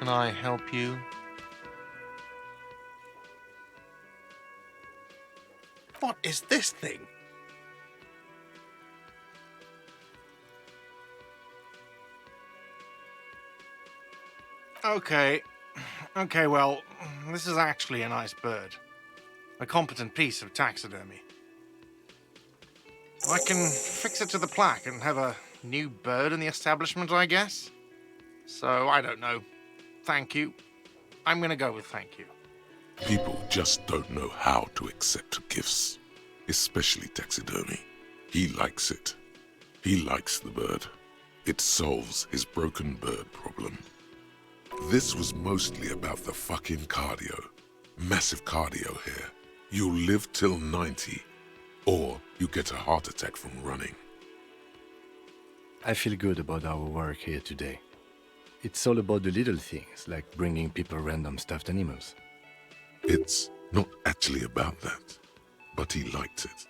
Can I help you? What is this thing? Okay. Okay, well, this is actually a nice bird. A competent piece of taxidermy. I can fix it to the plaque and have a new bird in the establishment, I guess. So, I don't know. Thank you. I'm gonna go with thank you. People just don't know how to accept gifts, especially taxidermy. He likes it. He likes the bird. It solves his broken bird problem. This was mostly about the fucking cardio. Massive cardio here. You'll live till 90, or you get a heart attack from running. I feel good about our work here today. It's all about the little things, like bringing people random stuffed animals. It's not actually about that, but he liked it.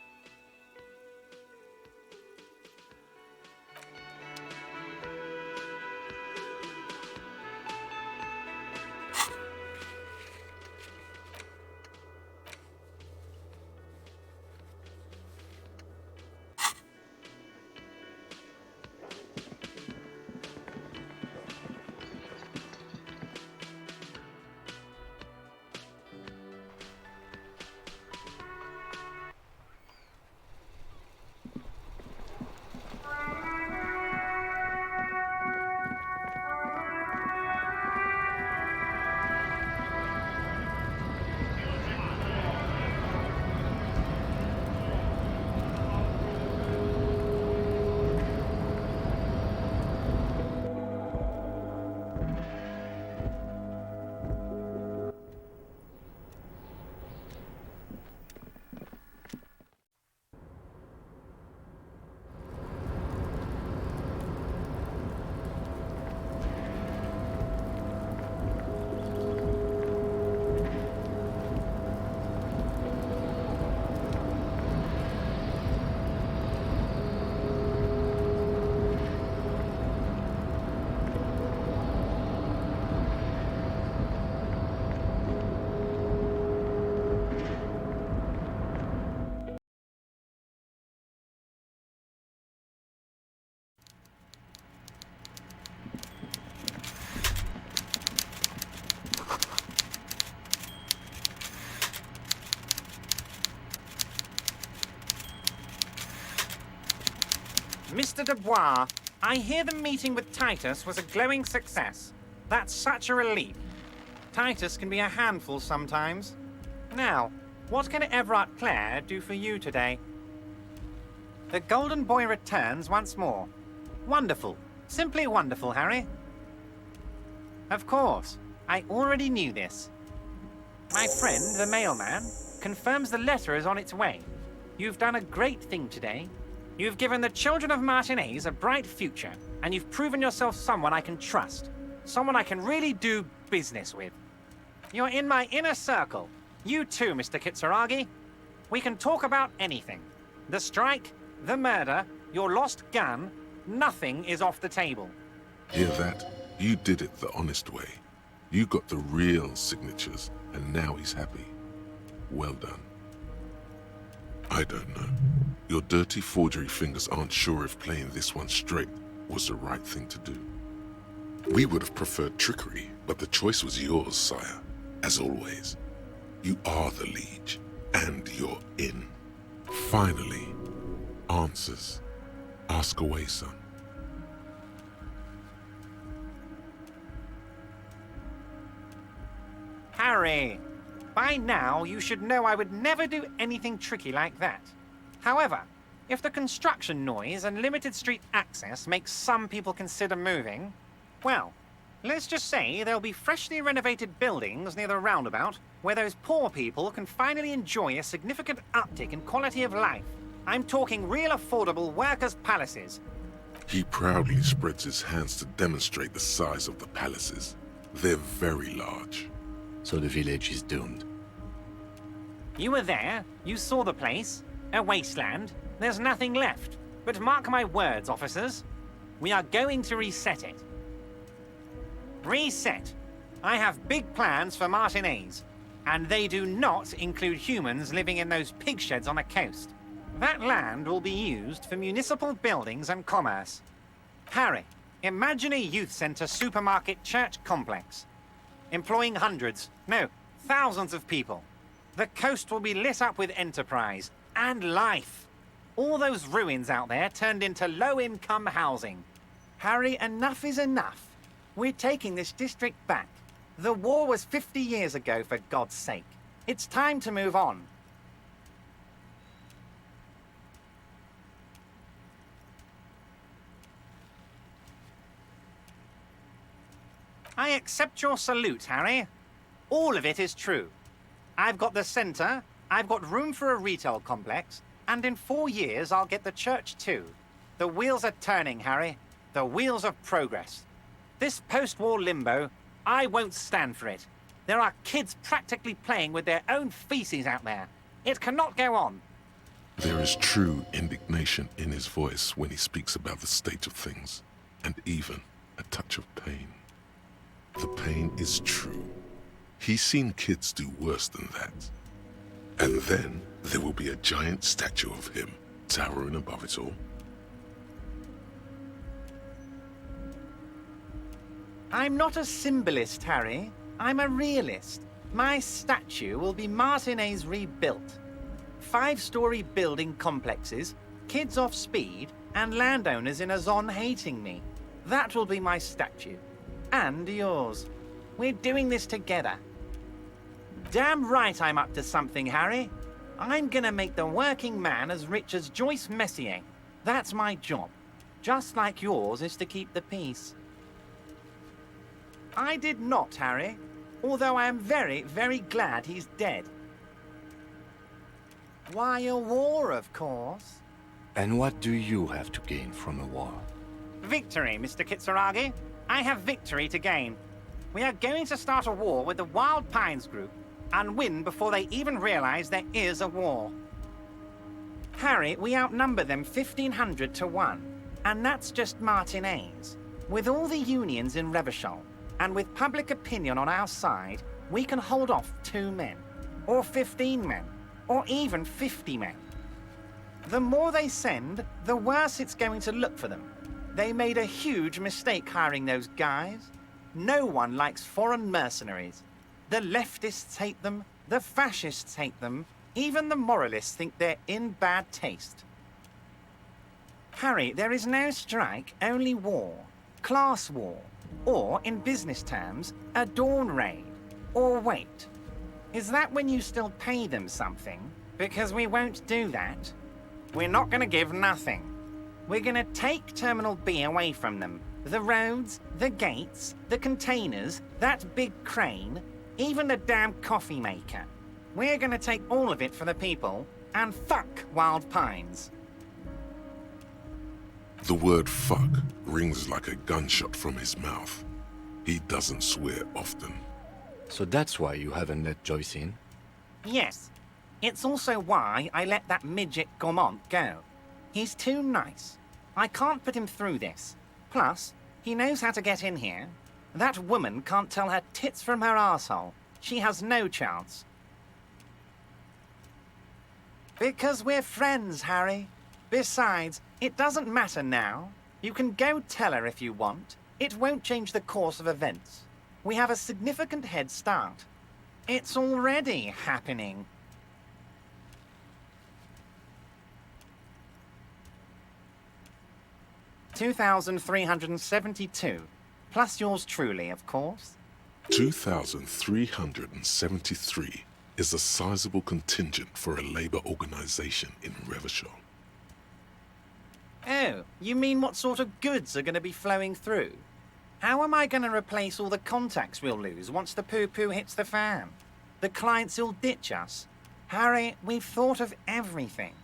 Mr. Dubois, I hear the meeting with Titus was a glowing success. That's such a relief. Titus can be a handful sometimes. Now, what can Everard Clare do for you today? The Golden Boy returns once more. Wonderful. Simply wonderful, Harry. Of course. I already knew this. My friend, the mailman, confirms the letter is on its way. You've done a great thing today. You've given the children of Martinez a bright future, and you've proven yourself someone I can trust. Someone I can really do business with. You're in my inner circle. You too, Mr. Kitsuragi. We can talk about anything. The strike, the murder, your lost gun, nothing is off the table. Hear that? You did it the honest way. You got the real signatures, and now he's happy. Well done. I don't know. Your dirty forgery fingers aren't sure if playing this one straight was the right thing to do. We would have preferred trickery, but the choice was yours, sire. As always. You are the liege, and you're in. Finally, answers. Ask away, son. Harry, by now you should know I would never do anything tricky like that. However, if the construction noise and limited street access makes some people consider moving, well, let's just say there'll be freshly renovated buildings near the roundabout where those poor people can finally enjoy a significant uptick in quality of life. I'm talking real affordable workers' palaces. He proudly spreads his hands to demonstrate the size of the palaces. They're very large. So the village is doomed. You were there, you saw the place, a wasteland, there's nothing left. But mark my words, officers, we are going to reset it. Reset. I have big plans for Martinez, and they do not include humans living in those pig sheds on the coast. That land will be used for municipal buildings and commerce. Harry, imagine a youth center supermarket church complex, employing hundreds, no, thousands of people. The coast will be lit up with enterprise and life. All those ruins out there turned into low-income housing. Harry, enough is enough. We're taking this district back. The war was 50 years ago, for God's sake. It's time to move on. I accept your salute, Harry. All of it is true. I've got the center, I've got room for a retail complex, and in 4 years I'll get the church too. The wheels are turning, Harry. The wheels of progress. This post-war limbo, I won't stand for it. There are kids practically playing with their own feces out there. It cannot go on. There is true indignation in his voice when he speaks about the state of things, and even a touch of pain. The pain is true. He's seen kids do worse than that. And then there will be a giant statue of him towering above it all. I'm not a symbolist, Harry. I'm a realist. My statue will be Martinez rebuilt. 5-story building complexes, kids off speed, and landowners in a zone hating me. That will be my statue. And yours. We're doing this together. Damn right I'm up to something, Harry. I'm gonna make the working man as rich as Joyce Messier. That's my job. Just like yours is to keep the peace. I did not, Harry. Although I am very, very glad he's dead. Why a war, of course. And what do you have to gain from a war? Victory, Mr. Kitsuragi. I have victory to gain. We are going to start a war with the Wild Pines group and win before they even realize there is a war. Harry, we outnumber them 1,500 to 1, and that's just Martinez. With all the unions in Revachol, and with public opinion on our side, we can hold off 2 men, or 15 men, or even 50 men. The more they send, the worse it's going to look for them. They made a huge mistake hiring those guys. No one likes foreign mercenaries. The leftists hate them, the fascists hate them, even the moralists think they're in bad taste. Harry, there is no strike, only war. Class war. Or, in business terms, a dawn raid. Or wait. Is that when you still pay them something? Because we won't do that. We're not gonna give nothing. We're gonna take Terminal B away from them. The roads, the gates, the containers, that big crane, even the damn coffee maker. We're gonna take all of it for the people, and fuck Wild Pines. The word fuck rings like a gunshot from his mouth. He doesn't swear often. So that's why you haven't let Joyce in? Yes. It's also why I let that midget Gaumont go. He's too nice. I can't put him through this. Plus, he knows how to get in here. That woman can't tell her tits from her arsehole. She has no chance. Because we're friends, Harry. Besides, it doesn't matter now. You can go tell her if you want. It won't change the course of events. We have a significant head start. It's already happening. $2,372. Plus yours truly, of course. 2,373 is a sizable contingent for a labor organization in Revachol. Oh, you mean what sort of goods are going to be flowing through? How am I going to replace all the contacts we'll lose once the poo-poo hits the fan? The clients will ditch us. Harry, we've thought of everything.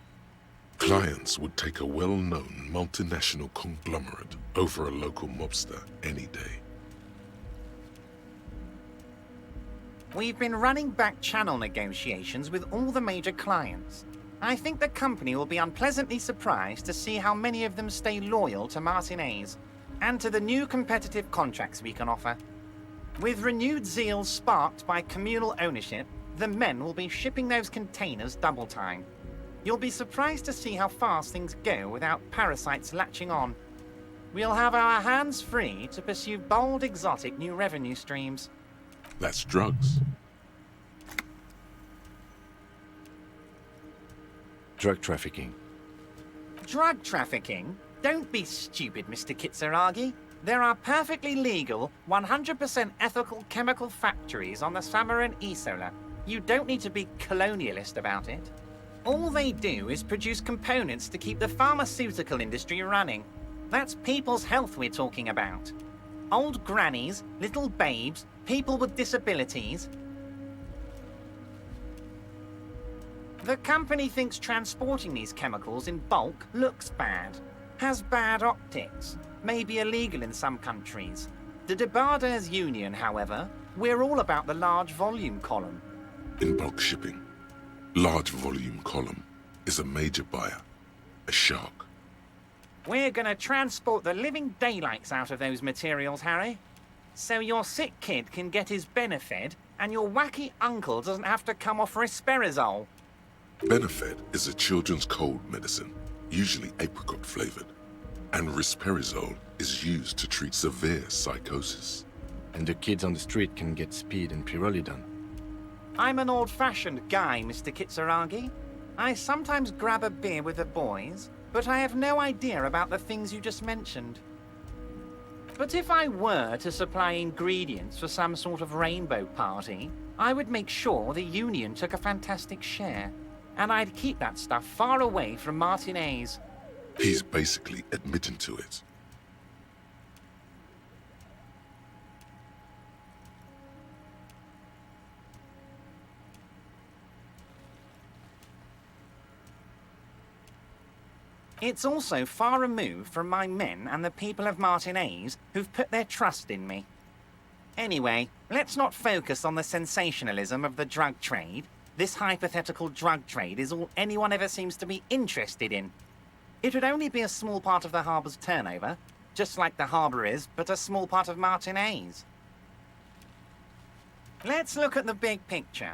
Clients would take a well-known multinational conglomerate over a local mobster any day. We've been running back channel negotiations with all the major clients. I think the company will be unpleasantly surprised to see how many of them stay loyal to Martinez and to the new competitive contracts we can offer. With renewed zeal sparked by communal ownership, the men will be shipping those containers double time. You'll be surprised to see how fast things go without parasites latching on. We'll have our hands free to pursue bold, exotic new revenue streams. That's drugs. Drug trafficking. Drug trafficking? Don't be stupid, Mr. Kitsuragi. There are perfectly legal, 100% ethical chemical factories on the Samaran Isola. You don't need to be colonialist about it. All they do is produce components to keep the pharmaceutical industry running. That's people's health we're talking about. Old grannies, little babes, people with disabilities. The company thinks transporting these chemicals in bulk looks bad, has bad optics, may be illegal in some countries. The Debarders Union, however, we're all about the large volume column. In bulk shipping, large volume column is a major buyer, a shark. We're gonna transport the living daylights out of those materials, Harry. So your sick kid can get his Benefed and your wacky uncle doesn't have to come off risperidone. Benefed is a children's cold medicine, usually apricot flavored, and risperidone is used to treat severe psychosis. And the kids on the street can get speed and pyrrolidone. I'm an old-fashioned guy, Mr. Kitsuragi. I sometimes grab a beer with the boys, but I have no idea about the things you just mentioned. But if I were to supply ingredients for some sort of rainbow party, I would make sure the Union took a fantastic share. And I'd keep that stuff far away from Martinez. He's basically admitting to it. It's also far removed from my men and the people of Martinez who've put their trust in me. Anyway, let's not focus on the sensationalism of the drug trade. This hypothetical drug trade is all anyone ever seems to be interested in. It would only be a small part of the harbor's turnover, just like the harbor is, but a small part of Martinez. Let's look at the big picture.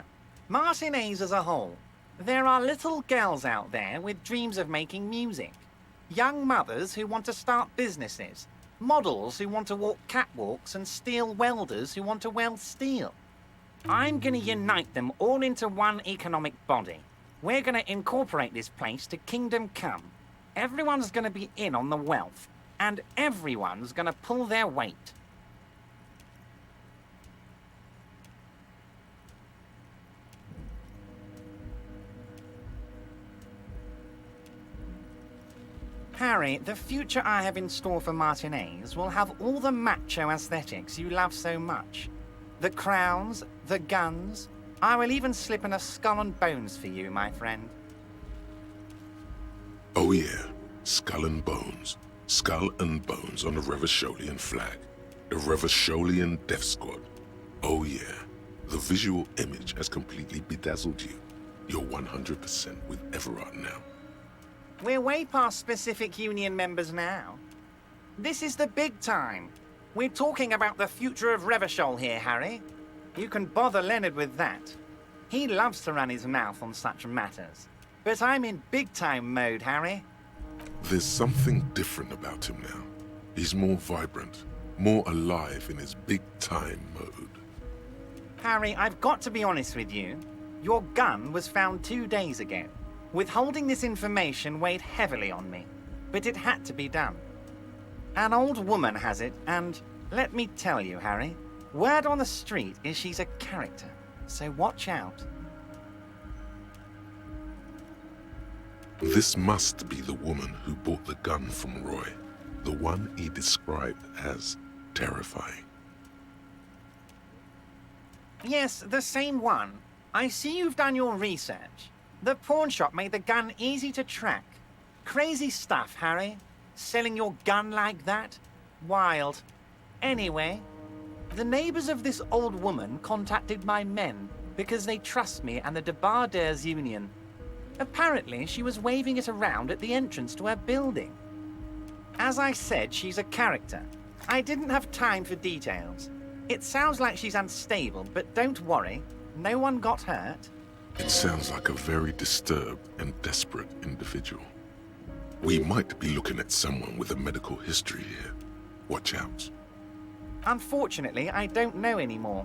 Martinez as a whole. There are little girls out there with dreams of making music. Young mothers who want to start businesses. Models who want to walk catwalks and steel welders who want to weld steel. I'm gonna unite them all into one economic body. We're gonna incorporate this place to Kingdom Come. Everyone's gonna be in on the wealth, and everyone's gonna pull their weight. Harry, the future I have in store for Martinez will have all the macho aesthetics you love so much. The crowns, the guns. I will even slip in a skull and bones for you, my friend. Oh yeah, skull and bones. Skull and bones on the Revacholian flag. The Revacholian Death Squad. Oh yeah, the visual image has completely bedazzled you. You're 100% with Everard now. We're way past specific union members now. This is the big time. We're talking about the future of Revachol here, Harry. You can bother Leonard with that. He loves to run his mouth on such matters. But I'm in big-time mode, Harry. There's something different about him now. He's more vibrant, more alive in his big-time mode. Harry, I've got to be honest with you. Your gun was found 2 days ago. Withholding this information weighed heavily on me, but it had to be done. An old woman has it, and let me tell you, Harry, word on the street is she's a character, so watch out. This must be the woman who bought the gun from Roy, the one he described as terrifying. Yes, the same one. I see you've done your research. The pawn shop made the gun easy to track. Crazy stuff, Harry. Selling your gun like that? Wild. Anyway, the neighbors of this old woman contacted my men because they trust me and the Debardeurs Union. Apparently, she was waving it around at the entrance to her building. As I said, she's a character. I didn't have time for details. It sounds like she's unstable, but don't worry. No one got hurt. It sounds like a very disturbed and desperate individual. We might be looking at someone with a medical history here. Watch out. Unfortunately, I don't know anymore.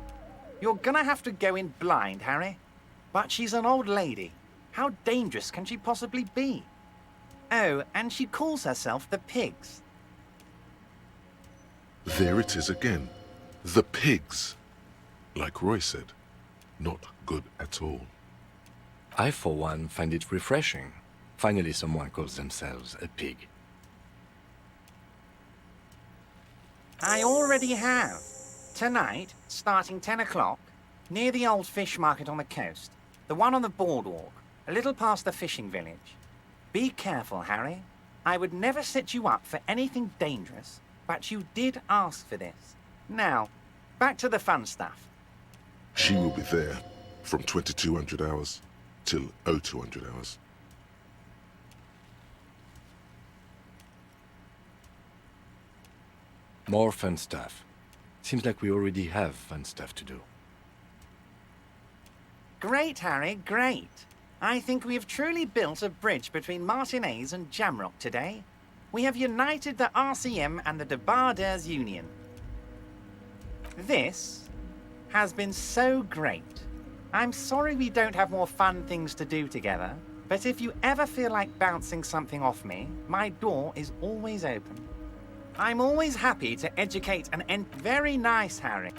You're gonna have to go in blind, Harry. But she's an old lady. How dangerous can she possibly be? Oh, and she calls herself the Pigs. There it is again. The pigs. Like Roy said, not good at all. I, for one, find it refreshing. Finally, someone calls themselves a pig. I already have. Tonight, starting 10 o'clock, near the old fish market on the coast. The one on the boardwalk, a little past the fishing village. Be careful, Harry. I would never set you up for anything dangerous, but you did ask for this. Now, back to the fun stuff. She will be there from 2200 hours till 0200 hours. More fun stuff. Seems like we already have fun stuff to do. Great, Harry, great. I think we have truly built a bridge between Martinez and Jamrock today. We have united the RCM and the Debardeurs Union. This has been so great. I'm sorry we don't have more fun things to do together, but if you ever feel like bouncing something off me, my door is always open. I'm always happy to educate and very nice, Harry.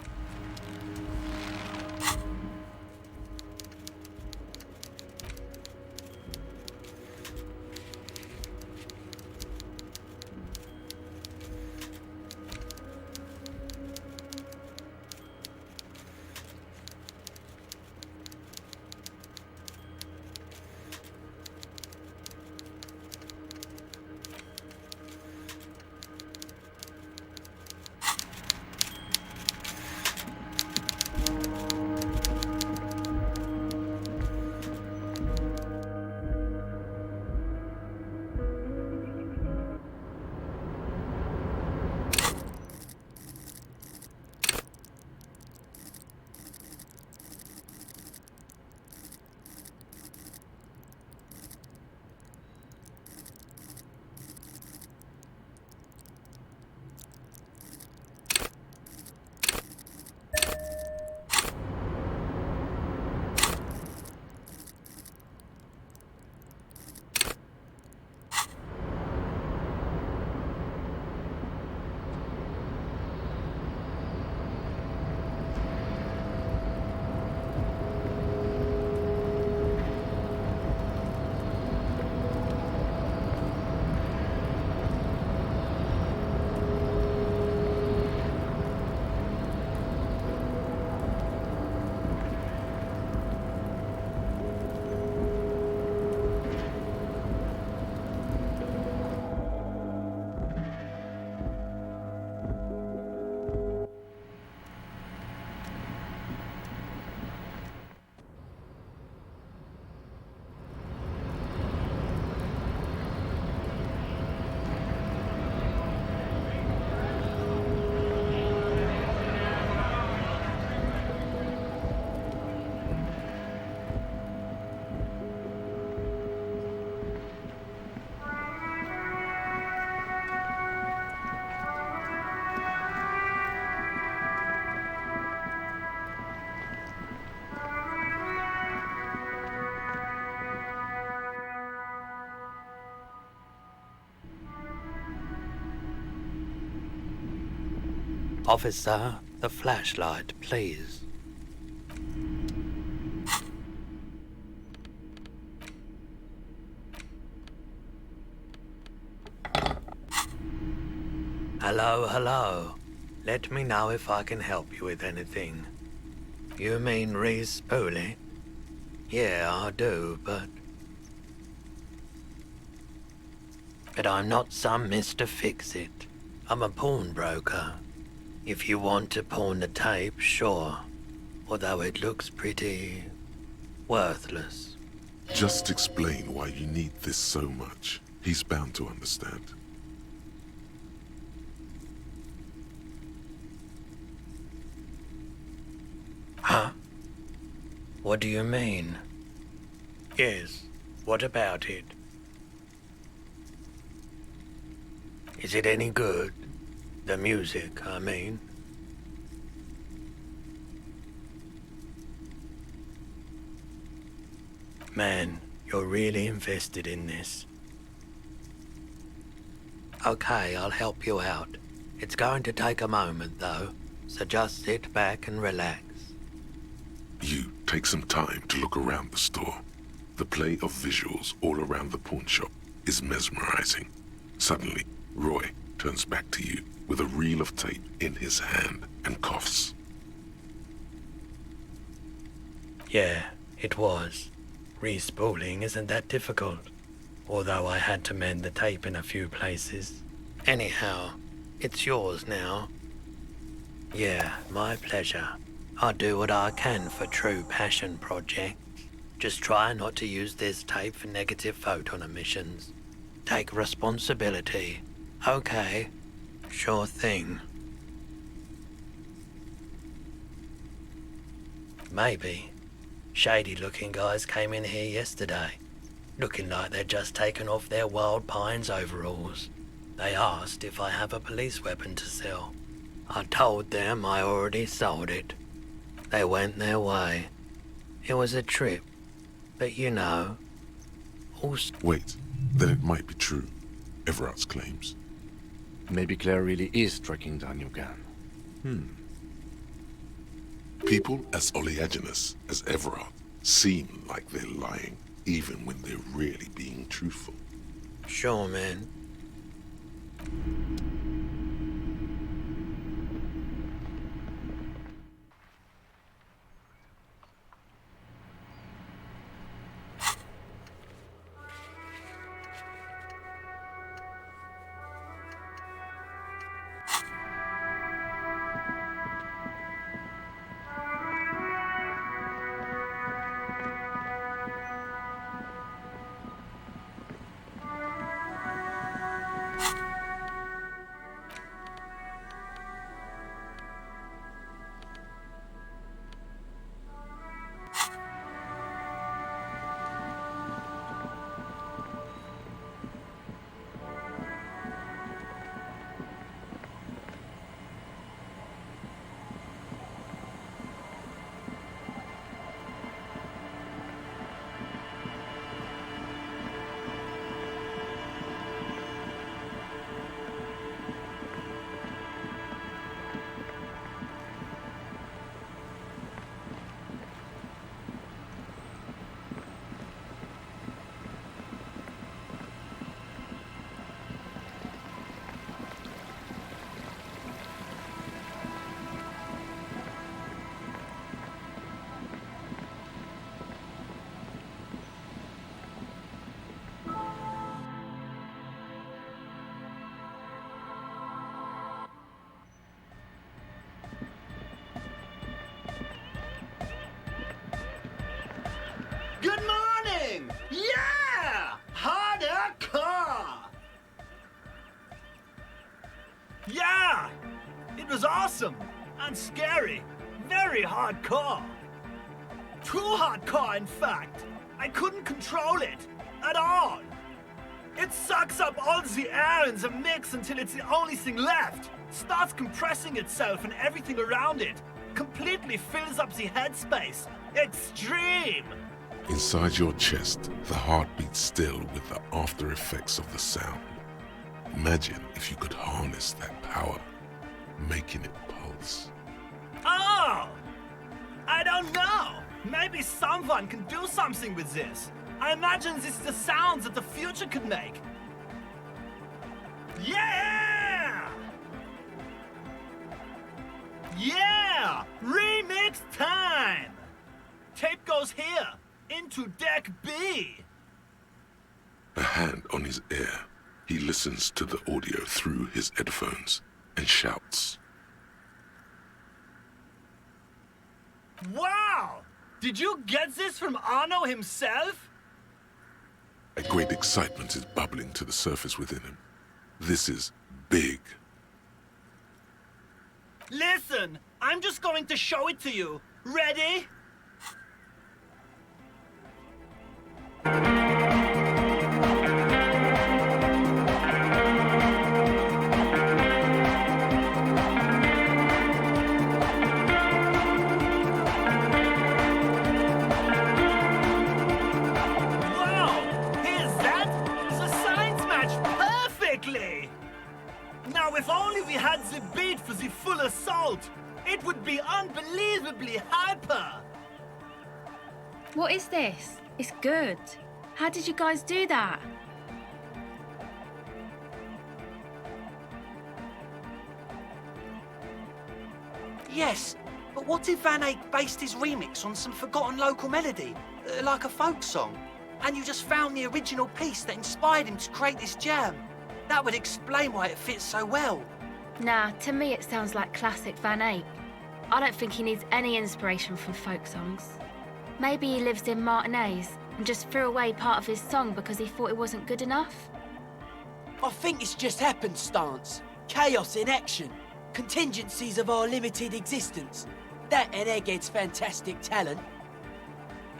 Officer, the flashlight, please. Hello, hello. Let me know if I can help you with anything. You mean Reese Pooley? Yeah, I do, but I'm not some Mr. Fix-It. I'm a pawnbroker. If you want to pawn the tape, sure. Although it looks pretty worthless. Just explain why you need this so much. He's bound to understand. Huh? What do you mean? Yes, what about it? Is it any good? The music, I mean. Man, you're really invested in this. Okay, I'll help you out. It's going to take a moment, though, so just sit back and relax. You take some time to look around the store. The play of visuals all around the pawn shop is mesmerizing. Suddenly, Roy turns back to you with a reel of tape in his hand and coughs. Yeah, it was. Respooling isn't that difficult, although I had to mend the tape in a few places. Anyhow, it's yours now. Yeah, my pleasure. I'll do what I can for true passion projects. Just try not to use this tape for negative photon emissions. Take responsibility. Okay, sure thing. Maybe. Shady-looking guys came in here yesterday, looking like they'd just taken off their Wild Pines overalls. They asked if I have a police weapon to sell. I told them I already sold it. They went their way. It was a trip, but you know. Wait, then it might be true, Everard's claims. Maybe Claire really is tracking down your gun. People as oleaginous as Everard seem like they're lying, even when they're really being truthful. Sure, man. Good morning! Yeah! Harder car! Yeah! It was awesome and scary. Very hardcore. Too hardcore, in fact. I couldn't control it at all. It sucks up all the air in the mix until it's the only thing left. Starts compressing itself and everything around it. Completely fills up the headspace. Extreme! Inside your chest, the heart beats still with the after effects of the sound. Imagine if you could harness that power, making it headsets. Oh! I don't know. Maybe someone can do something with this. I imagine this is the sounds that the future could make. Yeah! Yeah! Remix time! Tape goes here, into deck B. A hand on his ear, he listens to the audio through his headphones and shouts. Wow! Did you get this from Arno himself? A great excitement is bubbling to the surface within him. This is big. Listen, I'm just going to show it to you. Ready? Now, if only we had the beat for the full assault, it would be unbelievably hyper. What is this? It's good. How did you guys do that? Yes, but what if Van Eyck based his remix on some forgotten local melody, like a folk song, and you just found the original piece that inspired him to create this jam? That would explain why it fits so well. Nah, to me it sounds like classic Van Eyck. I don't think he needs any inspiration from folk songs. Maybe he lives in Martinez and just threw away part of his song because he thought it wasn't good enough. I think it's just happenstance. Chaos in action. Contingencies of our limited existence. That and Egghead's fantastic talent.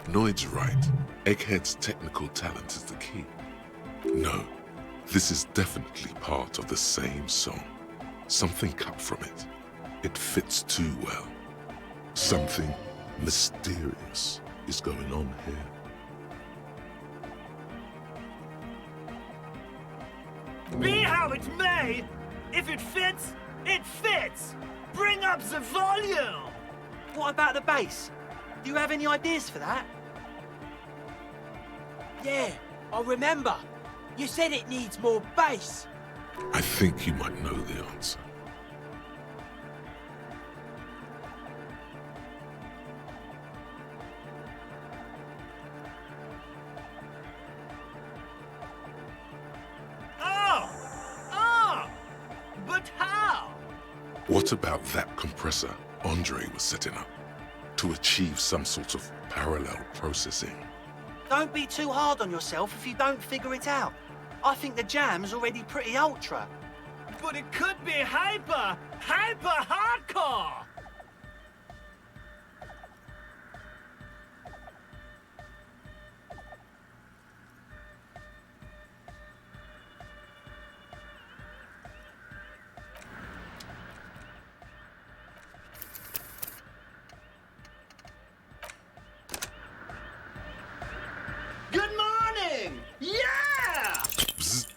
Noid's right. Egghead's technical talent is the key. No. This is definitely part of the same song. Something cut from it. It fits too well. Something mysterious is going on here. Be how it may, if it fits, it fits. Bring up the volume. What about the bass? Do you have any ideas for that? Yeah, I remember. You said it needs more bass. I think you might know the answer. Oh! But how? What about that compressor Andre was setting up to achieve some sort of parallel processing? Don't be too hard on yourself if you don't figure it out. I think the jam's already pretty ultra. But it could be hyper hardcore. Good morning! Yeah! Bzz.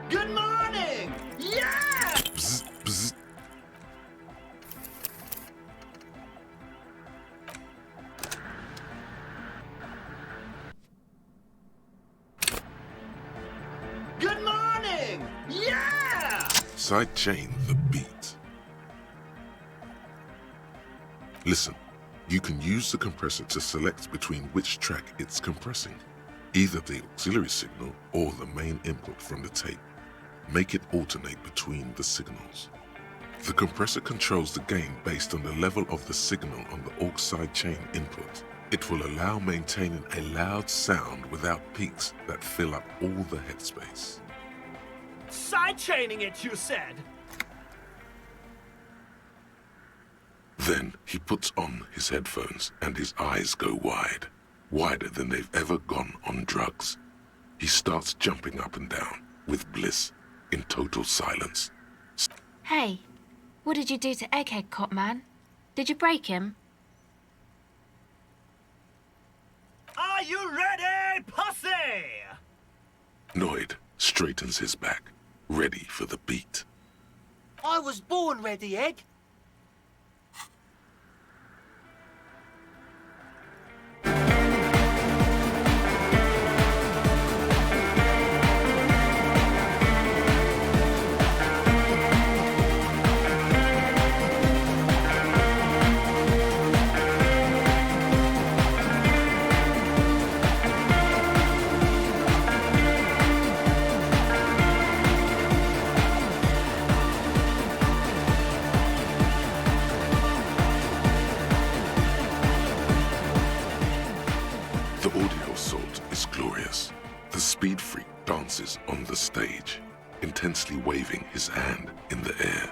Good morning! Yeah! Bzz, bzz. Good morning! Yeah! Sidechain the beat. Listen, you can use the compressor to select between which track it's compressing, either the auxiliary signal or the main input from the tape. Make it alternate between the signals. The compressor controls the gain based on the level of the signal on the aux sidechain input. It will allow maintaining a loud sound without peaks that fill up all the headspace. Sidechaining it, you said? Then he puts on his headphones and his eyes go wide, wider than they've ever gone on drugs. He starts jumping up and down, with bliss, in total silence. Hey, what did you do to Egghead, Cop Man? Did you break him? Are you ready, pussy? Noid straightens his back, ready for the beat. I was born ready, Egg. The audio assault is glorious. The speed freak dances on the stage, intensely waving his hand in the air.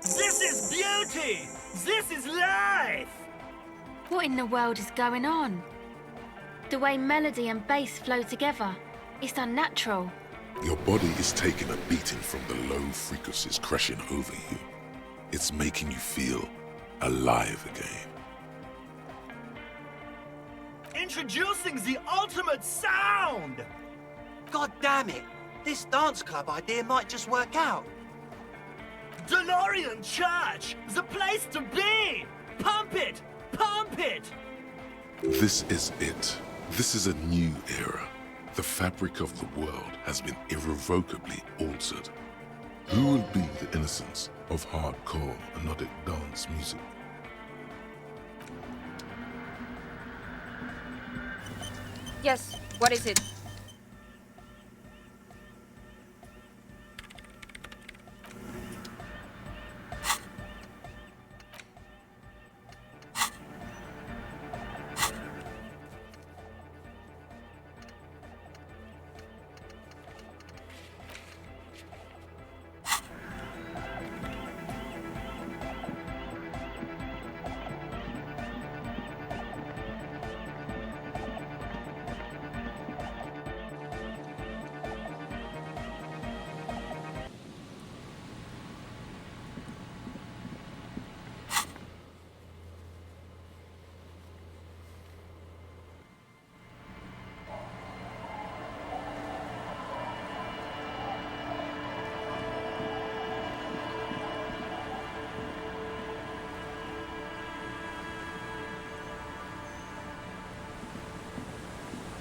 This is beauty! This is life! What in the world is going on? The way melody and bass flow together, it's unnatural. Your body is taking a beating from the low frequencies crashing over you. It's making you feel alive again. Introducing the ultimate sound! God damn it! This dance club idea might just work out. DeLorean Church! The place to be! Pump it! Pump it! This is it. This is a new era. The fabric of the world has been irrevocably altered. Who will be the innocence of hardcore melodic dance music? Yes, what is it?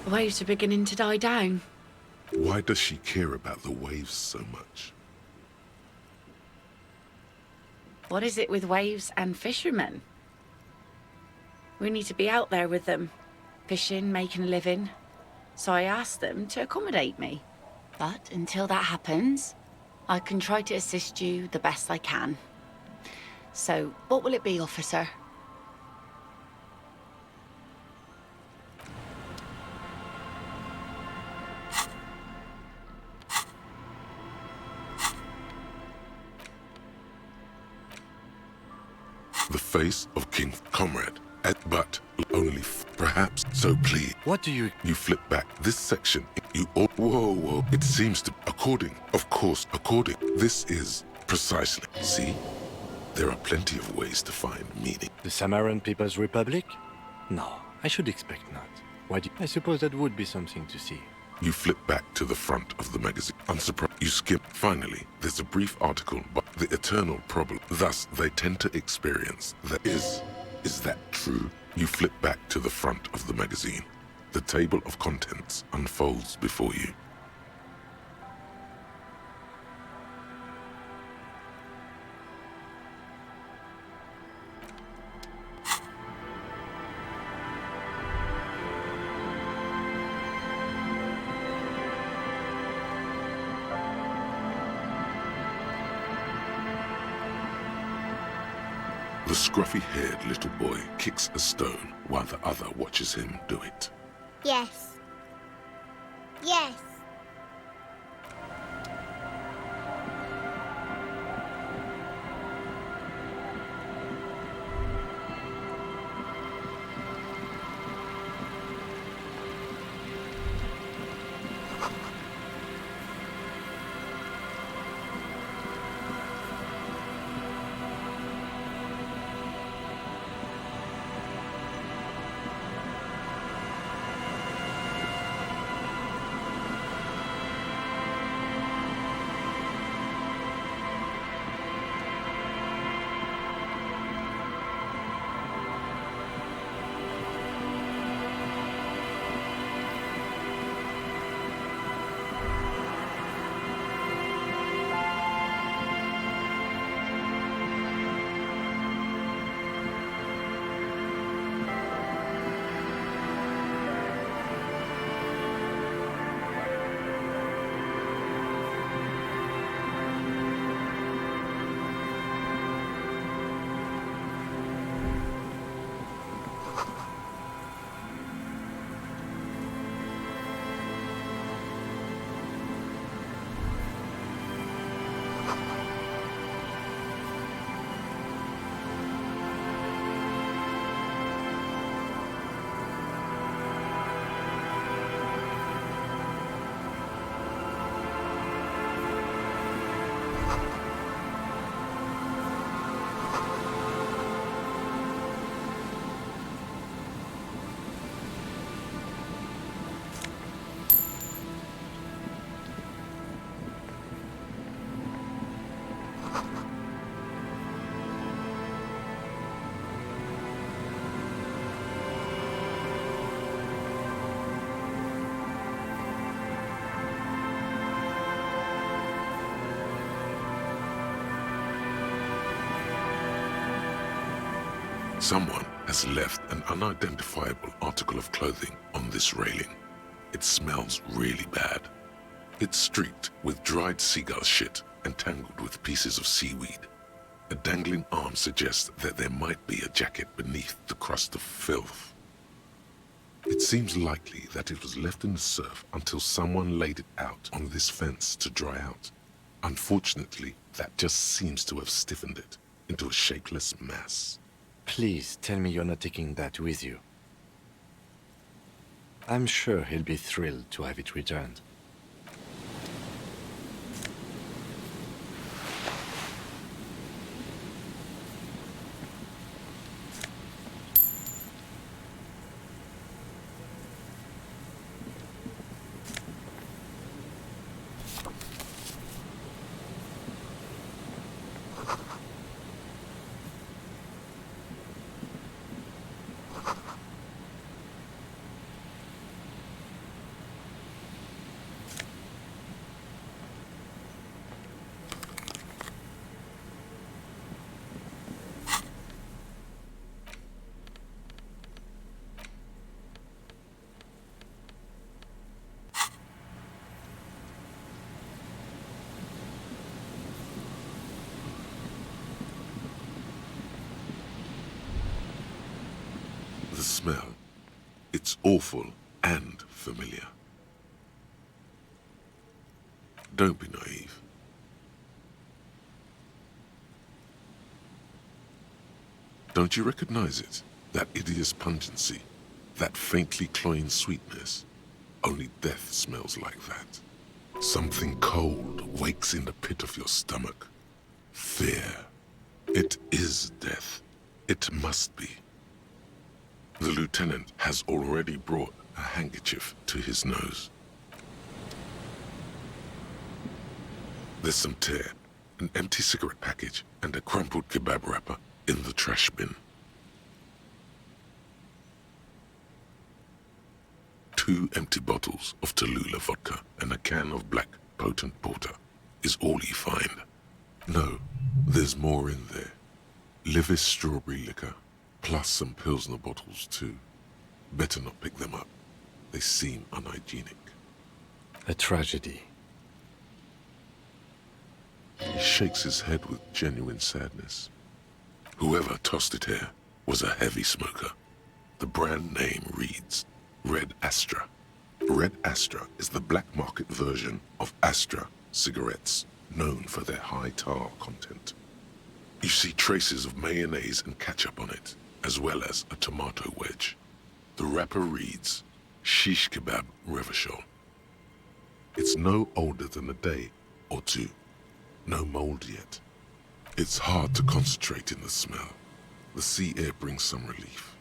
The waves are beginning to die down. Why does she care about the waves so much? What is it with waves and fishermen? We need to be out there with them, fishing, making a living. So I asked them to accommodate me. But until that happens, I can try to assist you the best I can. So, what will it be, officer? The face of King Comrade, but only perhaps. So please. What do you... You flip back this section. You all... Whoa. It seems to... According. This is precisely. See? There are plenty of ways to find meaning. The Samaran People's Republic? No, I should expect not. Why do I suppose that would be something to see. You flip back to the front of the magazine. Unsurprised. You skip. Finally, there's a brief article about the eternal problem. Thus, they tend to experience that is that true? You flip back to the front of the magazine. The table of contents unfolds before you. The scruffy-haired little boy kicks a stone while the other watches him do it. Yes. Yes. Someone has left an unidentifiable article of clothing on this railing. It smells really bad. It's streaked with dried seagull shit and tangled with pieces of seaweed. A dangling arm suggests that there might be a jacket beneath the crust of filth. It seems likely that it was left in the surf until someone laid it out on this fence to dry out. Unfortunately, that just seems to have stiffened it into a shapeless mass. Please tell me you're not taking that with you. I'm sure he'll be thrilled to have it returned. The smell. It's awful and familiar. Don't be naive. Don't you recognize it? That hideous pungency, that faintly cloying sweetness. Only death smells like that. Something cold wakes in the pit of your stomach. Fear. It is death. It must be. The lieutenant has already brought a handkerchief to his nose. There's some tear, an empty cigarette package, and a crumpled kebab wrapper in the trash bin. 2 empty bottles of Tallulah vodka and a can of black potent porter is all you find. No, there's more in there. Livis strawberry liquor, plus some Pilsner bottles too. Better not pick them up. They seem unhygienic. A tragedy. He shakes his head with genuine sadness. Whoever tossed it here was a heavy smoker. The brand name reads Red Astra. Red Astra is the black market version of Astra cigarettes, known for their high tar content. You see traces of mayonnaise and ketchup on it, as well as a tomato wedge. The wrapper reads Shish Kebab Revachol. It's no older than a day or two. No mold yet. It's hard to concentrate in the smell. The sea air brings some relief.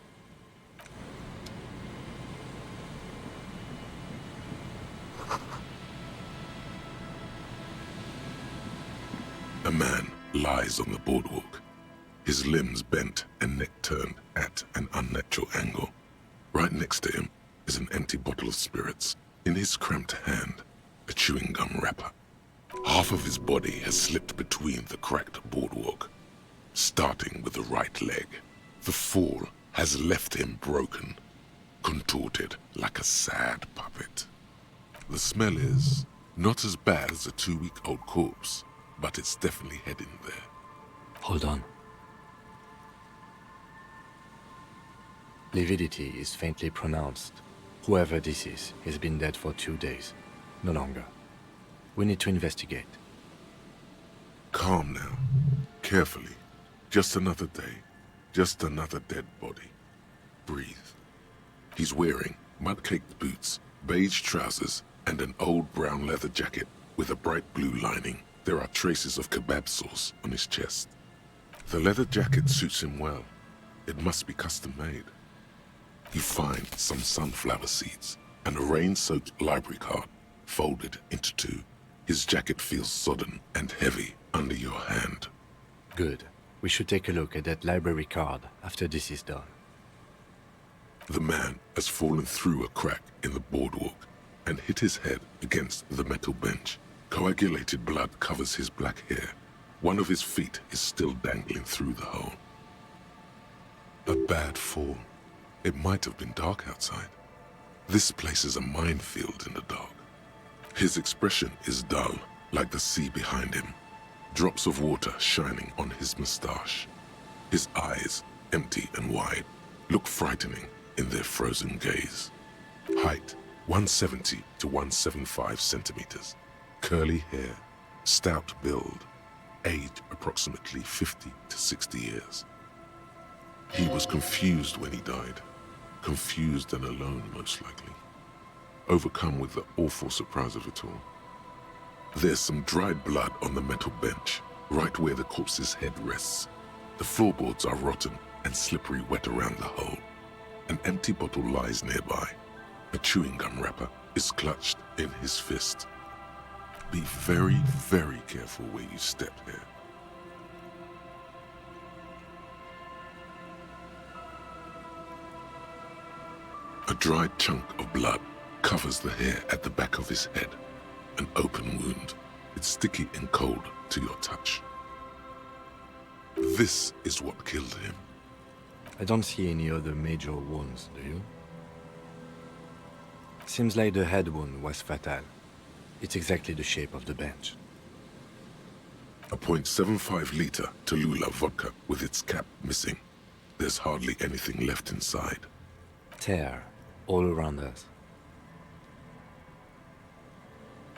A man lies on the boardwalk, his limbs bent and neck turned at an unnatural angle. Right next to him is an empty bottle of spirits. In his cramped hand, a chewing gum wrapper. Half of his body has slipped between the cracked boardwalk, starting with the right leg. The fall has left him broken, contorted like a sad puppet. The smell is not as bad as a 2-week-old corpse, but it's definitely heading there. Hold on. Lividity is faintly pronounced. Whoever this is has been dead for 2 days. No longer. We need to investigate. Calm now. Carefully. Just another day. Just another dead body. Breathe. He's wearing mud-caked boots, beige trousers, and an old brown leather jacket with a bright blue lining. There are traces of kebab sauce on his chest. The leather jacket suits him well. It must be custom-made. You find some sunflower seeds and a rain-soaked library card folded into 2. His jacket feels sodden and heavy under your hand. Good. We should take a look at that library card after this is done. The man has fallen through a crack in the boardwalk and hit his head against the metal bench. Coagulated blood covers his black hair. One of his feet is still dangling through the hole. A bad fall. It might have been dark outside. This place is a minefield in the dark. His expression is dull, like the sea behind him. Drops of water shining on his mustache. His eyes, empty and wide, look frightening in their frozen gaze. Height, 170 to 175 centimeters. Curly hair, stout build. Age, approximately 50 to 60 years. He was confused when he died. Confused and alone, most likely. Overcome with the awful surprise of it all. There's some dried blood on the metal bench, right where the corpse's head rests. The floorboards are rotten and slippery wet around the hole. An empty bottle lies nearby. A chewing gum wrapper is clutched in his fist. Be very, very careful where you step here. A dried chunk of blood covers the hair at the back of his head. An open wound. It's sticky and cold to your touch. This is what killed him. I don't see any other major wounds, do you? Seems like the head wound was fatal. It's exactly the shape of the bench. A .75 liter Tallulah vodka with its cap missing. There's hardly anything left inside. Tear all around us.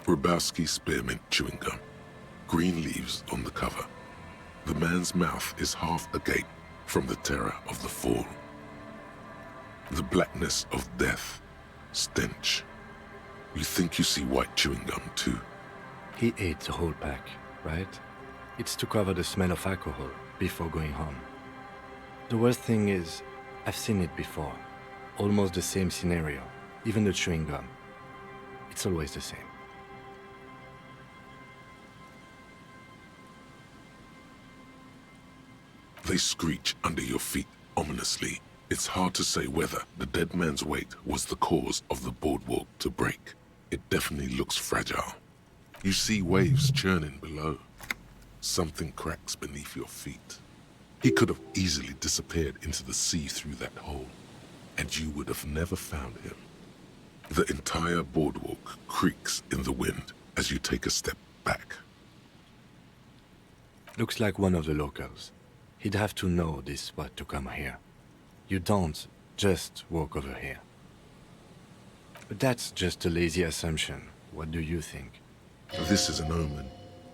Rubowski spearmint chewing gum. Green leaves on the cover. The man's mouth is half agape from the terror of the fall. The blackness of death. Stench. You think you see white chewing gum too? He ate the whole pack, right? It's to cover the smell of alcohol before going home. The worst thing is, I've seen it before. Almost the same scenario. Even the chewing gum. It's always the same. They screech under your feet ominously. It's hard to say whether the dead man's weight was the cause of the boardwalk to break. It definitely looks fragile. You see waves churning below. Something cracks beneath your feet. He could have easily disappeared into the sea through that hole, and you would have never found him. The entire boardwalk creaks in the wind as you take a step back. Looks like one of the locals. He'd have to know this spot to come here. You don't just walk over here. But that's just a lazy assumption. What do you think? This is an omen,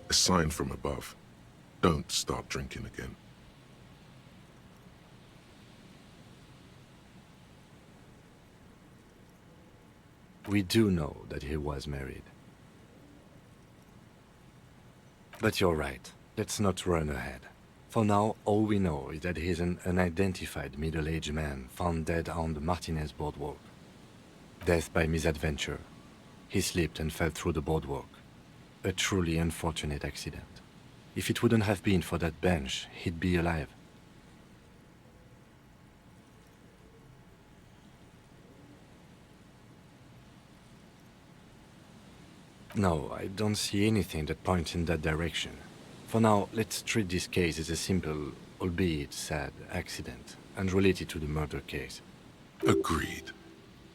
a sign from above. Don't start drinking again. We do know that he was married. But you're right. Let's not run ahead. For now, all we know is that he's an unidentified middle-aged man found dead on the Martinez boardwalk. Death by misadventure. He slipped and fell through the boardwalk. A truly unfortunate accident. If it wouldn't have been for that bench, he'd be alive. No, I don't see anything that points in that direction. For now, let's treat this case as a simple, albeit sad, accident, unrelated to the murder case. Agreed.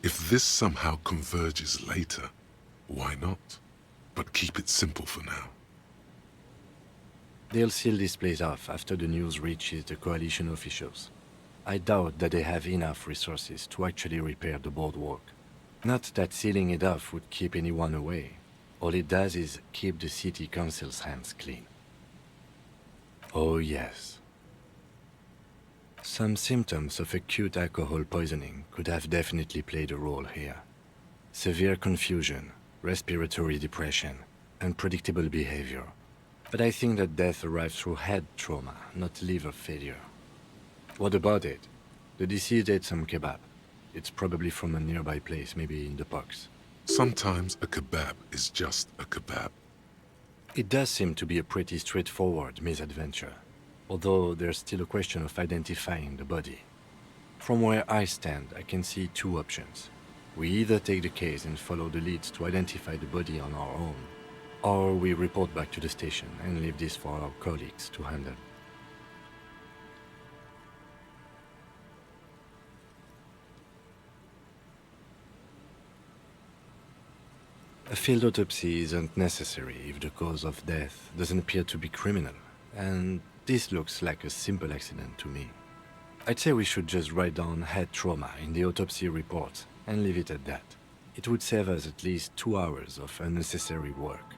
If this somehow converges later, why not? But keep it simple for now. They'll seal this place off after the news reaches the coalition officials. I doubt that they have enough resources to actually repair the boardwalk. Not that sealing it off would keep anyone away. All it does is keep the city council's hands clean. Oh yes. Some symptoms of acute alcohol poisoning could have definitely played a role here. Severe confusion, respiratory depression, unpredictable behavior. But I think that death arrived through head trauma, not liver failure. What about it? The deceased ate some kebab. It's probably from a nearby place, maybe in the box. Sometimes a kebab is just a kebab. It does seem to be a pretty straightforward misadventure, although there's still a question of identifying the body. From where I stand, I can see two options. We either take the case and follow the leads to identify the body on our own, or we report back to the station and leave this for our colleagues to handle. A field autopsy isn't necessary if the cause of death doesn't appear to be criminal, and this looks like a simple accident to me. I'd say we should just write down head trauma in the autopsy report and leave it at that. It would save us at least 2 hours of unnecessary work.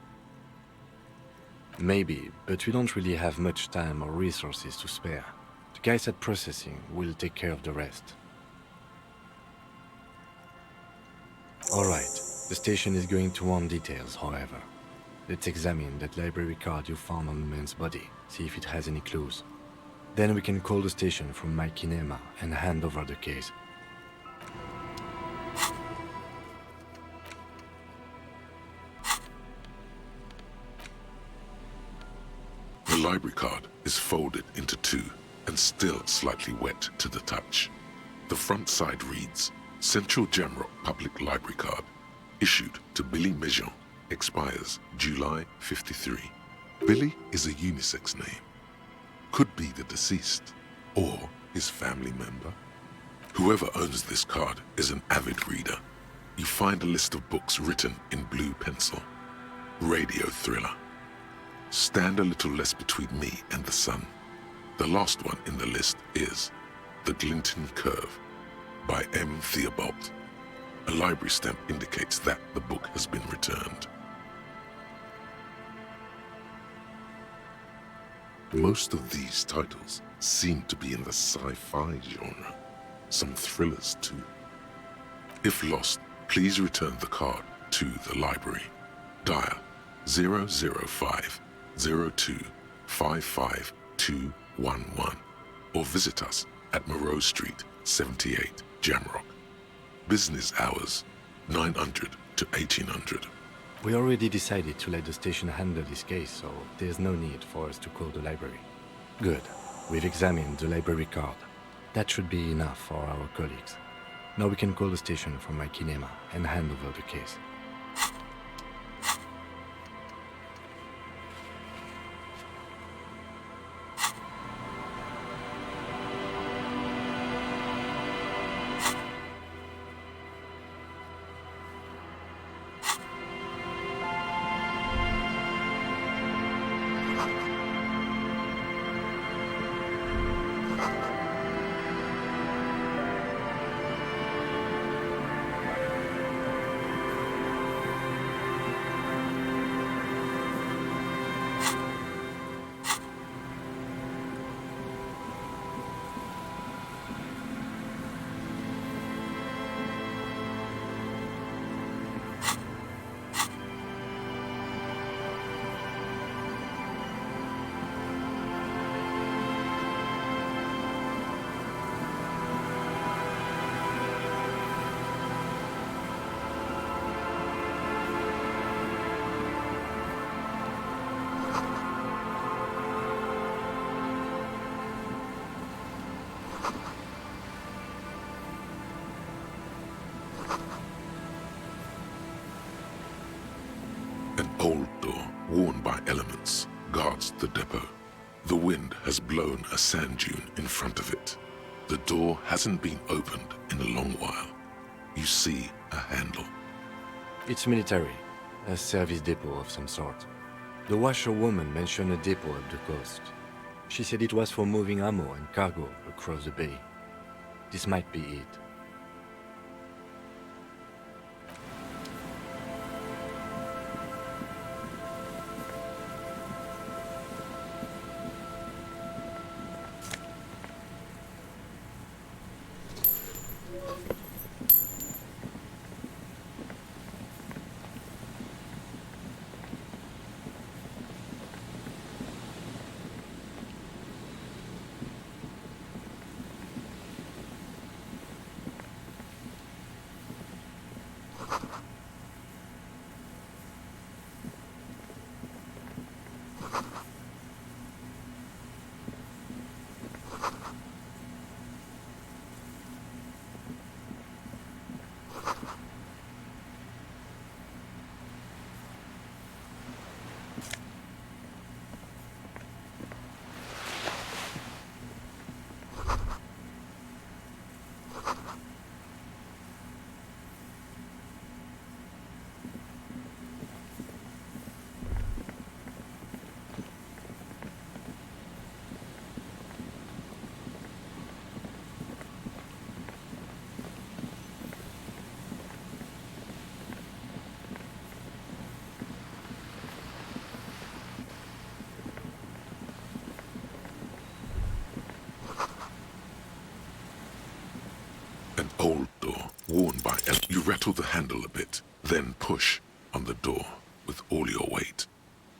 Maybe, but we don't really have much time or resources to spare. The guys at processing will take care of the rest. Alright, the station is going to want details, however. Let's examine that library card you found on the man's body, see if it has any clues. Then we can call the station from my kinema and hand over the case. The library card is folded into two and still slightly wet to the touch. The front side reads, Central Jamrock Public Library Card, issued to Billy Mejean, expires July 53. Billy is a unisex name. Could be the deceased, or his family member. Whoever owns this card is an avid reader. You find a list of books written in blue pencil. Radio thriller. Stand a little less between me and the sun. The last one in the list is The Glinton Curve by M. Theobald. A library stamp indicates that the book has been returned. Most of these titles seem to be in the sci-fi genre. Some thrillers too. If lost, please return the card to the library. Dial 005 02 55211 or visit us at Moreau Street, 78, Jamrock. Business hours, 900 to 1800. We already decided to let the station handle this case, so there's no need for us to call the library. Good. We've examined the library card. That should be enough for our colleagues. Now we can call the station from my kinema and hand over the case. An old door, worn by elements, guards the depot. The wind has blown a sand dune in front of it. The door hasn't been opened in a long while. You see a handle. It's military, a service depot of some sort. The washerwoman mentioned a depot up the coast. She said it was for moving ammo and cargo across the bay. This might be it. An old door, worn by... You rattle the handle a bit, then push on the door with all your weight.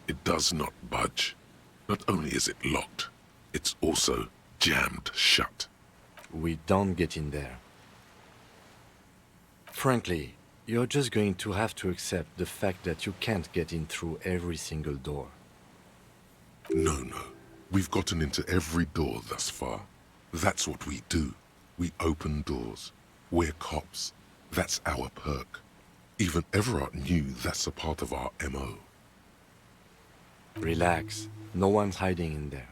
It does not budge. Not only is it locked, it's also jammed shut. We don't get in there. Frankly, you're just going to have to accept the fact that you can't get in through every single door. No. We've gotten into every door thus far. That's what we do. We open doors. We're cops. That's our perk. Even Everard knew that's a part of our MO. Relax. No one's hiding in there.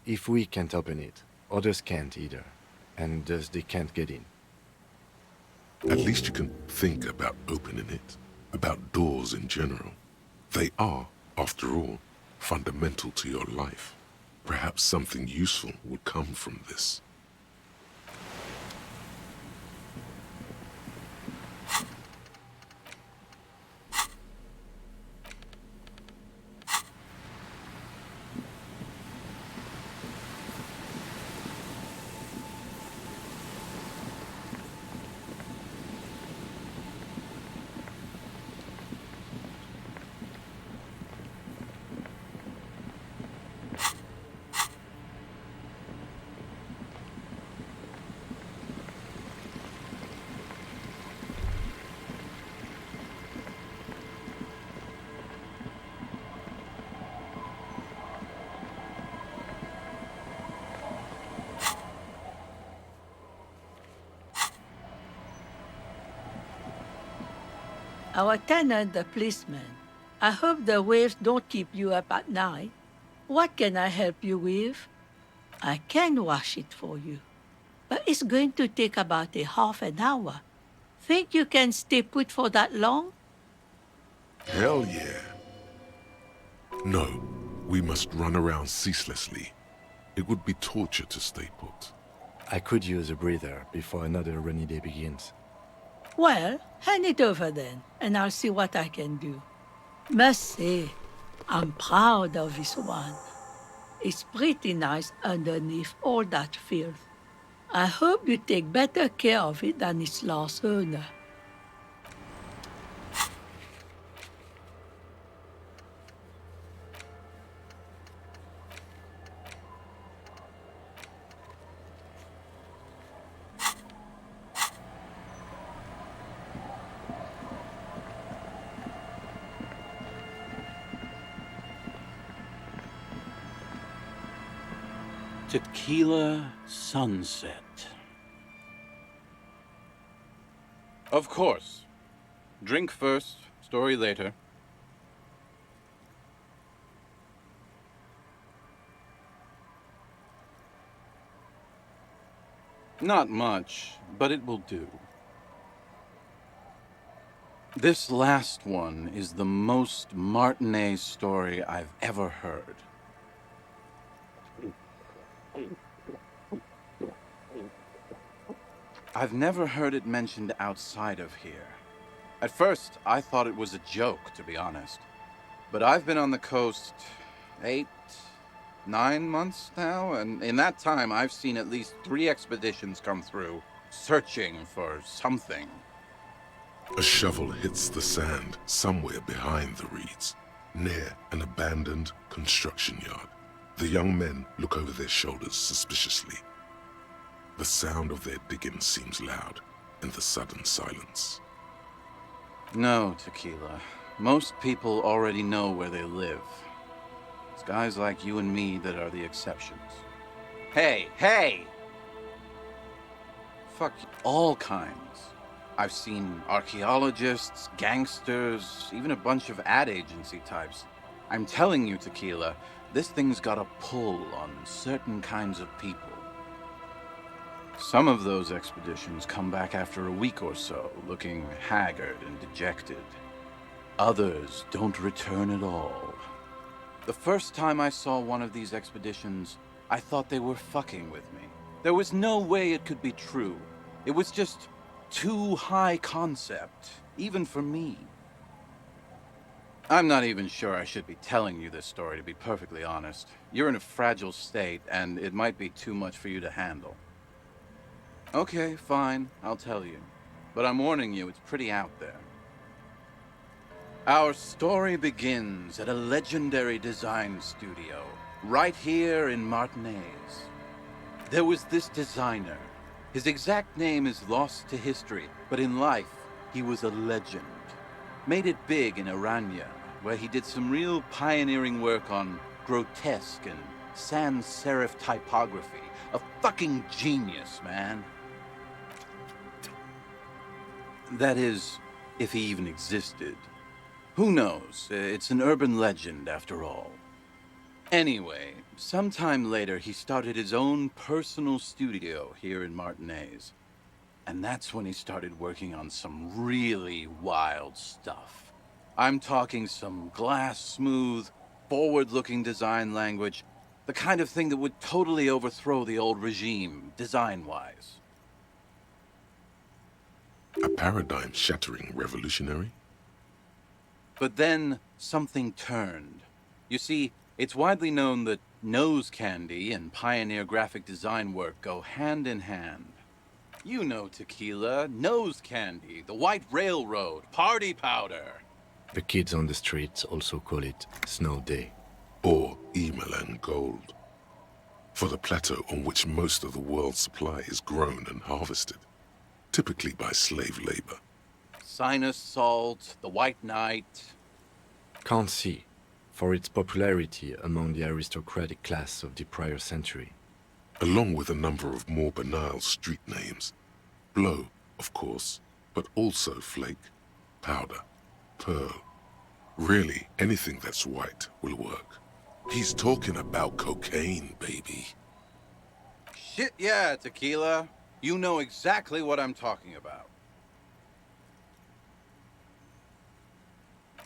If we can't open it, others can't either. And thus they can't get in. At least you can think about opening it. About doors in general. They are, after all, fundamental to your life. Perhaps something useful will come from this. Our tenant, the policeman. I hope the waves don't keep you up at night. What can I help you with? I can wash it for you, but it's going to take about a half an hour. Think you can stay put for that long? Hell yeah. No, we must run around ceaselessly. It would be torture to stay put. I could use a breather before another rainy day begins. Well, hand it over then, and I'll see what I can do. Must say, I'm proud of this one. It's pretty nice underneath all that filth. I hope you take better care of it than its last owner. Tequila sunset. Of course. Drink first, story later. Not much, but it will do. This last one is the most Martinet story I've ever heard. I've never heard it mentioned outside of here. At first, I thought it was a joke, to be honest. But I've been on the coast 8, 9 months now, and in that time, I've seen at least 3 expeditions come through, searching for something. A shovel hits the sand somewhere behind the reeds, near an abandoned construction yard. The young men look over their shoulders suspiciously. The sound of their digging seems loud in the sudden silence. No, Tequila. Most people already know where they live. It's guys like you and me that are the exceptions. Hey! Fuck all kinds. I've seen archaeologists, gangsters, even a bunch of ad agency types. I'm telling you, Tequila, this thing's got a pull on certain kinds of people. Some of those expeditions come back after a week or so, looking haggard and dejected. Others don't return at all. The first time I saw one of these expeditions, I thought they were fucking with me. There was no way it could be true. It was just too high concept, even for me. I'm not even sure I should be telling you this story, to be perfectly honest. You're in a fragile state, and it might be too much for you to handle. Okay, fine, I'll tell you. But I'm warning you, it's pretty out there. Our story begins at a legendary design studio, right here in Martinez. There was this designer. His exact name is lost to history, but in life, he was a legend. Made it big in Aranya, where he did some real pioneering work on grotesque and sans serif typography. A fucking genius, man. That is, if he even existed. Who knows? It's an urban legend, after all. Anyway, sometime later, he started his own personal studio here in Martinez. And that's when he started working on some really wild stuff. I'm talking some glass-smooth, forward-looking design language, the kind of thing that would totally overthrow the old regime, design-wise. A paradigm-shattering revolutionary? But then, something turned. You see, it's widely known that nose candy and pioneer graphic design work go hand in hand. You know Tequila, nose candy, the White Railroad, party powder. The kids on the streets also call it Snow Day. Or Emalan Gold. For the plateau on which most of the world's supply is grown and harvested, typically by slave labor. Sinus salt, the White Knight. Can't see, for its popularity among the aristocratic class of the prior century. Along with a number of more banal street names. Blow, of course, but also Flake, Powder, Pearl. Really, anything that's white will work. He's talking about cocaine, baby. Shit yeah, Tequila. You know exactly what I'm talking about.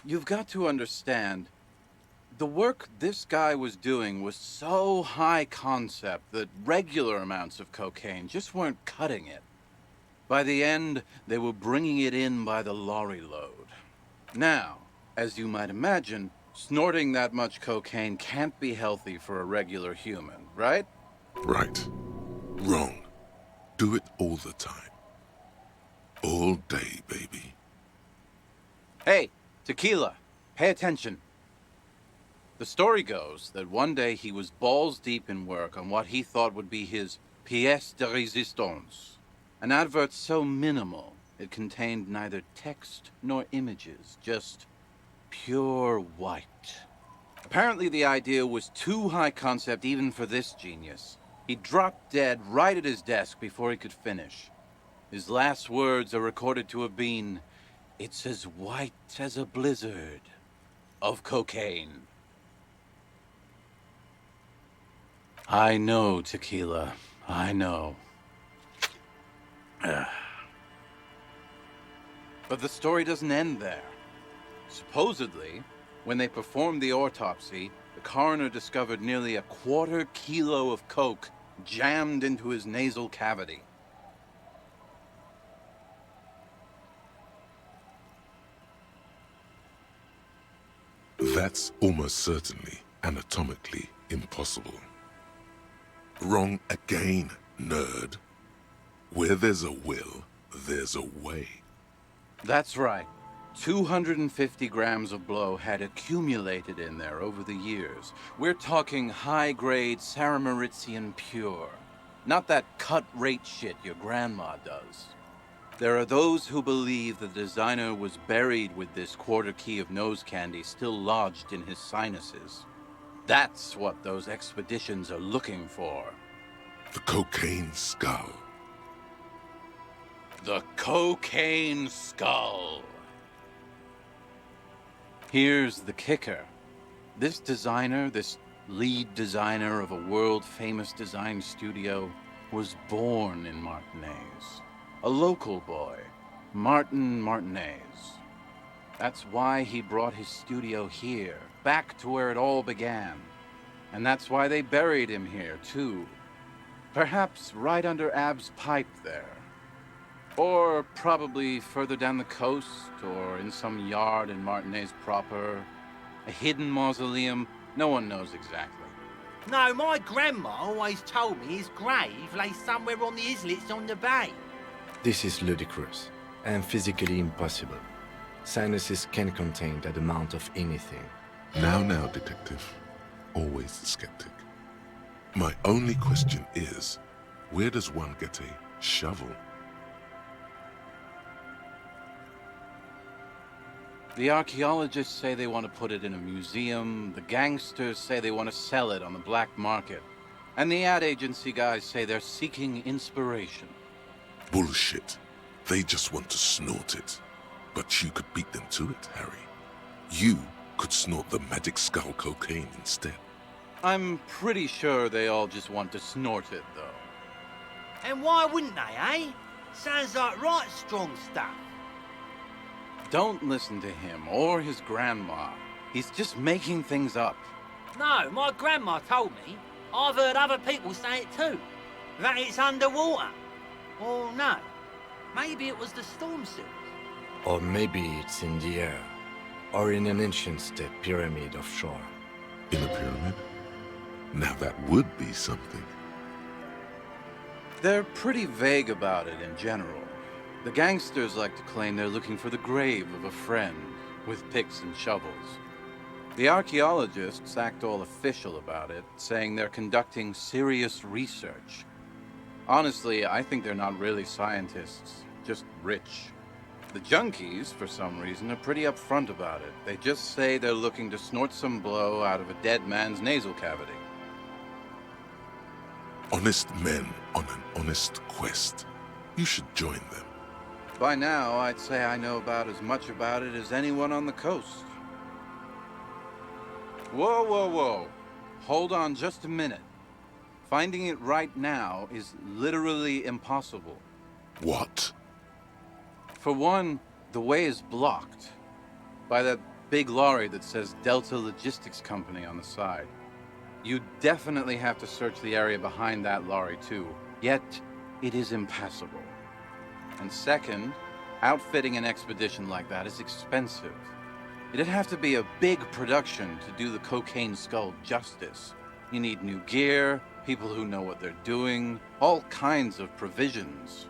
You've got to understand, the work this guy was doing was so high concept that regular amounts of cocaine just weren't cutting it. By the end, they were bringing it in by the lorry load. Now, as you might imagine, snorting that much cocaine can't be healthy for a regular human, right? Right. Wrong. Do it all the time. All day, baby. Hey, Tequila, pay attention. The story goes that one day he was balls deep in work on what he thought would be his pièce de résistance, an advert so minimal it contained neither text nor images, just pure white. Apparently the idea was too high concept even for this genius. He dropped dead right at his desk before he could finish. His last words are recorded to have been, "It's as white as a blizzard of cocaine." I know, Tequila. I know. But the story doesn't end there. Supposedly, when they performed the autopsy, the coroner discovered nearly 1/4 kilo of coke jammed into his nasal cavity. That's almost certainly anatomically impossible. Wrong again, nerd. Where there's a will, there's a way. That's right. 250 grams of blow had accumulated in there over the years. We're talking high-grade Saramaritsian pure. Not that cut-rate shit your grandma does. There are those who believe the designer was buried with this 1/4 key of nose candy still lodged in his sinuses. That's what those expeditions are looking for. The cocaine skull. The cocaine skull. Here's the kicker. This designer, this lead designer of a world-famous design studio, was born in Martinez. A local boy, Martin Martinez. That's why he brought his studio here, back to where it all began. And that's why they buried him here, too. Perhaps right under Ab's pipe there. Or probably further down the coast, or in some yard in Martinez proper. A hidden mausoleum, no one knows exactly. No, my grandma always told me his grave lay somewhere on the islets on the bay. This is ludicrous and physically impossible. Sinuses can contain that amount of anything. Now, detective. Always the skeptic. My only question is, where does one get a shovel? The archaeologists say they want to put it in a museum, the gangsters say they want to sell it on the black market, and the ad agency guys say they're seeking inspiration. Bullshit. They just want to snort it. But you could beat them to it, Harry. You could snort the magic skull cocaine instead. I'm pretty sure they all just want to snort it, though. And why wouldn't they, eh? Sounds like right strong stuff. Don't listen to him or his grandma. He's just making things up. No, my grandma told me. I've heard other people say it too. That it's underwater. Or no, maybe it was the storm sewers. Or maybe it's in the air. Or in an ancient step pyramid offshore. In a pyramid? Now that would be something. They're pretty vague about it in general. The gangsters like to claim they're looking for the grave of a friend, with picks and shovels. The archaeologists act all official about it, saying they're conducting serious research. Honestly, I think they're not really scientists, just rich. The junkies, for some reason, are pretty upfront about it. They just say they're looking to snort some blow out of a dead man's nasal cavity. Honest men on an honest quest. You should join them. By now, I'd say I know about as much about it as anyone on the coast. Whoa, whoa, whoa. Hold on just a minute. Finding it right now is literally impossible. What? For one, the way is blocked by that big lorry that says Delta Logistics Company on the side. You definitely have to search the area behind that lorry too, yet it is impassable. And second, outfitting an expedition like that is expensive. It'd have to be a big production to do the cocaine skull justice. You need new gear, people who know what they're doing, all kinds of provisions.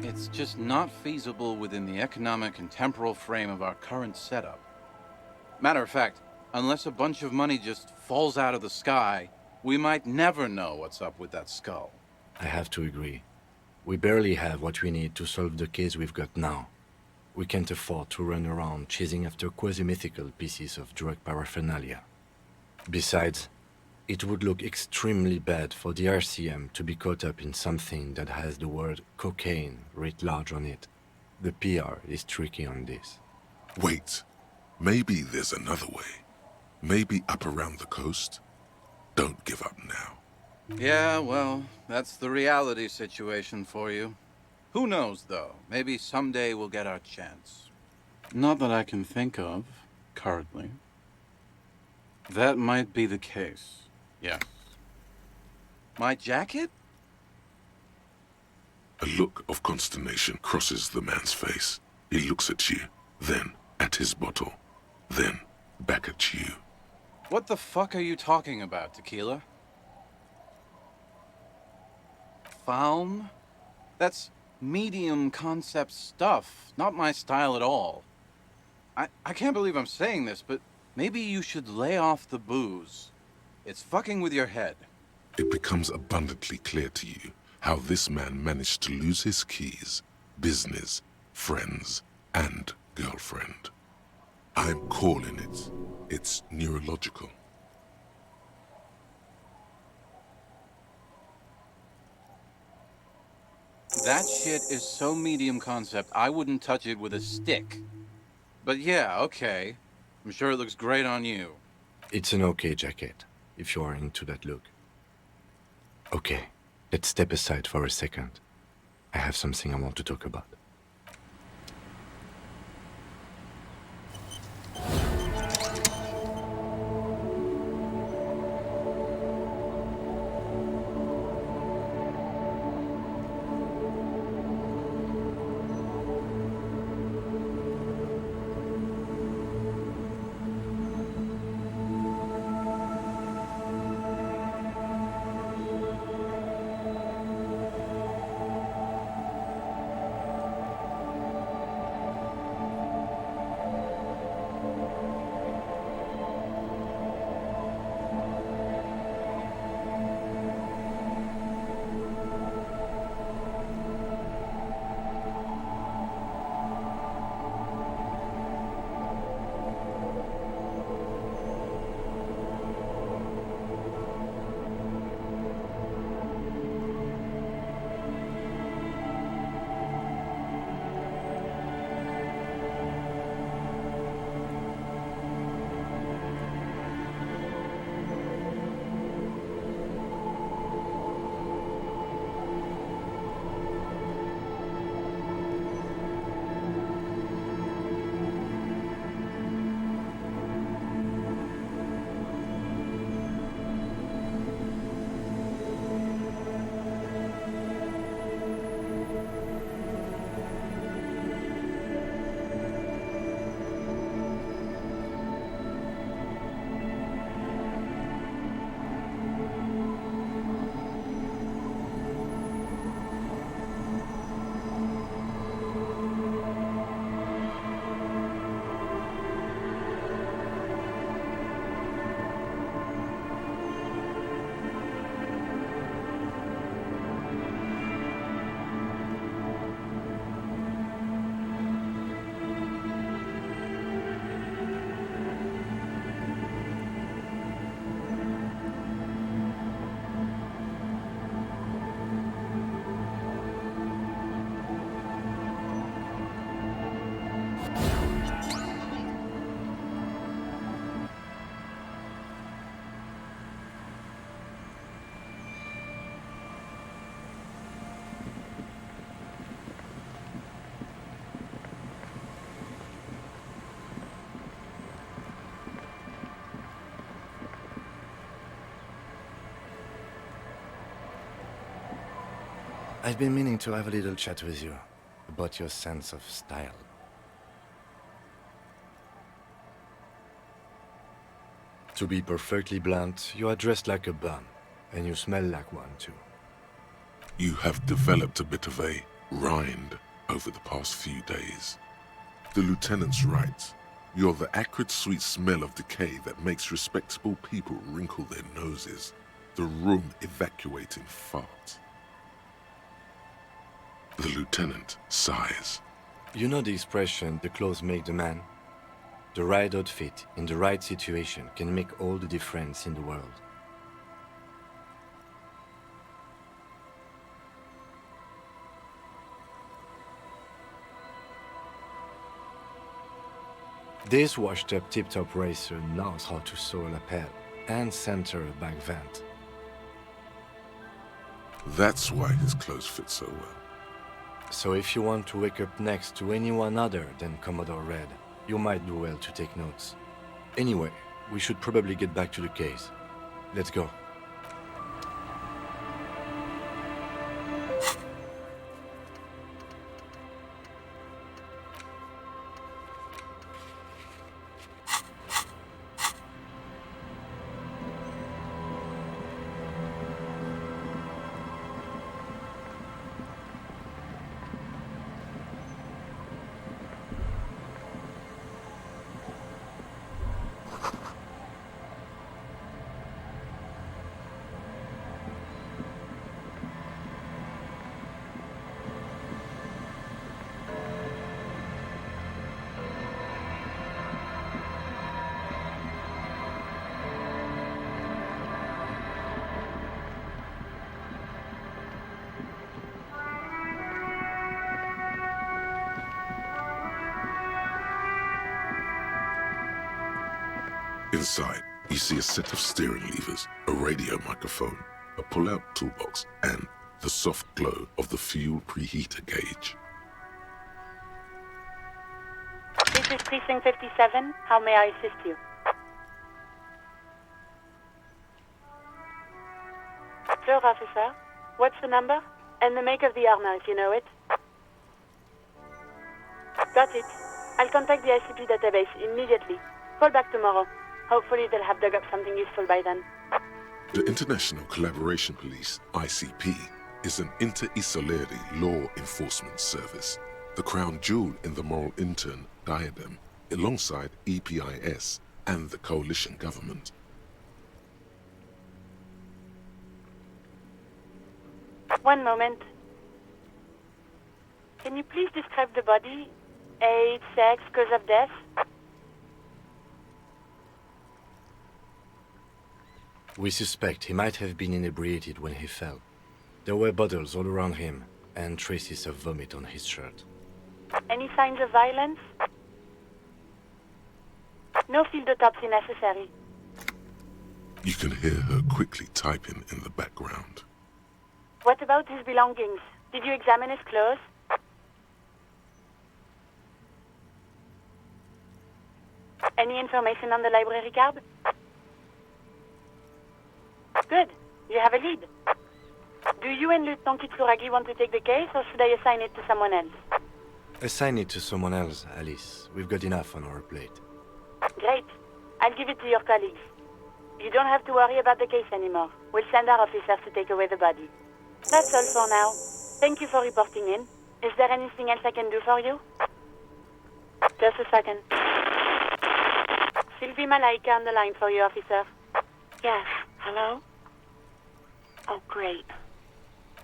It's just not feasible within the economic and temporal frame of our current setup. Matter of fact, unless a bunch of money just falls out of the sky, we might never know what's up with that skull. I have to agree. We barely have what we need to solve the case we've got now. We can't afford to run around chasing after quasi-mythical pieces of drug paraphernalia. Besides, it would look extremely bad for the RCM to be caught up in something that has the word cocaine writ large on it. The PR is tricky on this. Wait. Maybe there's another way. Maybe up around the coast? Don't give up now. Yeah, well, that's the reality situation for you. Who knows, though? Maybe someday we'll get our chance. Not that I can think of, currently. That might be the case, yes. My jacket? A look of consternation crosses the man's face. He looks at you, then at his bottle, then back at you. What the fuck are you talking about, Tequila? Falm? That's medium concept stuff, not my style at all. I can't believe I'm saying this, but maybe you should lay off the booze. It's fucking with your head. It becomes abundantly clear to you how this man managed to lose his keys, business, friends, and girlfriend. I'm calling it. It's neurological. That shit is so medium concept, I wouldn't touch it with a stick. But yeah, okay. I'm sure it looks great on you. It's an okay jacket, if you are into that look. Okay, let's step aside for a second. I have something I want to talk about. I've been meaning to have a little chat with you about your sense of style. To be perfectly blunt, you are dressed like a bum, and you smell like one too. You have developed a bit of a rind over the past few days. The lieutenant's right. You're the acrid sweet smell of decay that makes respectable people wrinkle their noses. The room evacuating fart. The lieutenant sighs. You know the expression, the clothes make the man? The right outfit in the right situation can make all the difference in the world. This washed-up tip-top racer knows how to sew a lapel and center a back vent. That's why his clothes fit so well. So if you want to wake up next to anyone other than Commodore Red, you might do well to take notes. Anyway, we should probably get back to the case. Let's go. Inside, you see a set of steering levers, a radio microphone, a pull-out toolbox, and the soft glow of the fuel preheater gauge. This is Precinct 57. How may I assist you? Sure, officer. What's the number? And the make of the armor, if you know it. Got it. I'll contact the ICP database immediately. Call back tomorrow. Hopefully they'll have dug up something useful by then. The International Collaboration Police, ICP, is an inter-Isolari law enforcement service, the crown jewel in the moral intern diadem, alongside EPIS and the coalition government. One moment. Can you please describe the body? Age, sex, cause of death? We suspect he might have been inebriated when he fell. There were bottles all around him, and traces of vomit on his shirt. Any signs of violence? No field autopsy necessary. You can hear her quickly typing in the background. What about his belongings? Did you examine his clothes? Any information on the library card? Good. You have a lead. Do you and Lieutenant Kitsuragi want to take the case, or should I assign it to someone else? Assign it to someone else, Alice. We've got enough on our plate. Great. I'll give it to your colleagues. You don't have to worry about the case anymore. We'll send our officers to take away the body. That's all for now. Thank you for reporting in. Is there anything else I can do for you? Just a second. Sylvie Malaika on the line for you, officer. Yes. Hello? Oh, great.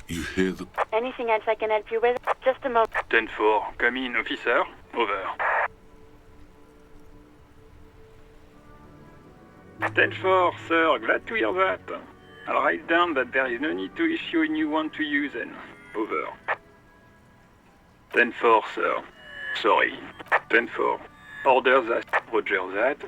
You hear the... Anything else I can help you with? Just a moment. 10-4, come in, officer. Over. 10-4, sir, glad to hear that. I'll write down that there is no need to issue a new one to you then. Over. 10-4, sir. Sorry. 10-4. Order that. Roger that.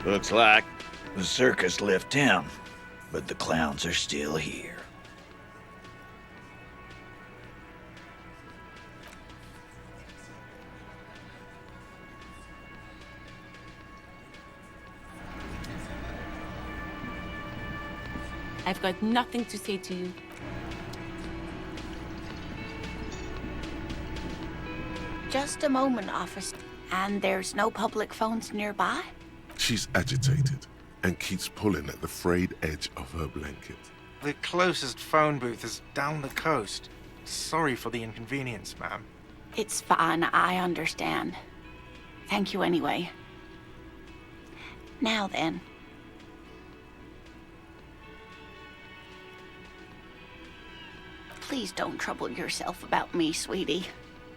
Looks like the circus left town, but the clowns are still here. I've got nothing to say to you. Just a moment, officer. And there's no public phones nearby? She's agitated and keeps pulling at the frayed edge of her blanket. The closest phone booth is down the coast. Sorry for the inconvenience, ma'am. It's fine, I understand. Thank you anyway. Now then. Please don't trouble yourself about me, sweetie.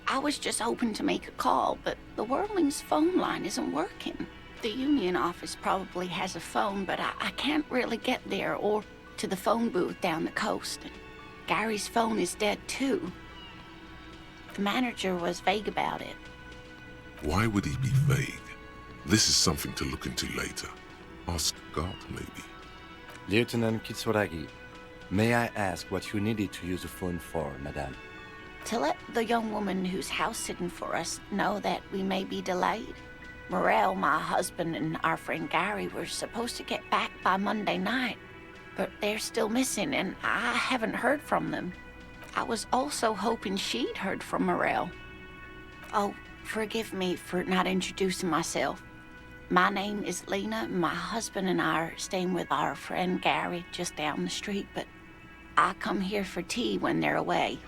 I was just hoping to make a call, but the Whirling's phone line isn't working. The union office probably has a phone, but I can't really get there or to the phone booth down the coast. And Gary's phone is dead too. The manager was vague about it. Why would he be vague? This is something to look into later. Ask God, maybe. Lieutenant Kitsuragi, may I ask what you needed to use the phone for, madame? To let the young woman who's house-sitting for us know that we may be delayed. Morel, my husband, and our friend Gary were supposed to get back by Monday night, but they're still missing, and I haven't heard from them. I was also hoping she'd heard from Morel. Oh, forgive me for not introducing myself. My name is Lena, and my husband and I are staying with our friend Gary just down the street, but I come here for tea when they're away.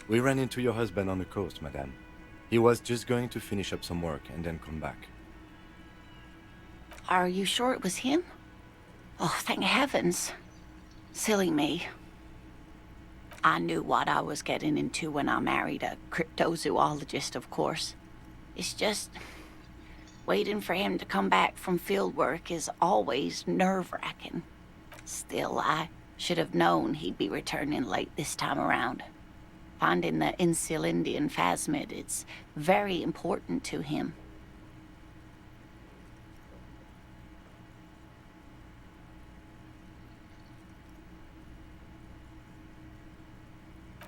We ran into your husband on the coast, madame. He was just going to finish up some work and then come back. Are you sure it was him? Oh, thank heavens. Silly me. I knew what I was getting into when I married a cryptozoologist, of course. It's just... waiting for him to come back from field work is always nerve-wracking. Still, I should have known he'd be returning late this time around. Finding the Insil Indian phasmid, it's very important to him.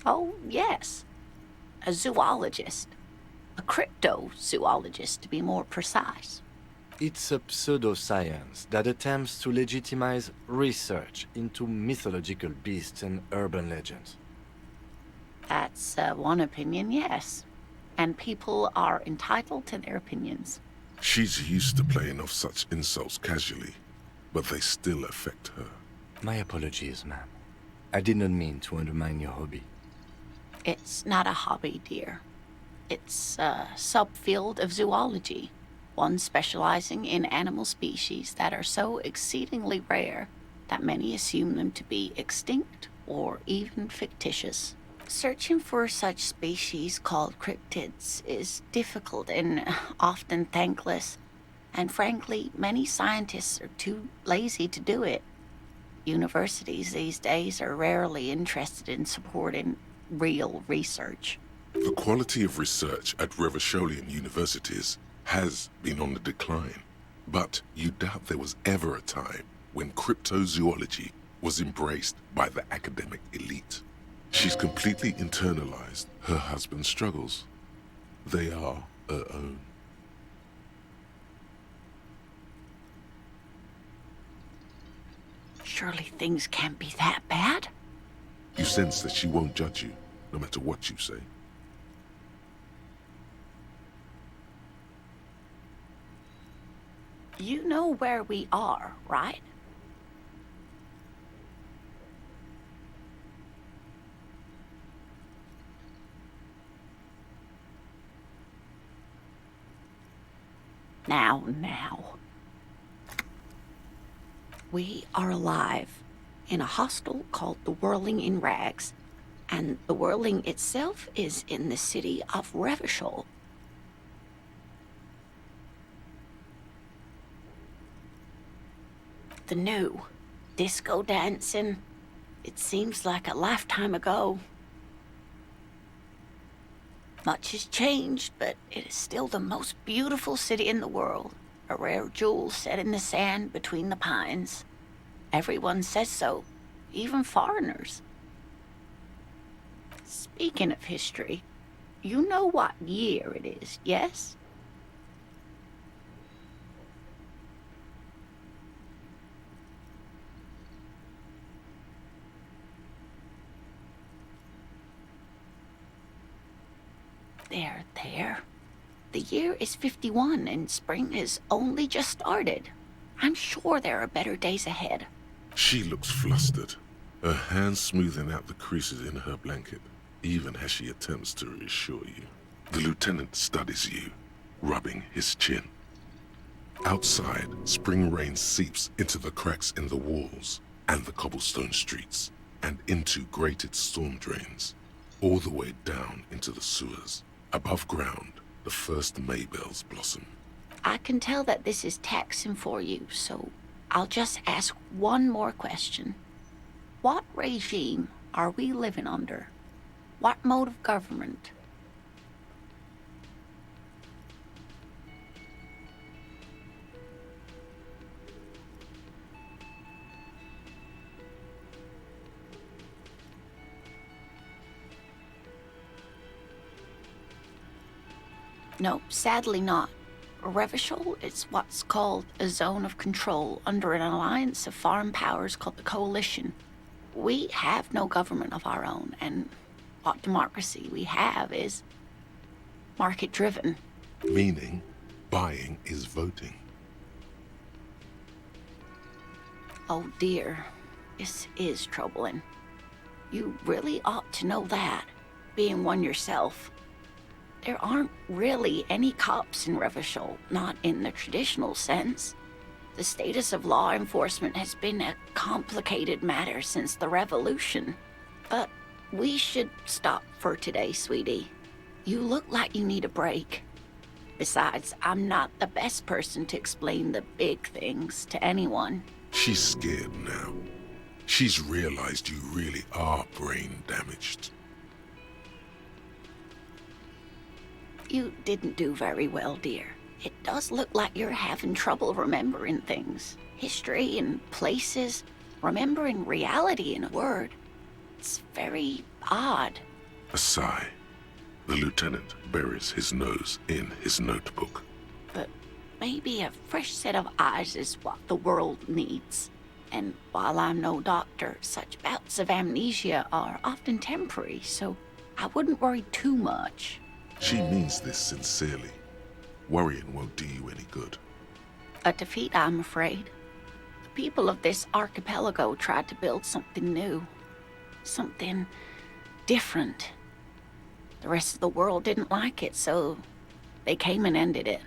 Oh, yes. A zoologist. A cryptozoologist, to be more precise. It's a pseudoscience that attempts to legitimize research into mythological beasts and urban legends. That's one opinion, yes. And people are entitled to their opinions. She's used to playing off such insults casually, but they still affect her. My apologies, ma'am. I did not mean to undermine your hobby. It's not a hobby, dear. It's a subfield of zoology, one specializing in animal species that are so exceedingly rare that many assume them to be extinct or even fictitious. Searching for such species called cryptids is difficult and often thankless, and frankly, many scientists are too lazy to do it. Universities these days are rarely interested in supporting real research. The quality of research at Revacholian universities has been on the decline, but you doubt there was ever a time when cryptozoology was embraced by the academic elite. She's completely internalized her husband's struggles. They are her own. Surely things can't be that bad? You sense that she won't judge you, no matter what you say. You know where we are, right? Now. We are alive in a hostel called the Whirling in Rags, and the Whirling itself is in the city of Revachol. The new disco dancing, it seems like a lifetime ago. Much has changed, but it is still the most beautiful city in the world. A rare jewel set in the sand between the pines. Everyone says so, even foreigners. Speaking of history, you know what year it is, yes? There. The year is 51 and spring has only just started. I'm sure there are better days ahead. She looks flustered, her hands smoothing out the creases in her blanket, even as she attempts to reassure you. The lieutenant studies you, rubbing his chin. Outside, spring rain seeps into the cracks in the walls and the cobblestone streets, and into grated storm drains, all the way down into the sewers. Above ground, the first Maybells blossom. I can tell that this is taxing for you, so I'll just ask one more question. What regime are we living under? What mode of government? No, sadly not. Revachol is what's called a zone of control under an alliance of foreign powers called the Coalition. We have no government of our own, and what democracy we have is market-driven. Meaning, buying is voting. Oh dear, this is troubling. You really ought to know that, being one yourself. There aren't really any cops in Revachol, not in the traditional sense. The status of law enforcement has been a complicated matter since the revolution. But we should stop for today, sweetie. You look like you need a break. Besides, I'm not the best person to explain the big things to anyone. She's scared now. She's realized you really are brain damaged. You didn't do very well, dear. It does look like you're having trouble remembering things. History and places. Remembering reality in a word. It's very odd. A sigh. The lieutenant buries his nose in his notebook. But maybe a fresh set of eyes is what the world needs. And while I'm no doctor, such bouts of amnesia are often temporary, so I wouldn't worry too much. She means this sincerely. Worrying won't do you any good. A defeat, I'm afraid. The people of this archipelago tried to build something new. Something different. The rest of the world didn't like it, so they came and ended it.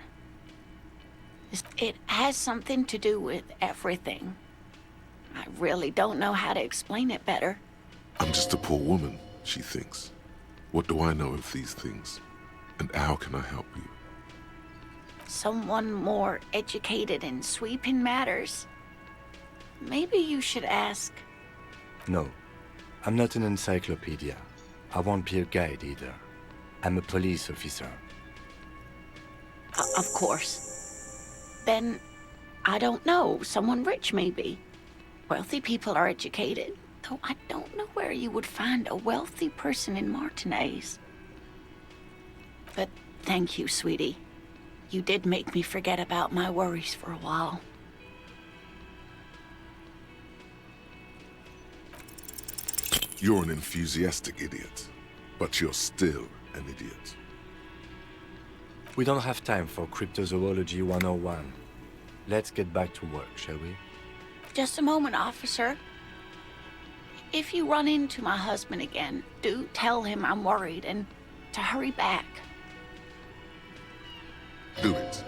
It has something to do with everything. I really don't know how to explain it better. I'm just a poor woman, she thinks. What do I know of these things? And how can I help you? Someone more educated in sweeping matters. Maybe you should ask. No, I'm not an encyclopedia. I won't be a guide either. I'm a police officer. Of course. Then, I don't know, someone rich maybe. Wealthy people are educated, though I don't know where you would find a wealthy person in Martinez. But thank you, sweetie. You did make me forget about my worries for a while. You're an enthusiastic idiot, but you're still an idiot. We don't have time for Cryptozoology 101. Let's get back to work, shall we? Just a moment, officer. If you run into my husband again, do tell him I'm worried and to hurry back. Do it.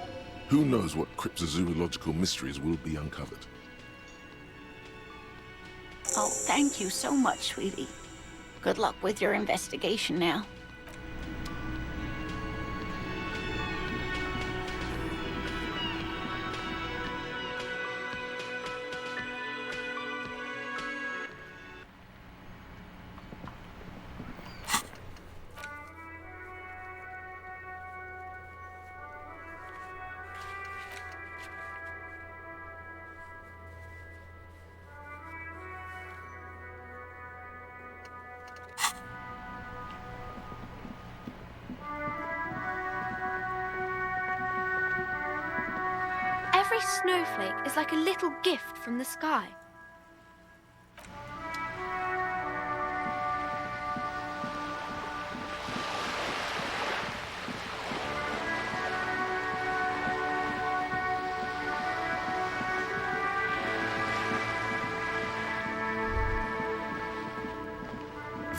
Who knows what cryptozoological mysteries will be uncovered? Oh, thank you so much, sweetie. Good luck with your investigation now. Every snowflake is like a little gift from the sky.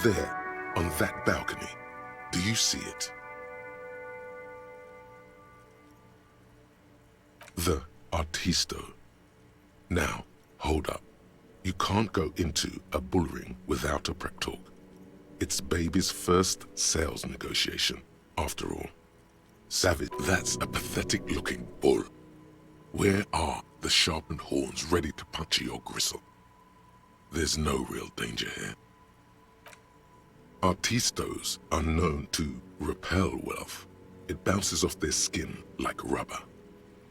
There, on that balcony, do you see it? The Artisto. Now, hold up. You can't go into a bullring without a prep talk. It's baby's first sales negotiation, after all. Savage, that's a pathetic-looking bull. Where are the sharpened horns ready to puncture your gristle? There's no real danger here. Artistos are known to repel wealth. It bounces off their skin like rubber.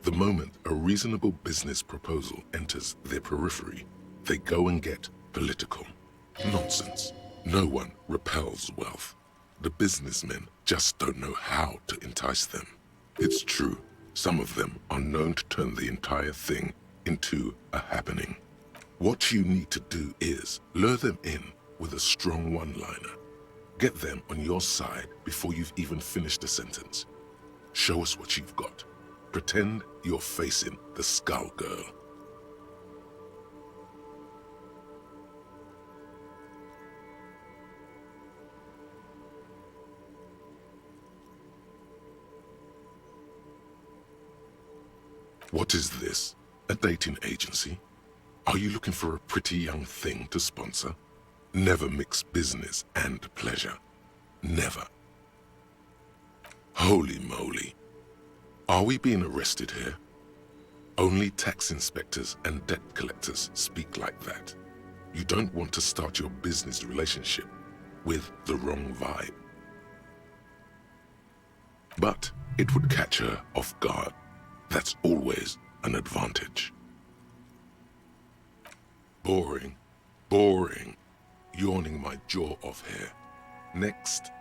The moment a reasonable business proposal enters their periphery, they go and get political. Nonsense. No one repels wealth. The businessmen just don't know how to entice them. It's true, some of them are known to turn the entire thing into a happening. What you need to do is lure them in with a strong one-liner. Get them on your side before you've even finished a sentence. Show us what you've got. Pretend you're facing the Skull Girl. What is this? A dating agency? Are you looking for a pretty young thing to sponsor? Never mix business and pleasure. Never. Holy moly. Are we being arrested here? Only tax inspectors and debt collectors speak like that. You don't want to start your business relationship with the wrong vibe. But it would catch her off guard. That's always an advantage. Boring. Boring. Yawning my jaw off here. Next.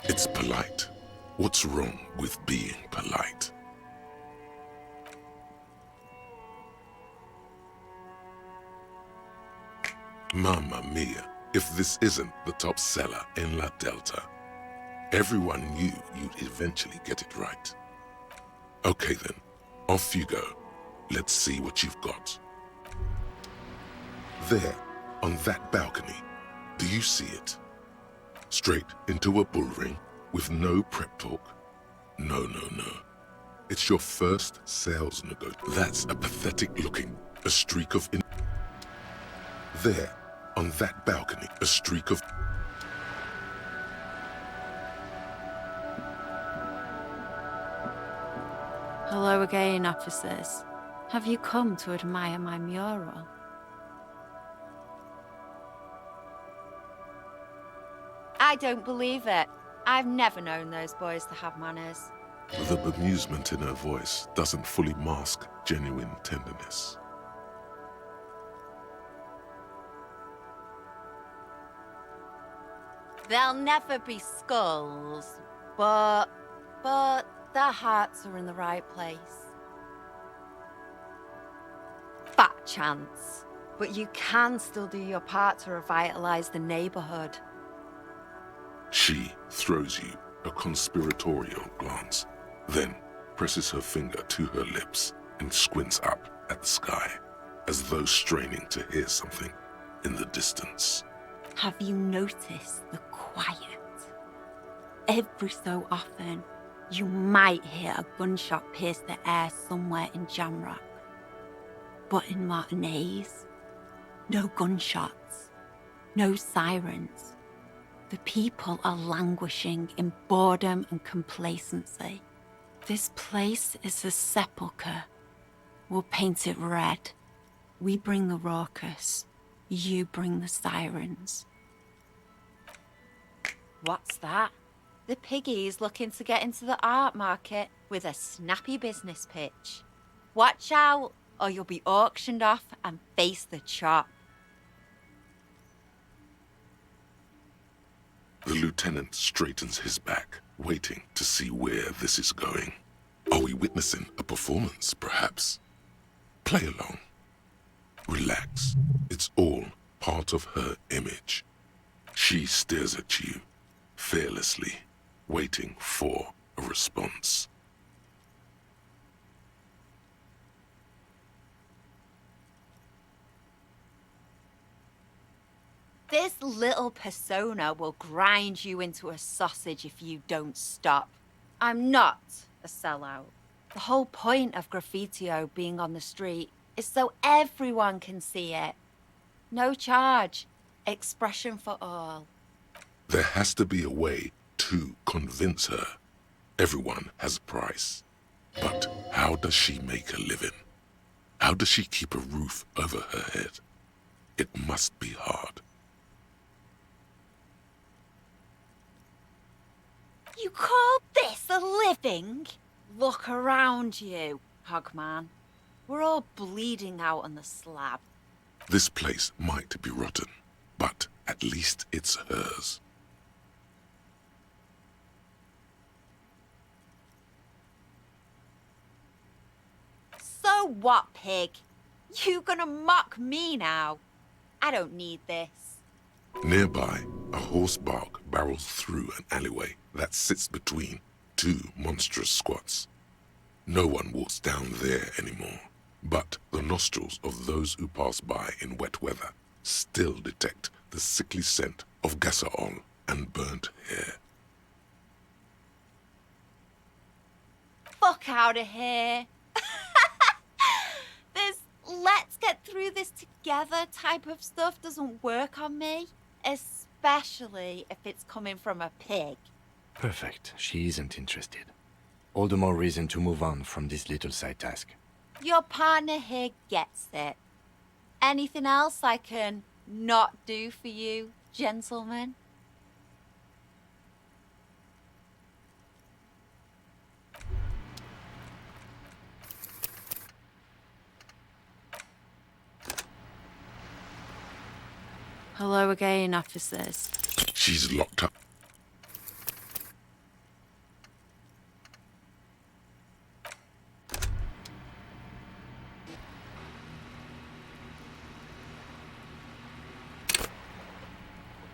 It's polite. What's wrong with being polite? Mamma mia, if this isn't the top seller in La Delta. Everyone knew you'd eventually get it right. Okay then, off you go. Let's see what you've got. There, on that balcony, do you see it? Straight into a bull ring with no prep talk? No. It's your first sales negotiation. That's a pathetic looking, a streak of... There, on that balcony, a streak of... Hello again, officers. Have you come to admire my mural? I don't believe it. I've never known those boys to have manners. The bemusement in her voice doesn't fully mask genuine tenderness. There'll never be skulls, but their hearts are in the right place. Fat chance. But you can still do your part to revitalize the neighborhood. She throws you a conspiratorial glance, then presses her finger to her lips and squints up at the sky, as though straining to hear something in the distance. Have you noticed the quiet? Every so often, you might hear a gunshot pierce the air somewhere in Jamrock. But in Martinez, no gunshots, no sirens. The people are languishing in boredom and complacency. This place is a sepulchre. We'll paint it red. We bring the raucous. You bring the sirens. What's that? The piggy's looking to get into the art market with a snappy business pitch. Watch out, or you'll be auctioned off and face the chop. The lieutenant straightens his back, waiting to see where this is going. Are we witnessing a performance, perhaps? Play along. Relax. It's all part of her image. She stares at you, fearlessly, waiting for a response. This little persona will grind you into a sausage if you don't stop. I'm not a sellout. The whole point of graffitio being on the street is so everyone can see it. No charge. Expression for all. There has to be a way to convince her. Everyone has a price. But how does she make a living? How does she keep a roof over her head? It must be hard. You call this a living? Look around you, Hogman. We're all bleeding out on the slab. This place might be rotten, but at least it's hers. So what, pig? You gonna mock me now? I don't need this. Nearby, a horse bark barrels through an alleyway that sits between two monstrous squats. No one walks down there anymore, but the nostrils of those who pass by in wet weather still detect the sickly scent of gasoil and burnt hair. Fuck out of here. This let's get through this together type of stuff doesn't work on me, especially if it's coming from a pig. Perfect. She isn't interested. All the more reason to move on from this little side task. Your partner here gets it. Anything else I can not do for you, gentlemen? Hello again, officers. She's locked up.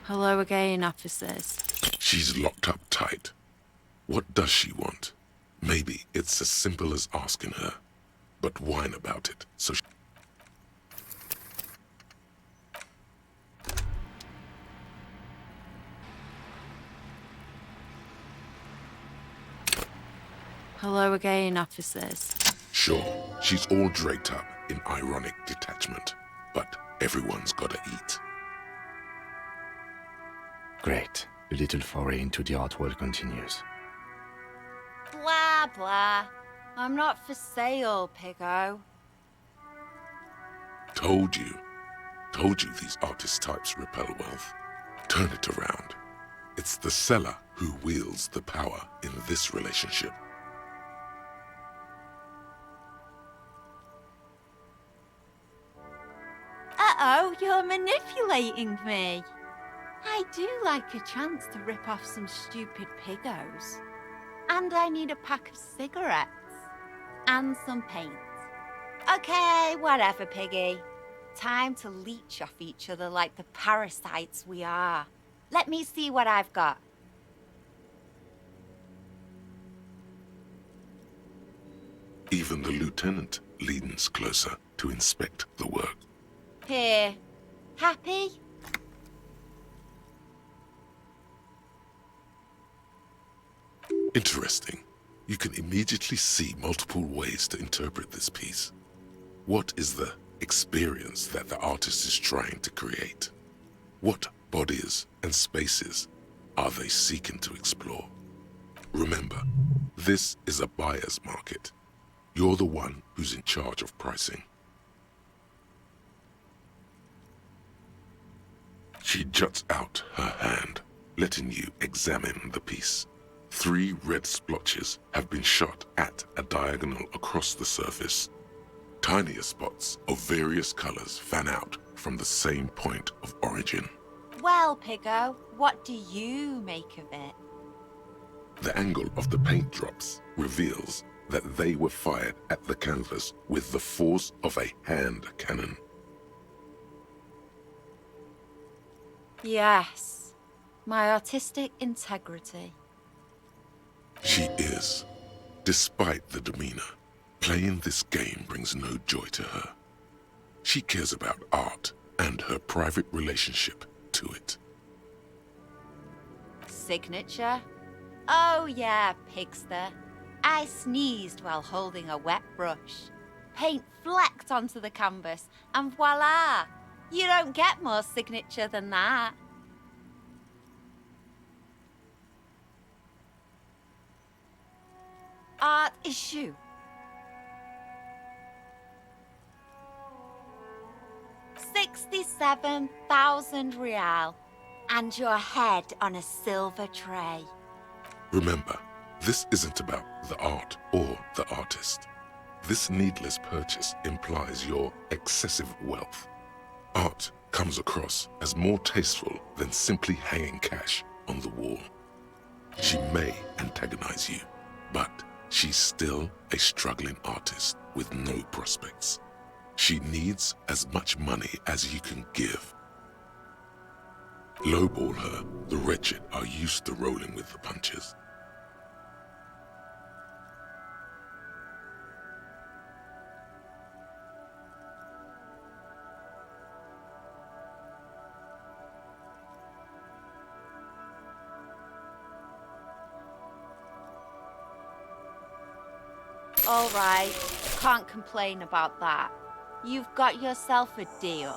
Hello again, officers. She's locked up tight. What does she want? Maybe it's as simple as asking her, but whine about it, so she... Hello again, officers. Sure, she's all draped up in ironic detachment, but everyone's gotta eat. Great. The little foray into the art world continues. Blah, blah. I'm not for sale, Piggo. Told you. Told you these artist types repel wealth. Turn it around. It's the seller who wields the power in this relationship. Uh-oh, you're manipulating me. I do like a chance to rip off some stupid piggos. And I need a pack of cigarettes. And some paint. Okay, whatever, Piggy. Time to leech off each other like the parasites we are. Let me see what I've got. Even the lieutenant leans closer to inspect the work. Here. Happy? Interesting. You can immediately see multiple ways to interpret this piece. What is the experience that the artist is trying to create? What bodies and spaces are they seeking to explore? Remember, this is a buyer's market. You're the one who's in charge of pricing. She juts out her hand, letting you examine the piece. 3 red splotches have been shot at a diagonal across the surface. Tinier spots of various colors fan out from the same point of origin. Well, Piggo, what do you make of it? The angle of the paint drops reveals that they were fired at the canvas with the force of a hand cannon. Yes, my artistic integrity. She is. Despite the demeanor, playing this game brings no joy to her. She cares about art and her private relationship to it. Signature? Oh yeah, pigster. I sneezed while holding a wet brush. Paint flecked onto the canvas, and voila! You don't get more signature than that. Art issue. $67,000 and your head on a silver tray. Remember, this isn't about the art or the artist. This needless purchase implies your excessive wealth. Art comes across as more tasteful than simply hanging cash on the wall. She may antagonize you, but she's still a struggling artist with no prospects. She needs as much money as you can give. Lowball her, the wretched are used to rolling with the punches. All right, can't complain about that. You've got yourself a deal.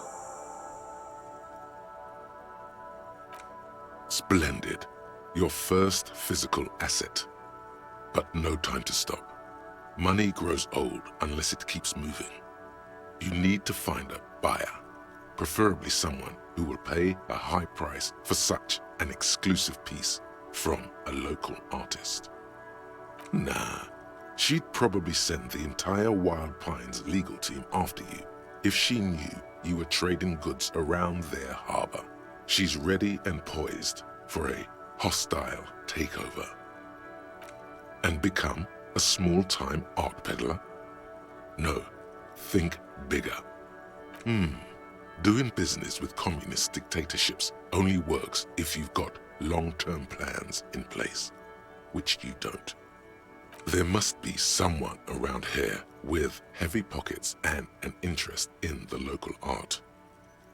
Splendid. Your first physical asset. But no time to stop. Money grows old unless it keeps moving. You need to find a buyer, preferably someone who will pay a high price for such an exclusive piece from a local artist. Nah, she'd probably send the entire Wild Pines legal team after you if she knew you were trading goods around their harbor. She's ready and poised for a hostile takeover. And become a small-time art peddler? No, think bigger. Doing business with communist dictatorships only works if you've got long-term plans in place, which you don't. There must be someone around here with heavy pockets and an interest in the local art.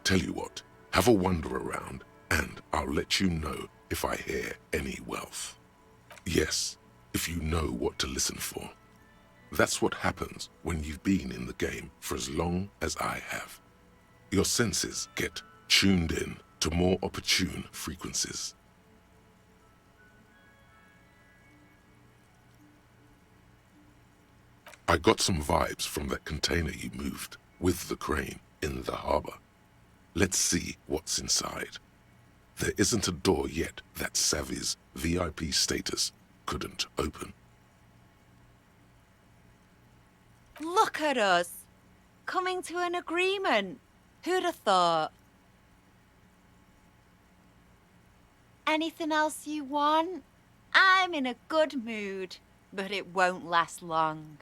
Tell you what, have a wander around and I'll let you know if I hear any wealth. Yes, if you know what to listen for. That's what happens when you've been in the game for as long as I have. Your senses get tuned in to more opportune frequencies. I got some vibes from that container you moved with the crane in the harbor. Let's see what's inside. There isn't a door yet that Savvy's VIP status couldn't open. Look at us, coming to an agreement. Who'd have thought? Anything else you want? I'm in a good mood, but it won't last long.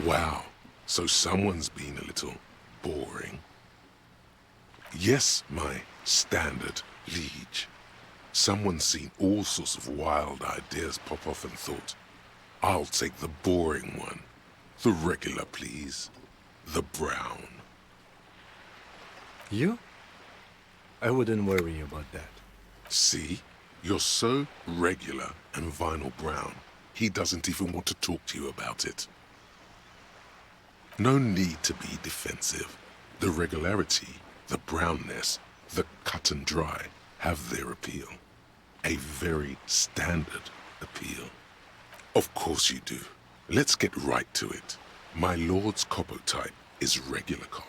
Wow, so someone's been a little boring. Yes, my standard liege. Someone's seen all sorts of wild ideas pop off and thought, I'll take the boring one. The regular, please. The brown. You? I wouldn't worry about that. See? You're so regular and vinyl brown, he doesn't even want to talk to you about it. No need to be defensive. The regularity, the brownness, the cut and dry have their appeal. A very standard appeal. Of course you do. Let's get right to it. My lord's Coppo type is regular cop.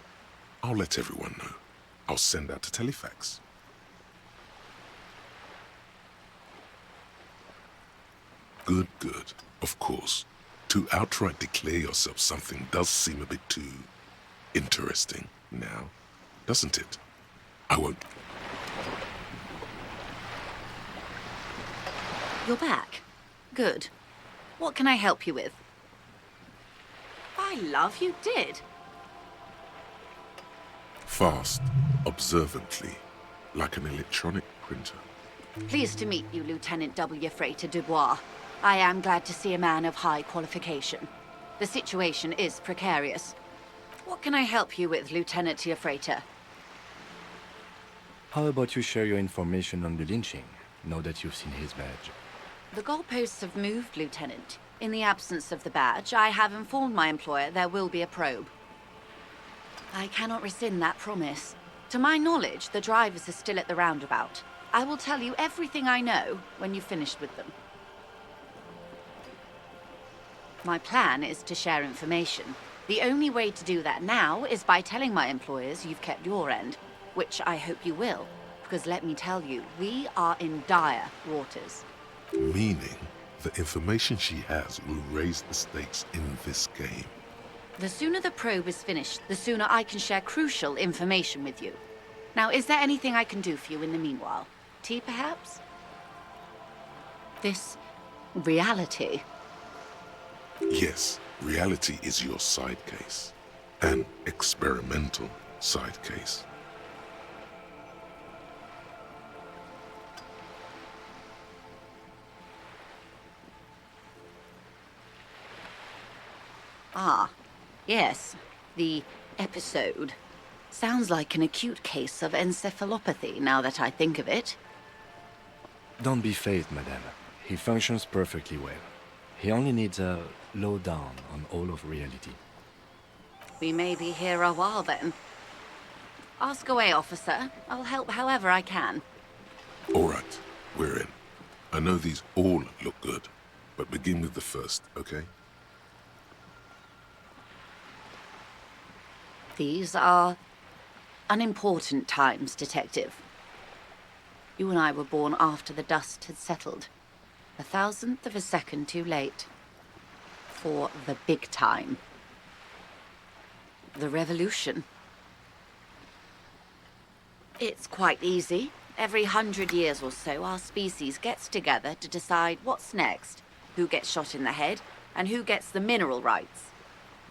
I'll let everyone know. I'll send out a telefax. Good, good. Of course. To outright declare yourself something does seem a bit too interesting now, doesn't it? I won't. You're back. Good. What can I help you with? By love, you did. Fast, observantly, like an electronic printer. Pleased to meet you, Lieutenant W. Freighter Dubois. I am glad to see a man of high qualification. The situation is precarious. What can I help you with, Lieutenant Freighter? How about you share your information on the lynching, now that you've seen his badge? The goalposts have moved, Lieutenant. In the absence of the badge, I have informed my employer there will be a probe. I cannot rescind that promise. To my knowledge, the drivers are still at the roundabout. I will tell you everything I know when you've finished with them. My plan is to share information. The only way to do that now is by telling my employers you've kept your end, which I hope you will, because let me tell you, we are in dire waters. Meaning, the information she has will raise the stakes in this game. The sooner the probe is finished, the sooner I can share crucial information with you. Now, is there anything I can do for you in the meanwhile? Tea, perhaps? This reality. Yes, reality is your side case. An experimental side case. Ah, yes. The episode. Sounds like an acute case of encephalopathy, now that I think of it. Don't be phased, madame. He functions perfectly well. He only needs a lowdown on all of reality. We may be here a while then. Ask away, officer. I'll help however I can. All right, we're in. I know these all look good, but begin with the first, okay? These are unimportant times, Detective. You and I were born after the dust had settled. 1,000th of a second too late. For the big time. The revolution. It's quite easy. Every 100 years or so, our species gets together to decide what's next, who gets shot in the head, and who gets the mineral rights.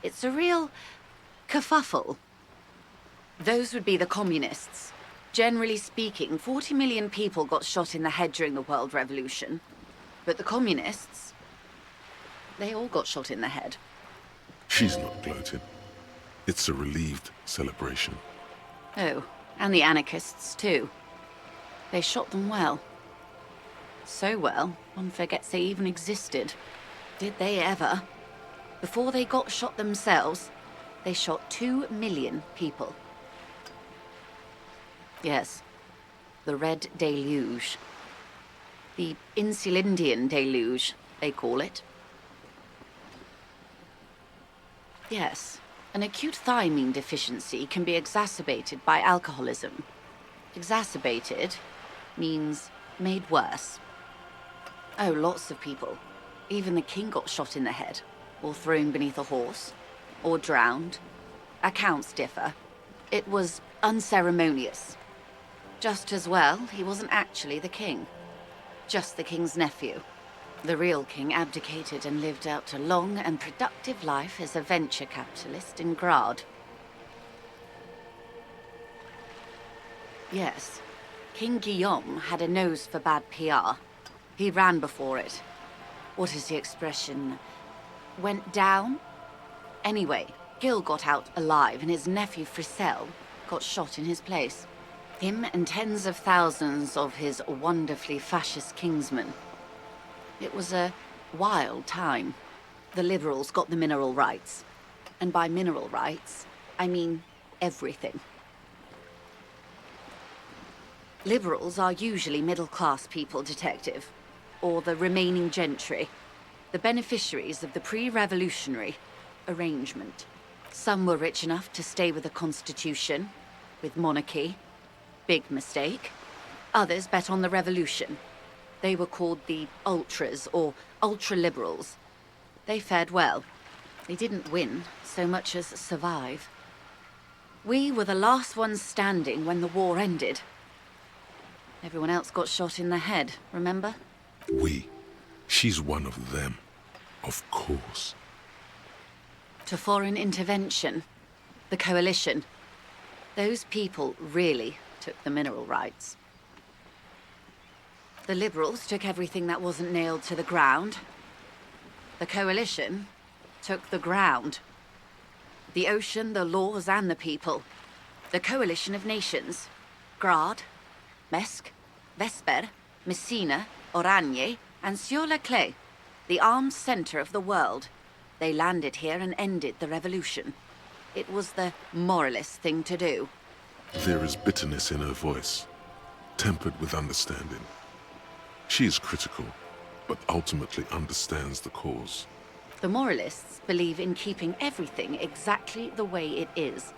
It's a real kerfuffle. Those would be the communists. Generally speaking, 40 million people got shot in the head during the World Revolution. But the communists, they all got shot in the head. She's not gloating. It's a relieved celebration. Oh, and the anarchists too. They shot them well. So well, one forgets they even existed. Did they ever? Before they got shot themselves, they shot 2 million people. Yes, the Red Deluge. The Insulindian Deluge, they call it. Yes, an acute thiamine deficiency can be exacerbated by alcoholism. Exacerbated means made worse. Oh, lots of people. Even the king got shot in the head, or thrown beneath a horse, or drowned. Accounts differ. It was unceremonious. Just as well, he wasn't actually the king. Just the king's nephew. The real king abdicated and lived out a long and productive life as a venture capitalist in Grad. Yes, King Guillaume had a nose for bad PR. He ran before it. What is the expression? Went down? Anyway, Gil got out alive and his nephew Fricelle got shot in his place. Him and tens of thousands of his wonderfully fascist kingsmen. It was a wild time. The liberals got the mineral rights. And by mineral rights, I mean everything. Liberals are usually middle-class people, Detective. Or the remaining gentry. The beneficiaries of the pre-revolutionary, arrangement. Some were rich enough to stay with the Constitution, with monarchy. Big mistake. Others bet on the revolution. They were called the Ultras, or Ultra-Liberals. They fared well. They didn't win so much as survive. We were the last ones standing when the war ended. Everyone else got shot in the head, remember? We. She's one of them. Of course. To foreign intervention. The Coalition. Those people really took the mineral rights. The Liberals took everything that wasn't nailed to the ground. The Coalition took the ground. The ocean, the laws, and the people. The Coalition of Nations. Grad, Mesk, Vesper, Messina, Oranje, and Sur-la-Clay. The armed center of the world. They landed here and ended the revolution. It was the moralist thing to do. There is bitterness in her voice, tempered with understanding. She is critical, but ultimately understands the cause. The moralists believe in keeping everything exactly the way it is.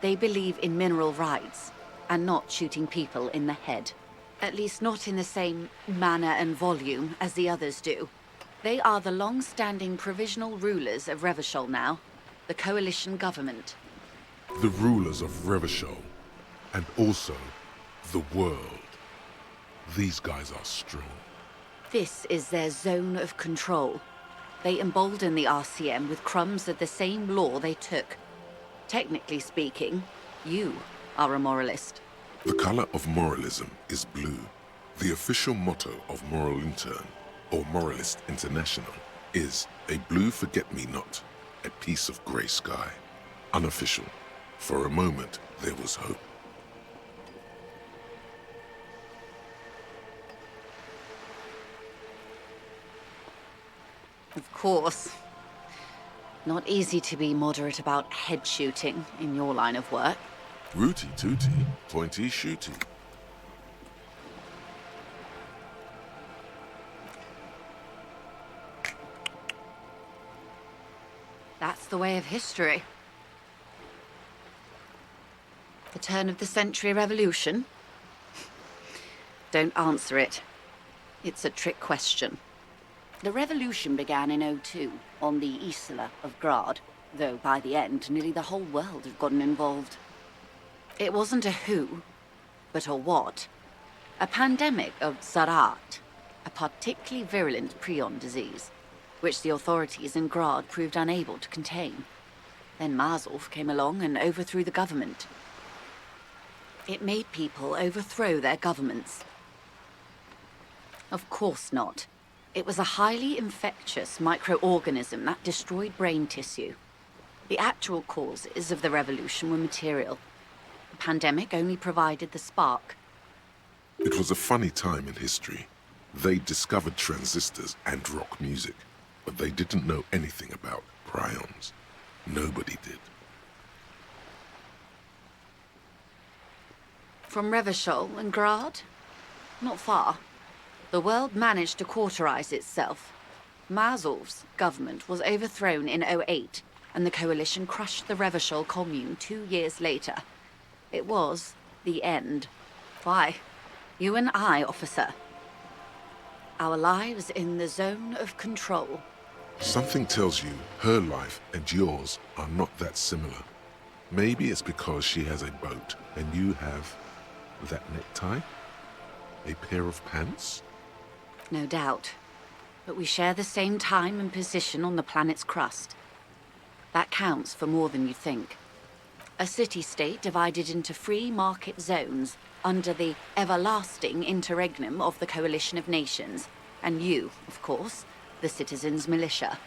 They believe in mineral rights, and not shooting people in the head. At least not in the same manner and volume as the others do. They are the long-standing provisional rulers of Revachol now, the coalition government. The rulers of Revachol, and also the world. These guys are strong. This is their zone of control. They embolden the RCM with crumbs of the same law they took. Technically speaking, you are a moralist. The color of moralism is blue. The official motto of Moral Intern, or Moralist International, is a blue forget-me-not, a piece of grey sky. Unofficial. For a moment, there was hope. Of course. Not easy to be moderate about head shooting in your line of work. Rooty tooty, pointy shooty. That's the way of history. The turn of the century revolution? Don't answer it. It's a trick question. The revolution began in '02 on the Isla of Grad, though by the end, nearly the whole world had gotten involved. It wasn't a who, but a what. A pandemic of Zarat, a particularly virulent prion disease, which the authorities in Grad proved unable to contain. Then Mazov came along and overthrew the government. It made people overthrow their governments. Of course not. It was a highly infectious microorganism that destroyed brain tissue. The actual causes of the revolution were material. The pandemic only provided the spark. It was a funny time in history. They discovered transistors and rock music, but they didn't know anything about prions. Nobody did. From Revachol and Grad? Not far. The world managed to cauterize itself. Mazov's government was overthrown in '08, and the coalition crushed the Revachol commune 2 years later. It was the end. Why? You and I, officer. Our lives in the zone of control. Something tells you her life and yours are not that similar. Maybe it's because she has a boat and you have that necktie? A pair of pants? No doubt. But we share the same time and position on the planet's crust. That counts for more than you think. A city-state divided into free market zones under the everlasting interregnum of the Coalition of Nations, and you, of course, the citizens' militia.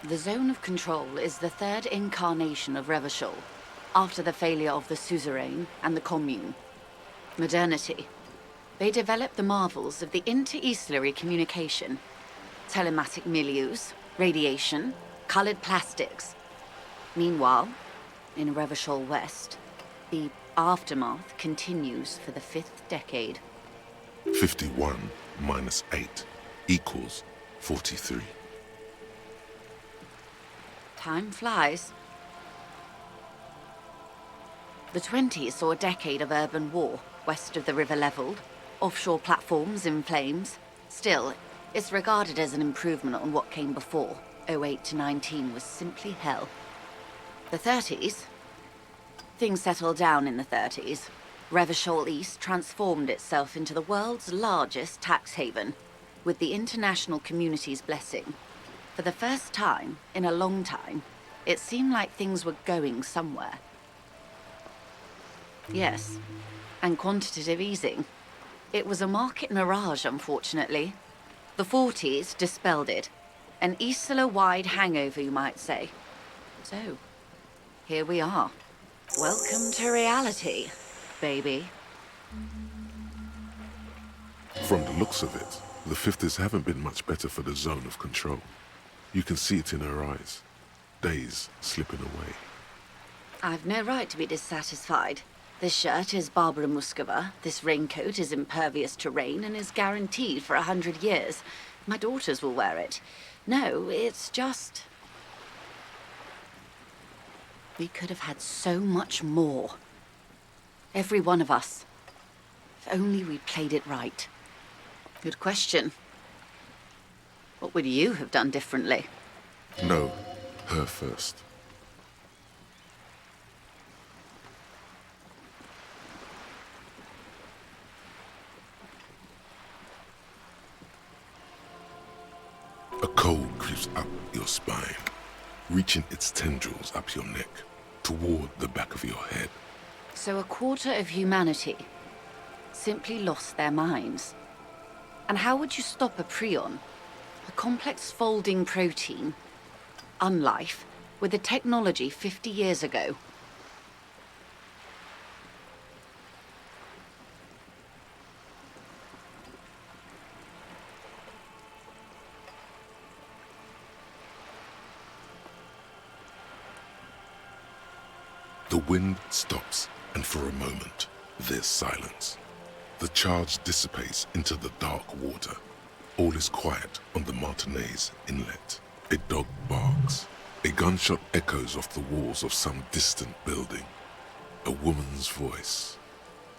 The zone of control is the third incarnation of Revachol, after the failure of the suzerain and the commune. Modernity. They developed the marvels of the inter-eastlery communication. Telematic milieus, radiation, colored plastics. Meanwhile, in Revachol West, the aftermath continues for the 5th decade. 51 minus 8 equals 43. Time flies. The 20s saw a decade of urban war, west of the river leveled, offshore platforms in flames. Still, it's regarded as an improvement on what came before. 08 to 19 was simply hell. The 30s? Things settled down in the 30s. Revachol East transformed itself into the world's largest tax haven, with the international community's blessing. For the first time in a long time, it seemed like things were going somewhere. Yes, and quantitative easing. It was a market mirage, unfortunately. The 40s dispelled it. An Isola-wide hangover, you might say. So, here we are. Welcome to reality, baby. From the looks of it, the 50s haven't been much better for the zone of control. You can see it in her eyes. Days slipping away. I've no right to be dissatisfied. This shirt is Barbara Muscova. This raincoat is impervious to rain and is guaranteed for 100 years. My daughters will wear it. No, it's just... We could have had so much more. Every one of us. If only we'd played it right. Good question. What would you have done differently? No, her first. A cold creeps up your spine, reaching its tendrils up your neck, toward the back of your head. So a quarter of humanity simply lost their minds. And how would you stop a prion, a complex folding protein, unlife, with the technology 50 years ago? The wind stops, and for a moment, there's silence. The charge dissipates into the dark water. All is quiet on the Martinez inlet. A dog barks. A gunshot echoes off the walls of some distant building. A woman's voice.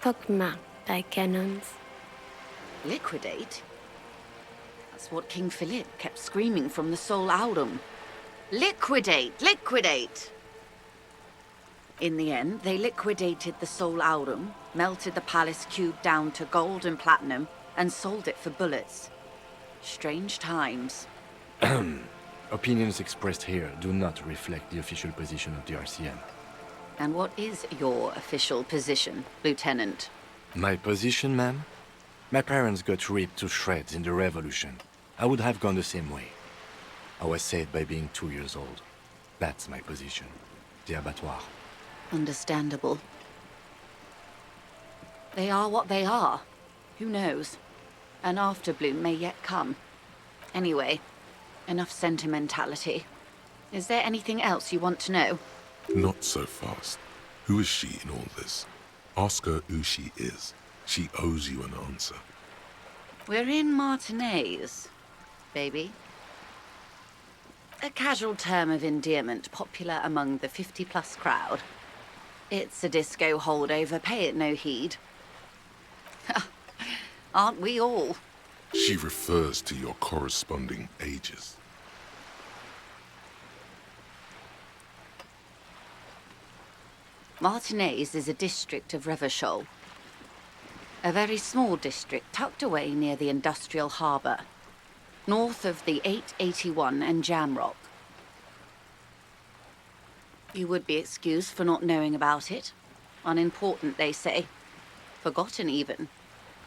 Pokma by cannons. Liquidate? That's what King Philip kept screaming from the Sol Aurum. Liquidate! Liquidate! In the end, they liquidated the Sol Aurum, melted the palace cube down to gold and platinum, and sold it for bullets. Strange times. Opinions expressed here do not reflect the official position of the RCM. And what is your official position, Lieutenant? My position, ma'am? My parents got ripped to shreds in the revolution. I would have gone the same way. I was saved by being 2 years old. That's my position. The abattoir. Understandable. They are what they are. Who knows? An afterbloom may yet come. Anyway, enough sentimentality. Is there anything else you want to know? Not so fast. Who is she in all this? Ask her who she is. She owes you an answer. We're in Martinez, baby. A casual term of endearment popular among the 50-plus crowd. It's a disco holdover, pay it no heed. Aren't we all? She refers to your corresponding ages. Martinez is a district of Revachol. A very small district tucked away near the industrial harbour, north of the 881 and Jamrock. You would be excused for not knowing about it. Unimportant, they say. Forgotten, even.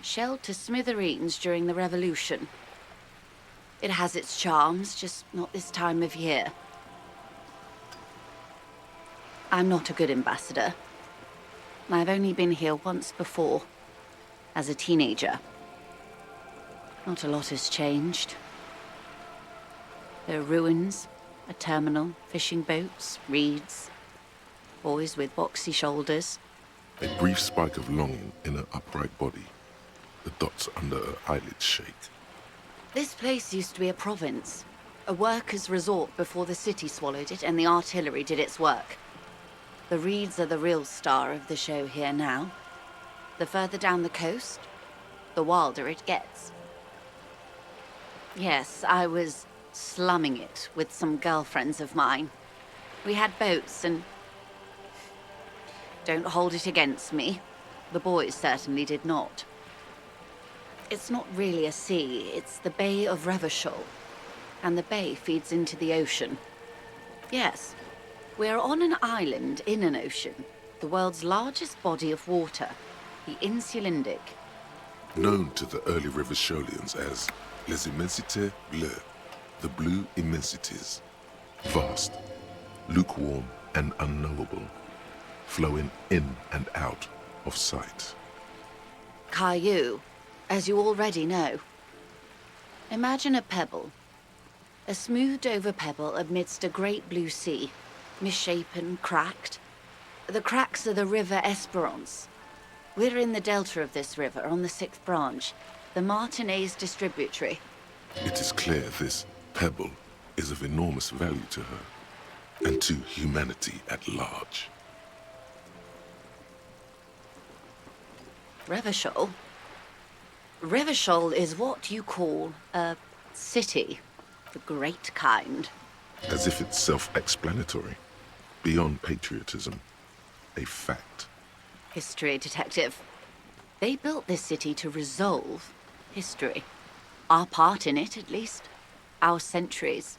Shelled to smithereens during the Revolution. It has its charms, just not this time of year. I'm not a good ambassador. I've only been here once before, as a teenager. Not a lot has changed. There are ruins, a terminal, fishing boats, reeds, boys with boxy shoulders. A brief spike of longing in her upright body. The dots under her eyelids shake. This place used to be a province. A workers' resort before the city swallowed it and the artillery did its work. The reeds are the real star of the show here now. The further down the coast, the wilder it gets. Yes, I was slumming it with some girlfriends of mine. We had boats and... Don't hold it against me. The boys certainly did not. It's not really a sea, it's the Bay of Revachol. And the bay feeds into the ocean. Yes, we're on an island in an ocean, the world's largest body of water, the Insulindic. Known to the early Revacholians as Les Immensités Bleues, the blue immensities. Vast, lukewarm and unknowable, flowing in and out of sight. Caillou, as you already know. Imagine a pebble. A smoothed-over pebble amidst a great blue sea, misshapen, cracked. The cracks are the River Esperance. We're in the delta of this river, on the 6th branch, the Martinez distributary. It is clear this pebble is of enormous value to her, and to humanity at large. Revachol? Revachol is what you call a city. The great kind. As if it's self-explanatory, beyond patriotism, a fact. History, detective. They built this city to resolve history. Our part in it, at least. Our centuries.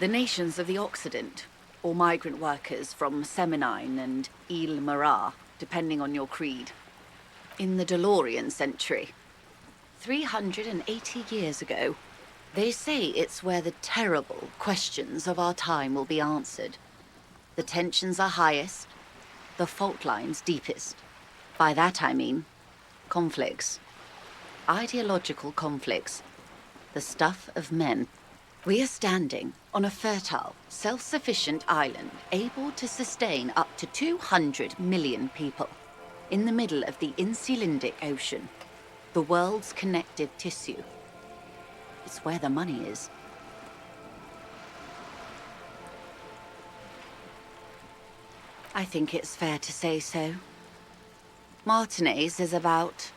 The nations of the Occident, or migrant workers from Seminine and Ile Marat, depending on your creed. In the DeLorean century, 380 years ago, they say it's where the terrible questions of our time will be answered. The tensions are highest, the fault lines deepest. By that I mean conflicts. Ideological conflicts. The stuff of men. We are standing on a fertile, self-sufficient island able to sustain up to 200 million people in the middle of the Insulindic Ocean, the world's connective tissue. It's where the money is. I think it's fair to say so. Martinez is about...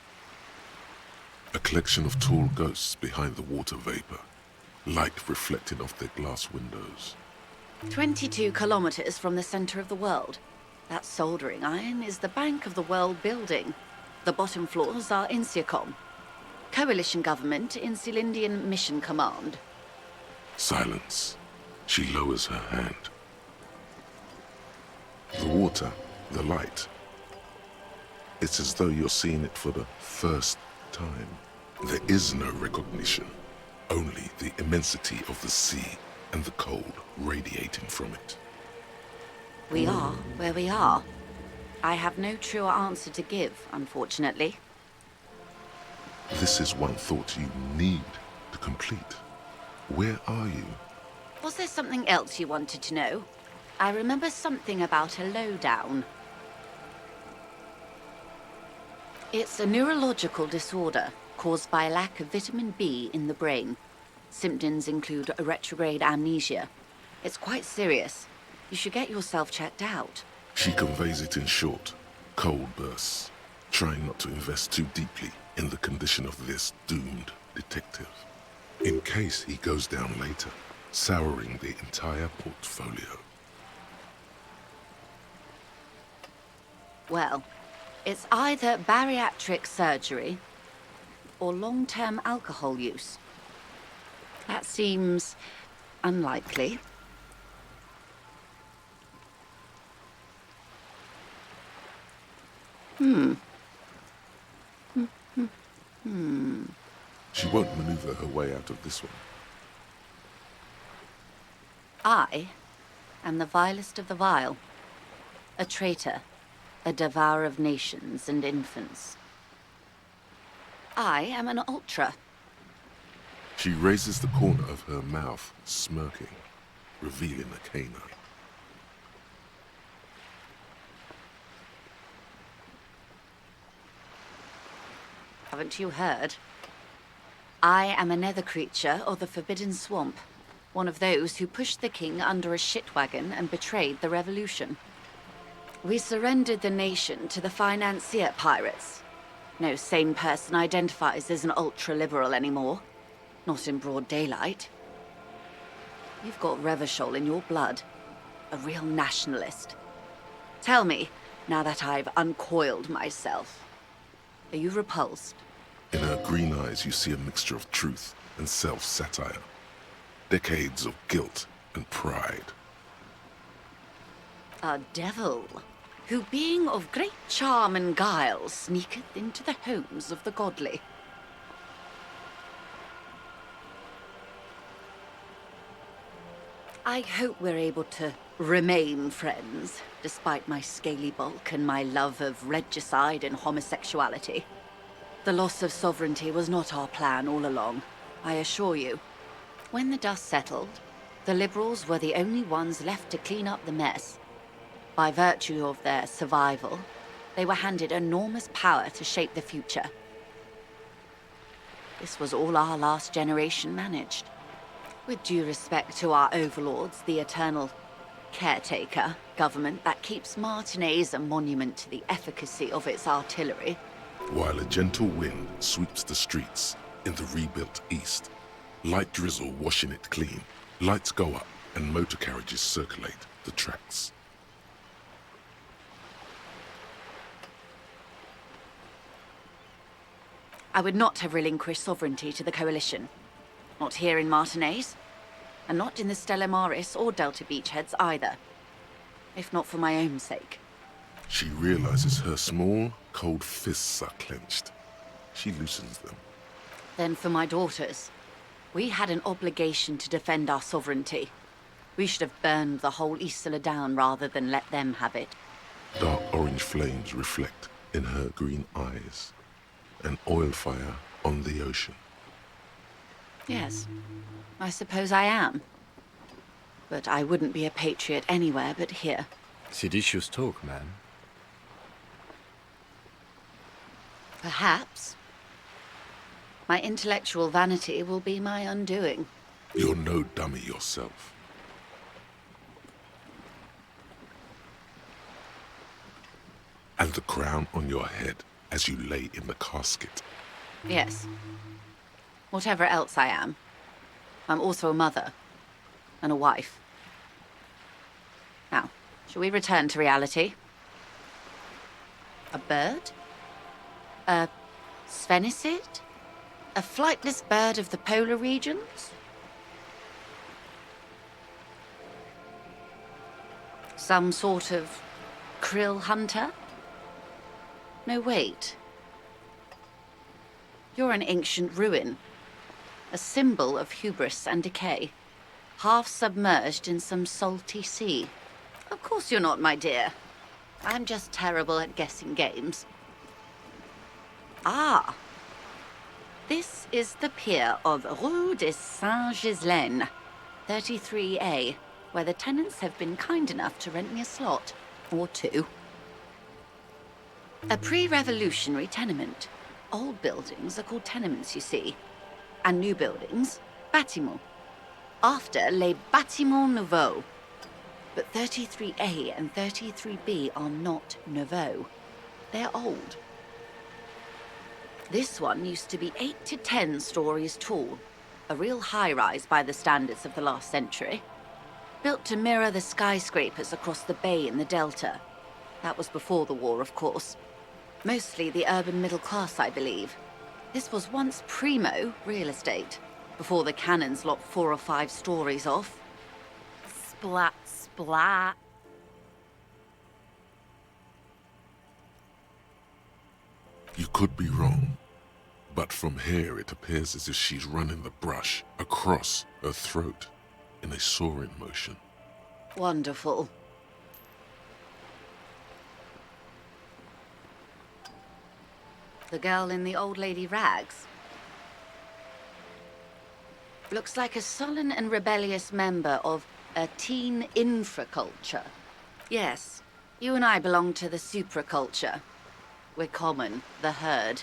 A collection of tall ghosts behind the water vapor, light reflecting off their glass windows. 22 kilometers from the center of the world. That soldering iron is the bank of the world building. The bottom floors are Insiacom. Coalition government, Insulindian Mission Command. Silence. She lowers her hand. The water, the light. It's as though you're seeing it for the first time. There is no recognition, only the immensity of the sea and the cold radiating from it. We are where we are. I have no truer answer to give, unfortunately. This is one thought you need to complete. Where are you? Was there something else you wanted to know? I remember something about a lowdown. It's a neurological disorder caused by a lack of vitamin B in the brain. Symptoms include a retrograde amnesia. It's quite serious. You should get yourself checked out. She conveys it in short, cold bursts, trying not to invest too deeply in the condition of this doomed detective, in case he goes down later, souring the entire portfolio. Well, it's either bariatric surgery or long-term alcohol use. That seems unlikely. She won't maneuver her way out of this one. I am the vilest of the vile. A traitor, a devourer of nations and infants. I am an ultra. She raises the corner of her mouth, smirking, revealing a canine. Haven't you heard? I am a nether creature of the Forbidden Swamp, one of those who pushed the king under a shit wagon and betrayed the revolution. We surrendered the nation to the financier pirates. No sane person identifies as an ultra-liberal anymore. Not in broad daylight. You've got Revachol in your blood. A real nationalist. Tell me, now that I've uncoiled myself, are you repulsed? In her green eyes, you see a mixture of truth and self-satire. Decades of guilt and pride. A devil, who being of great charm and guile, sneaketh into the homes of the godly. I hope we're able to remain friends, despite my scaly bulk and my love of regicide and homosexuality. The loss of sovereignty was not our plan all along, I assure you. When the dust settled, the liberals were the only ones left to clean up the mess. By virtue of their survival, they were handed enormous power to shape the future. This was all our last generation managed. With due respect to our overlords, the eternal caretaker government that keeps Martinez a monument to the efficacy of its artillery. While a gentle wind sweeps the streets in the rebuilt east, light drizzle washing it clean, lights go up and motor carriages circulate the tracks. I would not have relinquished sovereignty to the Coalition. Not here in Martinez, and not in the Stella Maris or Delta Beachheads either. If not for my own sake. She realizes her small, cold fists are clenched. She loosens them. Then for my daughters. We had an obligation to defend our sovereignty. We should have burned the whole Isola down rather than let them have it. Dark orange flames reflect in her green eyes. An oil fire on the ocean. Yes, I suppose I am. But I wouldn't be a patriot anywhere but here. Seditious talk, man. Perhaps. My intellectual vanity will be my undoing. You're no dummy yourself. And the crown on your head as you lay in the casket. Yes. Whatever else I am, I'm also a mother and a wife. Now, shall we return to reality? A bird? A sphenicid? A flightless bird of the polar regions? Some sort of krill hunter? No, wait. You're an ancient ruin. A symbol of hubris and decay. Half submerged in some salty sea. Of course you're not, my dear. I'm just terrible at guessing games. Ah. This is the pier of Rue de Saint-Ghislaine, 33A, where the tenants have been kind enough to rent me a slot. Or two. A pre-revolutionary tenement. Old buildings are called tenements, you see. And new buildings, bâtiments. After les bâtiments nouveaux. But 33A and 33B are not nouveaux. They're old. This one used to be 8 to 10 stories tall. A real high-rise by the standards of the last century. Built to mirror the skyscrapers across the bay in the Delta. That was before the war, of course. Mostly the urban middle class, I believe. This was once primo real estate, before the cannons lopped 4 or 5 stories off. Splat, splat. You could be wrong, but from here it appears as if she's running the brush across her throat in a soaring motion. Wonderful. The girl in the old lady rags. Looks like a sullen and rebellious member of a teen infraculture. Yes, you and I belong to the supraculture. We're common, the herd.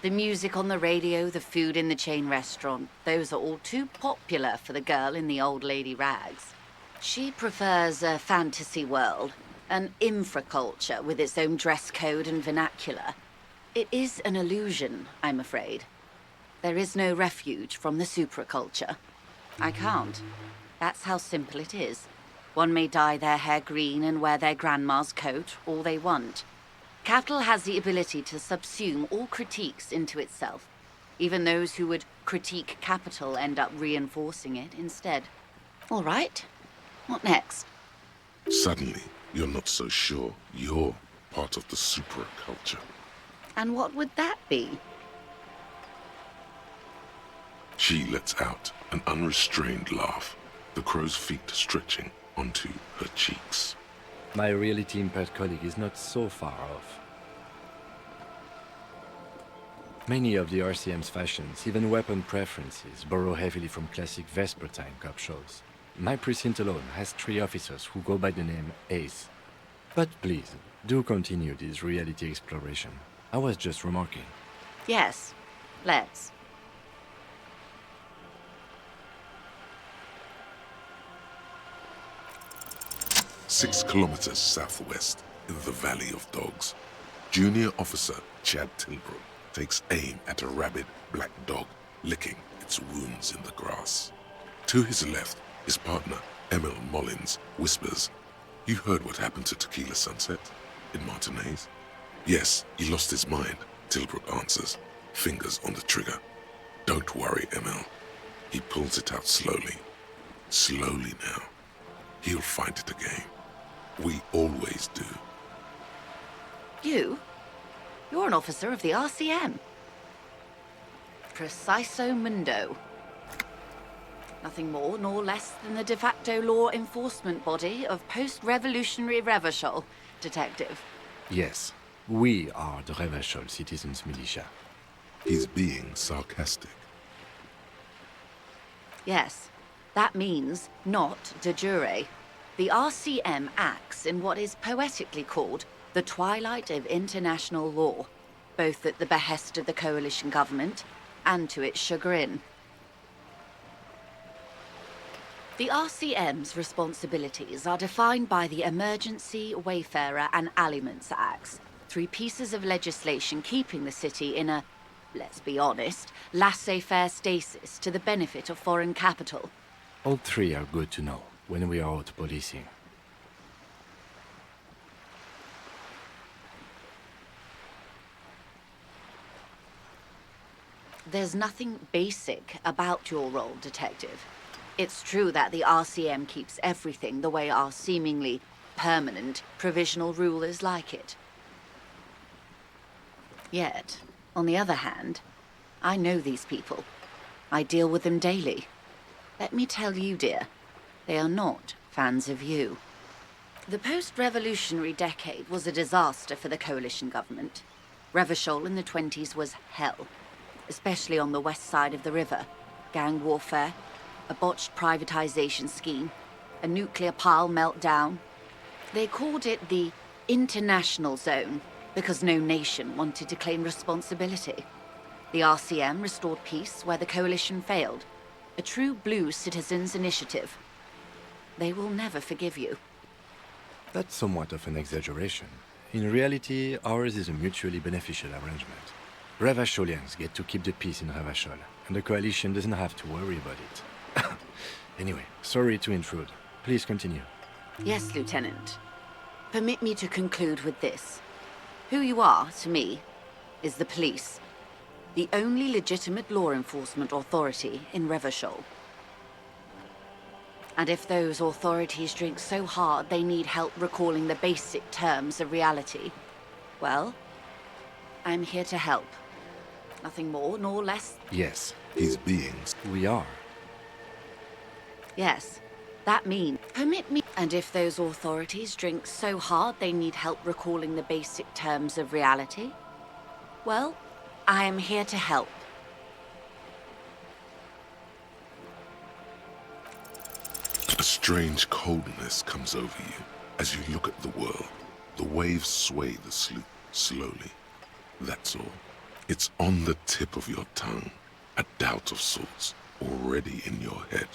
The music on the radio, the food in the chain restaurant, those are all too popular for the girl in the old lady rags. She prefers a fantasy world, an infraculture with its own dress code and vernacular. It is an illusion, I'm afraid. There is no refuge from the supraculture. I can't. That's how simple it is. One may dye their hair green and wear their grandma's coat all they want. Capital has the ability to subsume all critiques into itself. Even those who would critique capital end up reinforcing it instead. All right. What next? Suddenly, you're not so sure you're part of the supraculture. And what would that be? She lets out an unrestrained laugh, the crow's feet stretching onto her cheeks. My reality-impaired colleague is not so far off. Many of the RCM's fashions, even weapon preferences, borrow heavily from classic Vespertine cop shows. My precinct alone has 3 officers who go by the name Ace. But please, do continue this reality exploration. I was just remarking. Yes, let's. Six kilometers southwest, in the Valley of Dogs, Junior Officer Chad Tilbrook takes aim at a rabid black dog licking its wounds in the grass. To his left, his partner, Emil Mullins, whispers, "You heard what happened to Tequila Sunset in Martinez?" "Yes, he lost his mind," Tilbrook answers, fingers on the trigger. "Don't worry, Emil." He pulls it out slowly. Slowly now. He'll find it again. We always do. You? You're an officer of the RCM. Preciso mundo. Nothing more nor less than the de facto law enforcement body of post-revolutionary Revachol, Detective. Yes, we are the Revachol Citizens Militia. He's being sarcastic. Yes, that means not de jure. The RCM acts in what is poetically called the twilight of international law, both at the behest of the coalition government and to its chagrin. The RCM's responsibilities are defined by the Emergency, Wayfarer and Aliments Acts, 3 pieces of legislation keeping the city in a, let's be honest, laissez-faire stasis to the benefit of foreign capital. All 3 are good to know when we are out policing. There's nothing basic about your role, Detective. It's true that the RCM keeps everything the way our seemingly permanent provisional rulers like it. Yet, on the other hand, I know these people. I deal with them daily. Let me tell you, dear, they are not fans of you. The post-revolutionary decade was a disaster for the coalition government. Revachol in the 20s was hell, especially on the west side of the river. Gang warfare, a botched privatization scheme, a nuclear pile meltdown. They called it the international zone because no nation wanted to claim responsibility. The RCM restored peace where the coalition failed. A true blue citizens' initiative. They will never forgive you. That's somewhat of an exaggeration. In reality, ours is a mutually beneficial arrangement. Revacholians get to keep the peace in Revachol, and the coalition doesn't have to worry about it. Anyway, sorry to intrude. Please continue. Yes, Lieutenant. Permit me to conclude with this. Who you are, to me, is the police. The only legitimate law enforcement authority in Revachol. And if those authorities drink so hard they need help recalling the basic terms of reality, well, I'm here to help. Nothing more nor less. Yes, he's being... We are. Yes, that means... Permit me... And if those authorities drink so hard they need help recalling the basic terms of reality, well, I am here to help. A strange coldness comes over you as you look at the world. The waves sway the sloop slowly. That's all. It's on the tip of your tongue, a doubt of sorts, already in your head.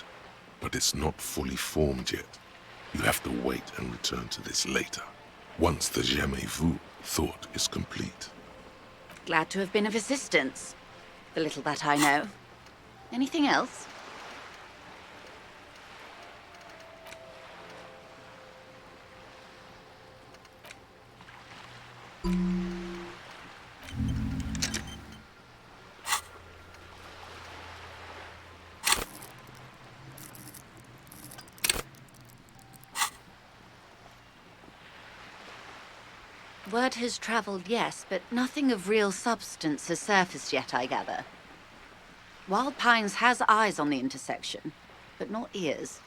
But it's not fully formed yet. You have to wait and return to this later, once the jamais vu thought is complete. Glad to have been of assistance. The little that I know. Anything else? Word has traveled, yes, but nothing of real substance has surfaced yet, I gather. Wild Pines has eyes on the intersection, but not ears.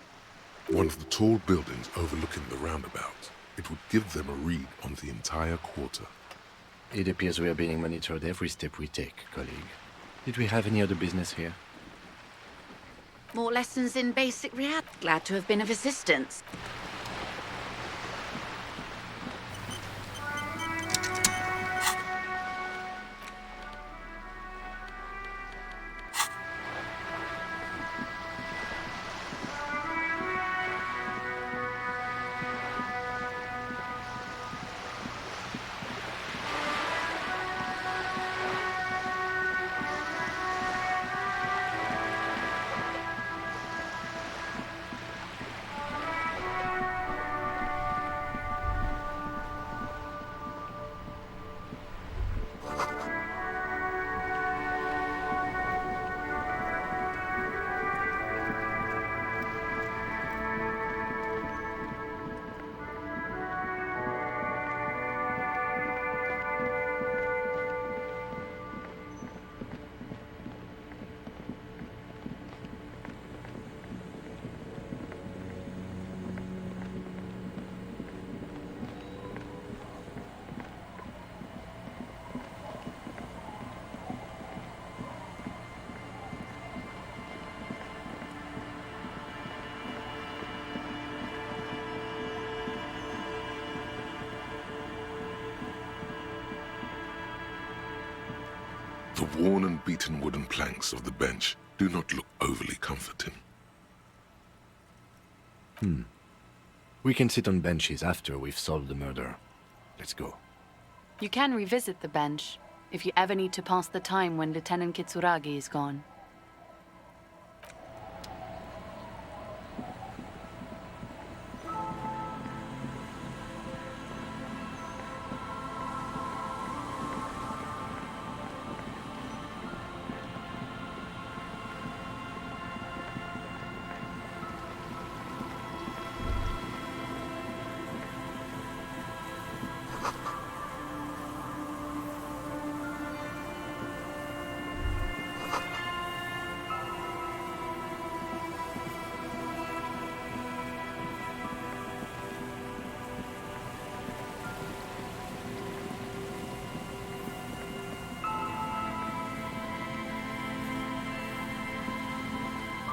One of the tall buildings overlooking the roundabout. It would give them a read on the entire quarter. It appears we are being monitored every step we take, colleague. Did we have any other business here? More lessons in basic reality. Glad to have been of assistance. The worn and beaten wooden planks of the bench do not look overly comforting. We can sit on benches after we've solved the murder. Let's go. You can revisit the bench if you ever need to pass the time when Lieutenant Kitsuragi is gone.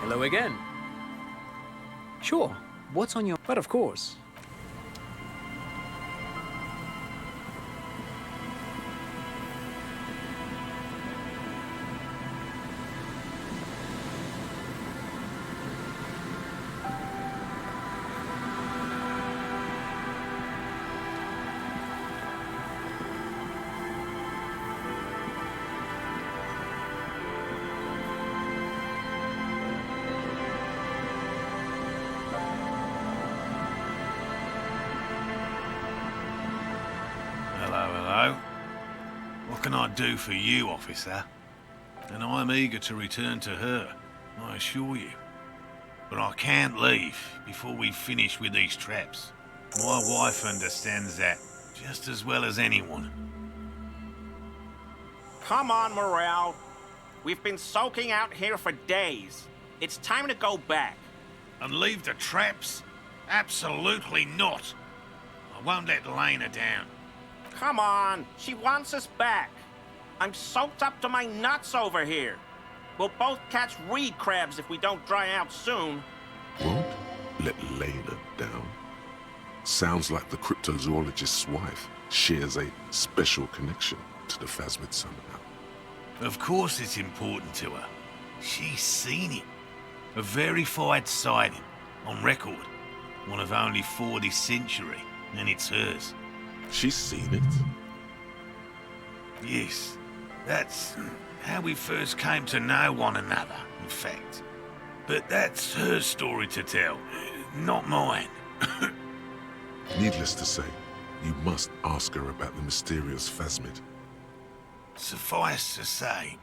Hello again. Sure, what's on your... But of course. Hello. What can I do for you, officer? And I'm eager to return to her, I assure you. But I can't leave before we've finished with these traps. My wife understands that just as well as anyone. Come on, Morel. We've been soaking out here for days. It's time to go back. And leave the traps? Absolutely not. I won't let Lena down. Come on, she wants us back. I'm soaked up to my nuts over here. We'll both catch reed crabs if we don't dry out soon. Won't let Lena down? Sounds like the cryptozoologist's wife shares a special connection to the Phasmid somehow. Of course it's important to her. She's seen it. A verified sighting, on record. One of only 4 this century, and it's hers. She's seen it? Yes. That's how we first came to know one another, in fact. But that's her story to tell, not mine. Needless to say, you must ask her about the mysterious Phasmid. Suffice to say,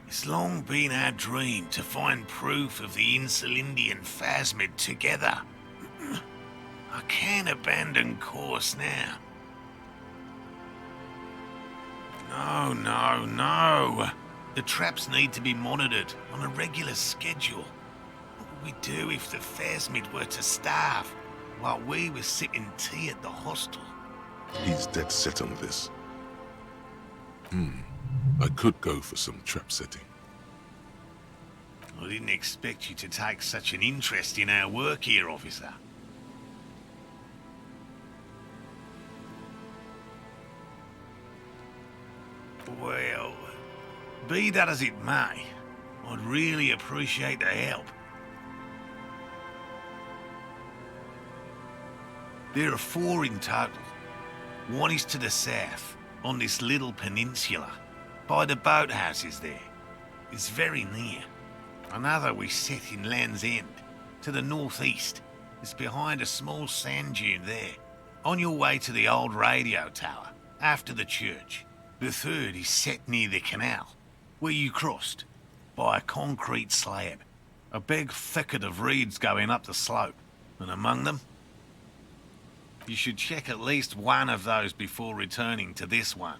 it's long been our dream to find proof of the Insulindian Phasmid together. I can't abandon course now. No. The traps need to be monitored on a regular schedule. What would we do if the Phasmid were to starve while we were sipping tea at the hostel? He's dead set on this. I could go for some trap setting. I didn't expect you to take such an interest in our work here, officer. Well, be that as it may, I'd really appreciate the help. There are 4 in total. One is to the south, on this little peninsula, by the boathouses there. It's very near. Another we set in Land's End, to the northeast. It's behind a small sand dune there, on your way to the old radio tower, after the church. The third is set near the canal, where you crossed, by a concrete slab. A big thicket of reeds going up the slope, and among them, you should check at least one of those before returning to this one,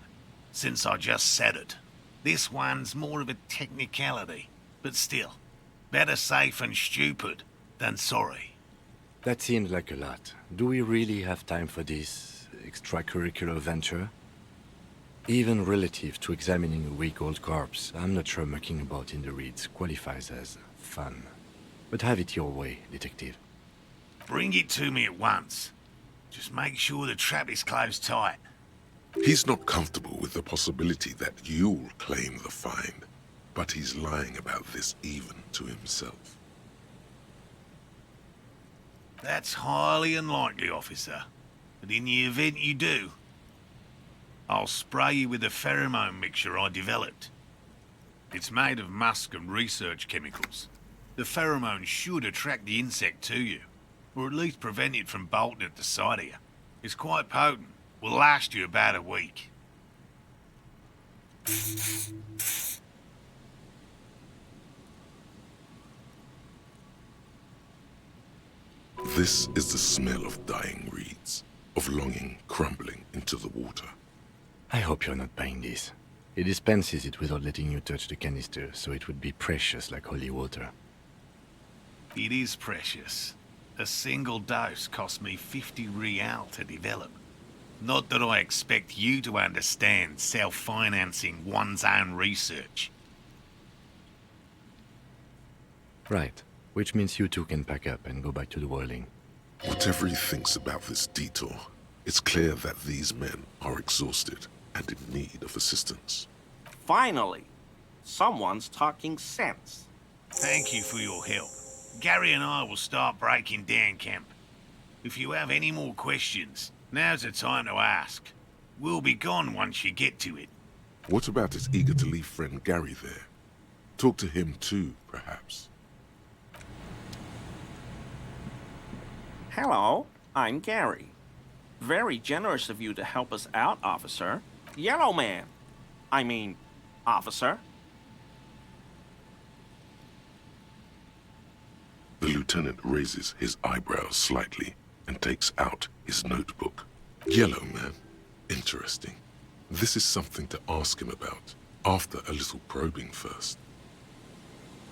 since I just said it. This one's more of a technicality, but still, better safe and stupid than sorry. That seems like a lot. Do we really have time for this extracurricular venture? Even relative to examining a week-old corpse, I'm not sure mucking about in the reeds qualifies as fun. But have it your way, detective. Bring it to me at once. Just make sure the trap is closed tight. He's not comfortable with the possibility that you'll claim the find, but he's lying about this even to himself. That's highly unlikely, officer. But in the event you do, I'll spray you with a pheromone mixture I developed. It's made of musk and research chemicals. The pheromone should attract the insect to you, or at least prevent it from bolting at the sight of you. It's quite potent. Will last you about a week. This is the smell of dying reeds, of longing crumbling into the water. I hope you're not buying this. He dispenses it without letting you touch the canister, so it would be precious like holy water. It is precious. A single dose cost me 50 real to develop. Not that I expect you to understand self-financing one's own research. Right. Which means you two can pack up and go back to the whirling. Whatever he thinks about this detour, it's clear that these men are exhausted and in need of assistance. Finally, someone's talking sense. Thank you for your help. Gary and I will start breaking down camp. If you have any more questions, now's the time to ask. We'll be gone once you get to it. What about his eager-to-leave friend Gary there? Talk to him too, perhaps. Hello, I'm Gary. Very generous of you to help us out, officer. Yellow man. I mean, officer. The lieutenant raises his eyebrows slightly and takes out his notebook. Yellow man. Interesting. This is something to ask him about, after a little probing first.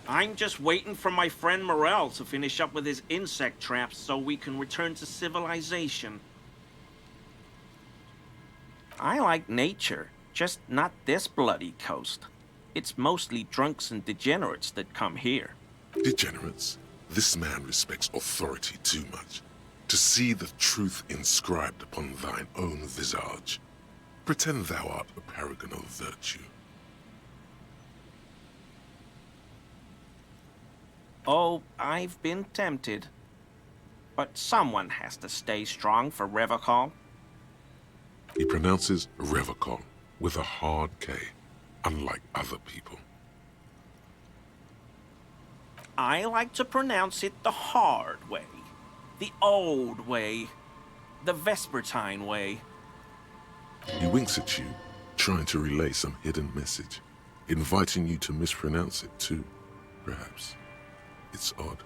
I'm just waiting for my friend Morel to finish up with his insect traps so we can return to civilization. I like nature, just not this bloody coast. It's mostly drunks and degenerates that come here. Degenerates? This man respects authority too much. To see the truth inscribed upon thine own visage. Pretend thou art a paragon of virtue. Oh, I've been tempted. But someone has to stay strong for Revocol. He pronounces Revocol with a hard K, unlike other people. I like to pronounce it the hard way. The old way. The Vespertine way. He winks at you, trying to relay some hidden message, inviting you to mispronounce it too, perhaps. It's odd.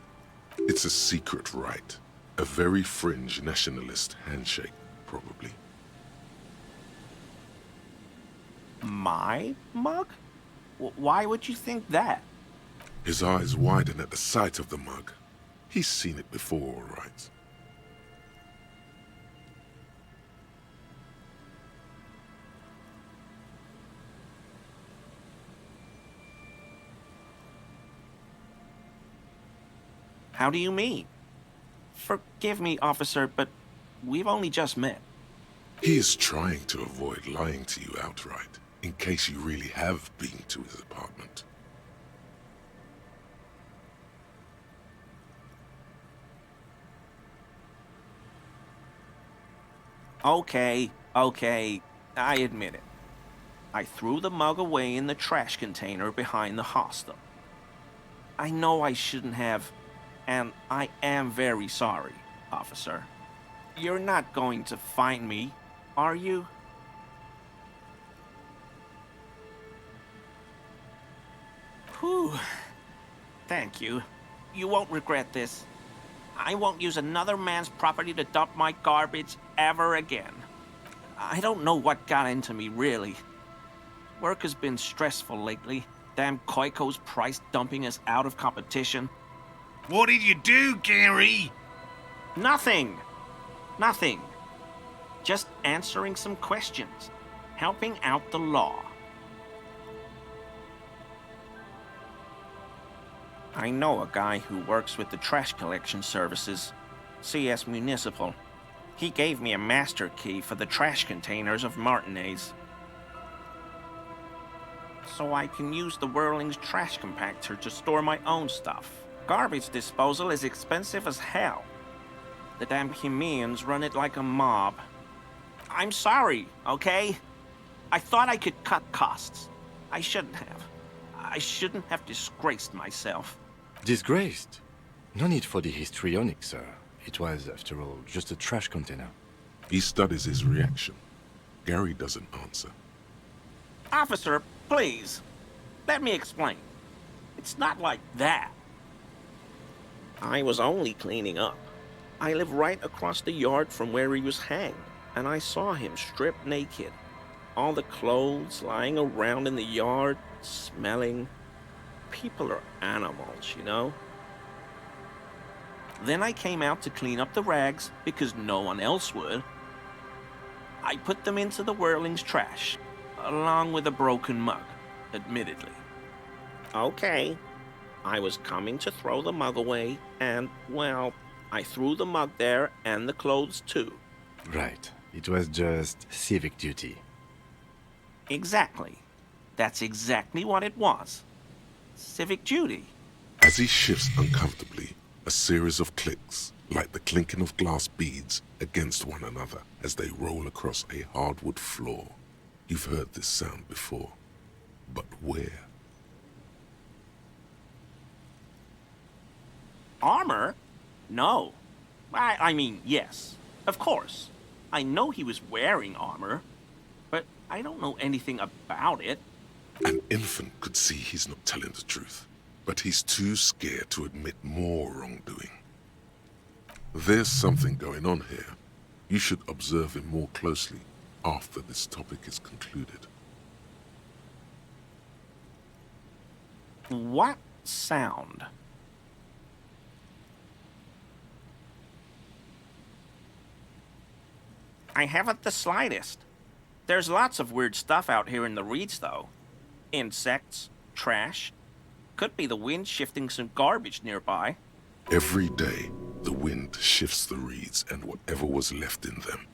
It's a secret rite. A very fringe nationalist handshake, probably. My mug? Why would you think that? His eyes widen at the sight of the mug. He's seen it before, all right. How do you mean? Forgive me, officer, but we've only just met. He is trying to avoid lying to you outright, in case you really have been to his apartment. Okay, I admit it. I threw the mug away in the trash container behind the hostel. I know I shouldn't have, and I am very sorry, officer. You're not going to find me, are you? Whew. Thank you. You won't regret this. I won't use another man's property to dump my garbage ever again. I don't know what got into me, really. Work has been stressful lately. Damn Koiko's price dumping us out of competition. What did you do, Gary? Nothing. Nothing. Just answering some questions. Helping out the law. I know a guy who works with the trash collection services, CS Municipal. He gave me a master key for the trash containers of Martinez. So I can use the Whirling's trash compactor to store my own stuff. Garbage disposal is expensive as hell. The damn Chimeans run it like a mob. I'm sorry, okay? I thought I could cut costs. I shouldn't have. I shouldn't have disgraced myself. Disgraced? No need for the histrionic, sir. It was, after all, just a trash container. He studies his reaction. Gary doesn't answer. Officer, please. Let me explain. It's not like that. I was only cleaning up. I live right across the yard from where he was hanged, and I saw him stripped naked. All the clothes lying around in the yard, smelling. People are animals, you know? Then I came out to clean up the rags because no one else would. I put them into the Whirling's trash, along with a broken mug, admittedly. Okay, I was coming to throw the mug away, and, well, I threw the mug there and the clothes too. Right. It was just civic duty. Exactly. That's exactly what it was. Civic duty. As he shifts uncomfortably, a series of clicks, like the clinking of glass beads against one another as they roll across a hardwood floor. You've heard this sound before, but where? Armor? No. I mean, yes. Of course. I know he was wearing armor, but I don't know anything about it. An infant could see he's not telling the truth, but he's too scared to admit more wrongdoing. There's something going on here. You should observe him more closely after this topic is concluded. What sound? I haven't the slightest. There's lots of weird stuff out here in the reeds, though. Insects, trash. Could be the wind shifting some garbage nearby. Every day, the wind shifts the reeds and whatever was left in them.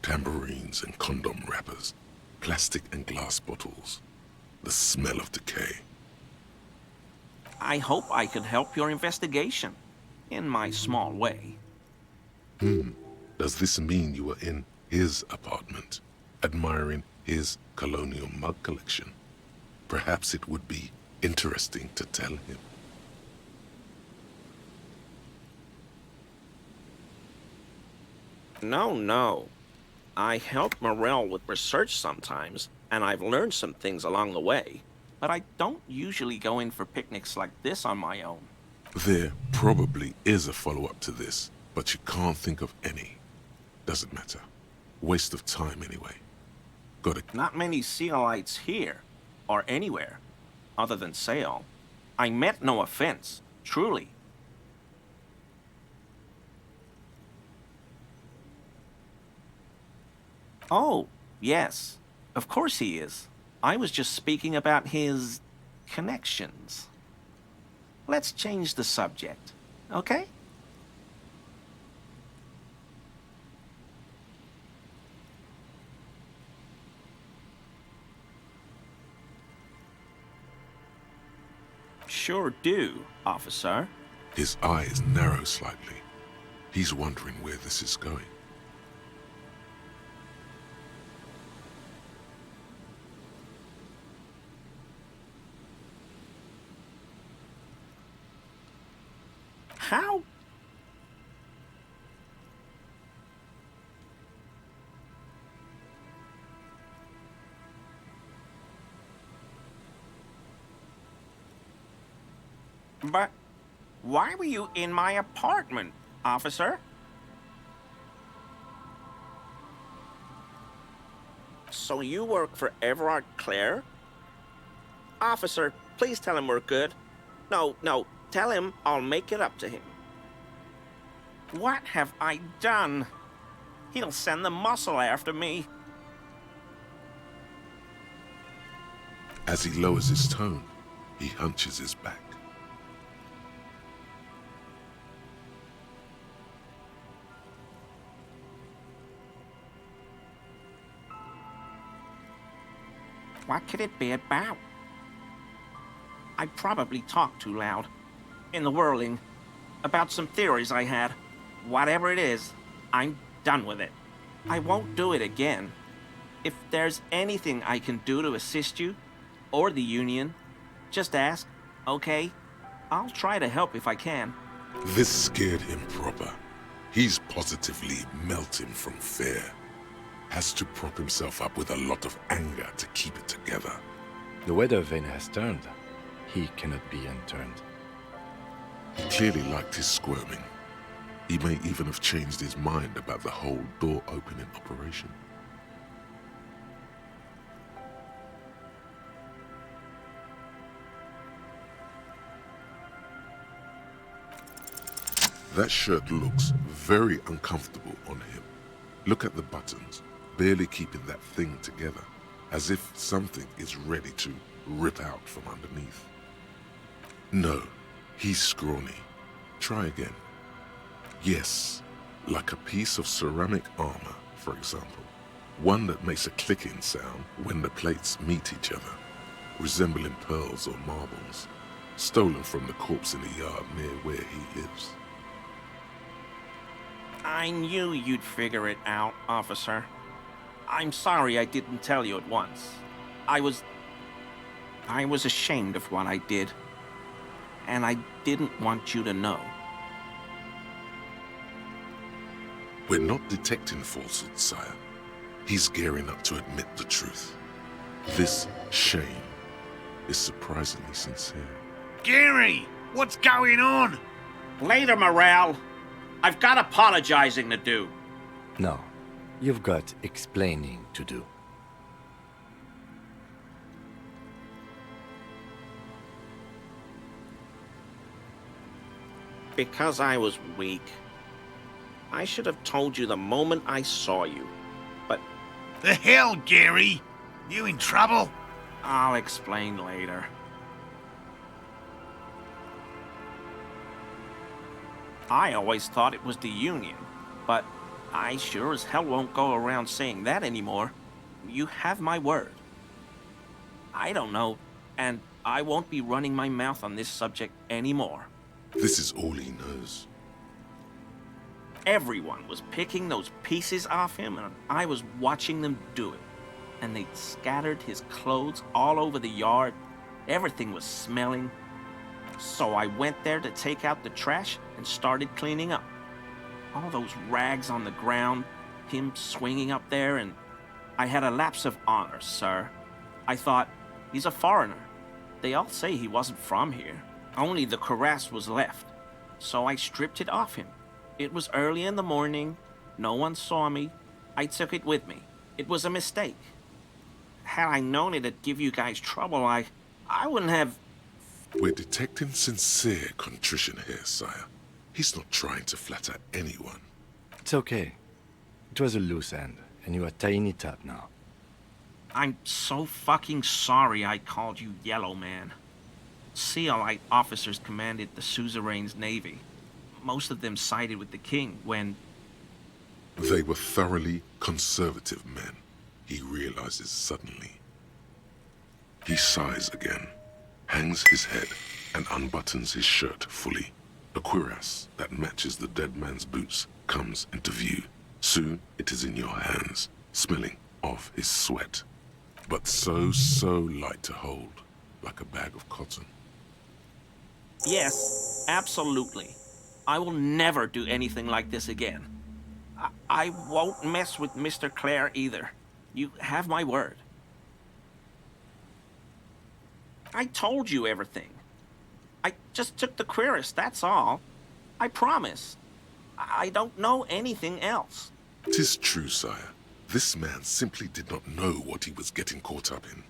Tambourines and condom wrappers, plastic and glass bottles. The smell of decay. I hope I could help your investigation, in my small way. Does this mean you were in his apartment, admiring his colonial mug collection? Perhaps it would be interesting to tell him. No. I help Morel with research sometimes, and I've learned some things along the way. But I don't usually go in for picnics like this on my own. There probably is a follow-up to this, but you can't think of any. Doesn't matter. Waste of time anyway. Gotta... Not many Sealites here, or anywhere, other than Sail. I meant no offense, truly. Oh, yes. Of course he is. I was just speaking about his connections. Let's change the subject, okay? Sure do, officer. His eyes narrow slightly. He's wondering where this is going. How? But why were you in my apartment, officer? So you work for Everard Clare? Officer, please tell him we're good. No, tell him I'll make it up to him. What have I done? He'll send the muscle after me. As he lowers his tone, he hunches his back. What could it be about? I probably talked too loud. In the whirling. About some theories I had. Whatever it is, I'm done with it. I won't do it again. If there's anything I can do to assist you, or the Union, just ask, okay? I'll try to help if I can. This scared him proper. He's positively melting from fear. Has to prop himself up with a lot of anger to keep it together. The weather vane has turned. He cannot be unturned. He clearly liked his squirming. He may even have changed his mind about the whole door-opening operation. That shirt looks very uncomfortable on him. Look at the buttons, barely keeping that thing together, as if something is ready to rip out from underneath. No, he's scrawny. Try again. Yes, like a piece of ceramic armor, for example. One that makes a clicking sound when the plates meet each other, resembling pearls or marbles, stolen from the corpse in the yard near where he lives. I knew you'd figure it out, officer. I'm sorry I didn't tell you at once. I was ashamed of what I did. And I didn't want you to know. We're not detecting falsehood, sire. He's gearing up to admit the truth. This shame is surprisingly sincere. Gary, what's going on? Later, Morale. I've got apologizing to do. No, you've got explaining to do. Because I was weak. I should have told you the moment I saw you, but... The hell, Gary? You in trouble? I'll explain later. I always thought it was the Union, but I sure as hell won't go around saying that anymore. You have my word. I don't know, and I won't be running my mouth on this subject anymore. This is all he knows. Everyone was picking those pieces off him, and I was watching them do it. And they'd scattered his clothes all over the yard. Everything was smelling. So I went there to take out the trash and started cleaning up. All those rags on the ground, him swinging up there, and I had a lapse of honor, sir. I thought, he's a foreigner. They all say he wasn't from here. Only the cuirass was left. So I stripped it off him. It was early in the morning. No one saw me. I took it with me. It was a mistake. Had I known it'd give you guys trouble, I wouldn't have... We're detecting sincere contrition here, sire. He's not trying to flatter anyone. It's okay. It was a loose end, and you are tying it up now. I'm so fucking sorry I called you Yellow Man. Seolite officers commanded the suzerain's navy. Most of them sided with the king when... They were thoroughly conservative men, he realizes suddenly. He sighs again, hangs his head, and unbuttons his shirt fully. A cuirass that matches the dead man's boots comes into view. Soon it is in your hands, smelling of his sweat. But so light to hold, like a bag of cotton. Yes, absolutely. I will never do anything like this again. I won't mess with Mr. Clare either. You have my word. I told you everything. I just took the cuirass, that's all. I promise. I don't know anything else. 'Tis true, sire. This man simply did not know what he was getting caught up in.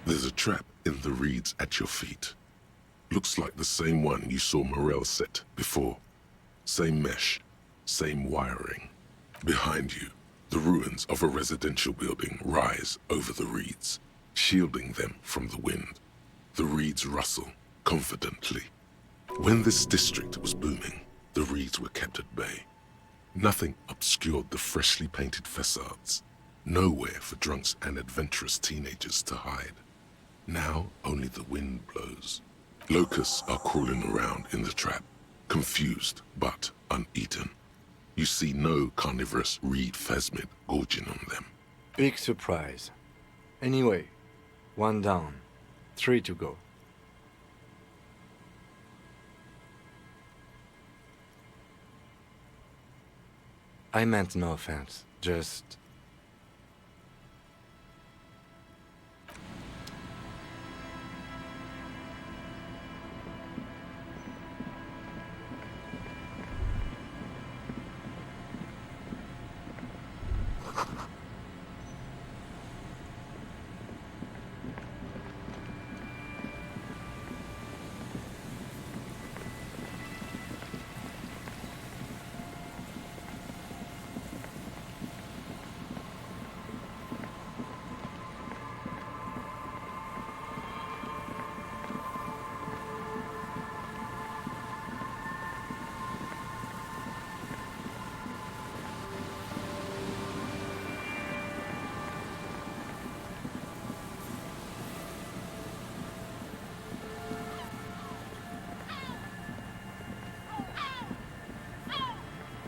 There's a trap in the reeds at your feet. Looks like the same one you saw Morel set before. Same mesh, same wiring. Behind you, the ruins of a residential building rise over the reeds, shielding them from the wind. The reeds rustle confidently. When this district was booming, the reeds were kept at bay. Nothing obscured the freshly painted facades. Nowhere for drunks and adventurous teenagers to hide. Now only the wind blows. Locusts are crawling around in the trap, confused but uneaten. You see no carnivorous reed phasmid gorging on them. Big surprise. Anyway, 1 down, 3 to go. I meant no offense, just...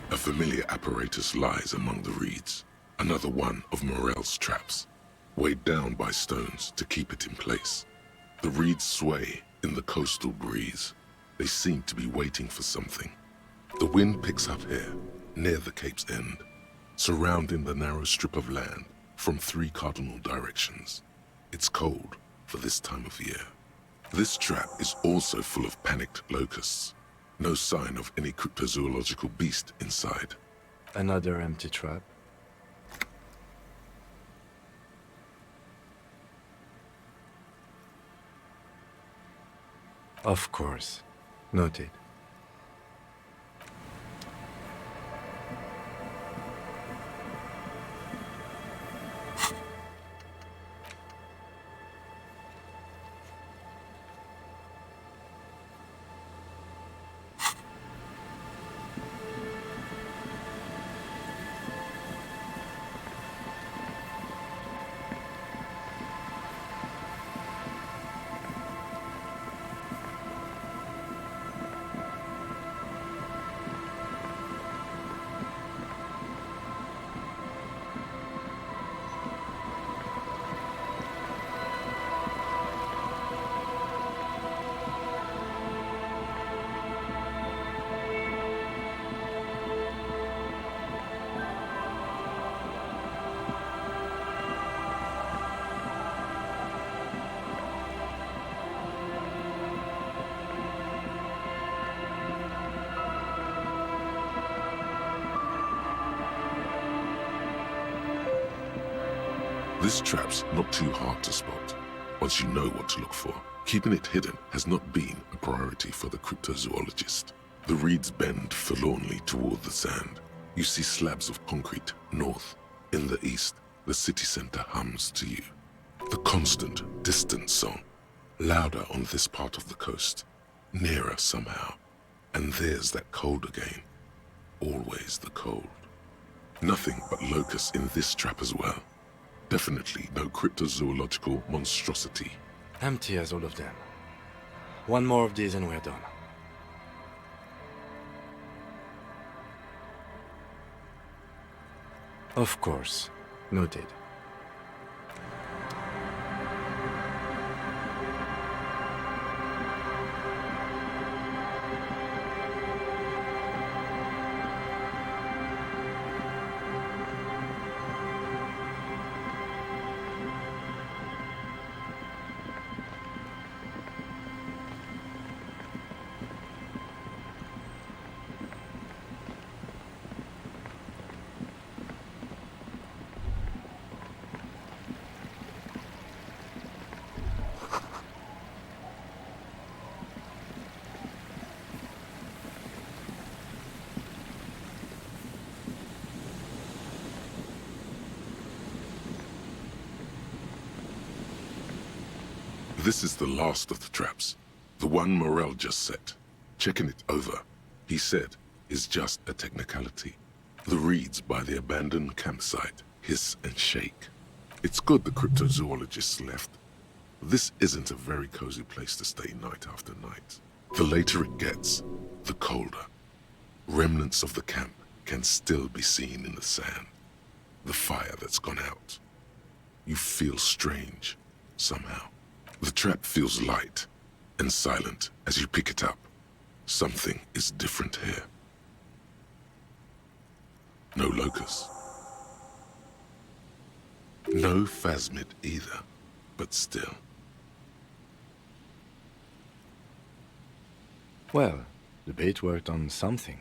A familiar apparatus lies among the reeds, another one of Morel's traps, weighed down by stones to keep it in place. The reeds sway in the coastal breeze. They seem to be waiting for something. The wind picks up here, near the cape's end. surrounding the narrow strip of land from 3 cardinal directions. It's cold for this time of year. This trap is also full of panicked locusts. No sign of any cryptozoological beast inside. Another empty trap. Of course. Noted. This trap's not too hard to spot, once you know what to look for. Keeping it hidden has not been a priority for the cryptozoologist. The reeds bend forlornly toward the sand. You see slabs of concrete north. In the east, the city center hums to you. The constant, distant song, louder on this part of the coast, nearer somehow. And there's that cold again. Always the cold. Nothing but locusts in this trap as well. Definitely no cryptozoological monstrosity. Empty as all of them. One more of these and we're done. Of course. Noted. This is the last of the traps. The one Morel just set. Checking it over, he said, is just a technicality. The reeds by the abandoned campsite hiss and shake. It's good the cryptozoologists left. This isn't a very cozy place to stay night after night. The later it gets, the colder. Remnants of the camp can still be seen in the sand. The fire that's gone out. You feel strange, somehow. The trap feels light and silent as you pick it up. Something is different here. No locust. No phasmid either, but still. Well, the bait worked on something.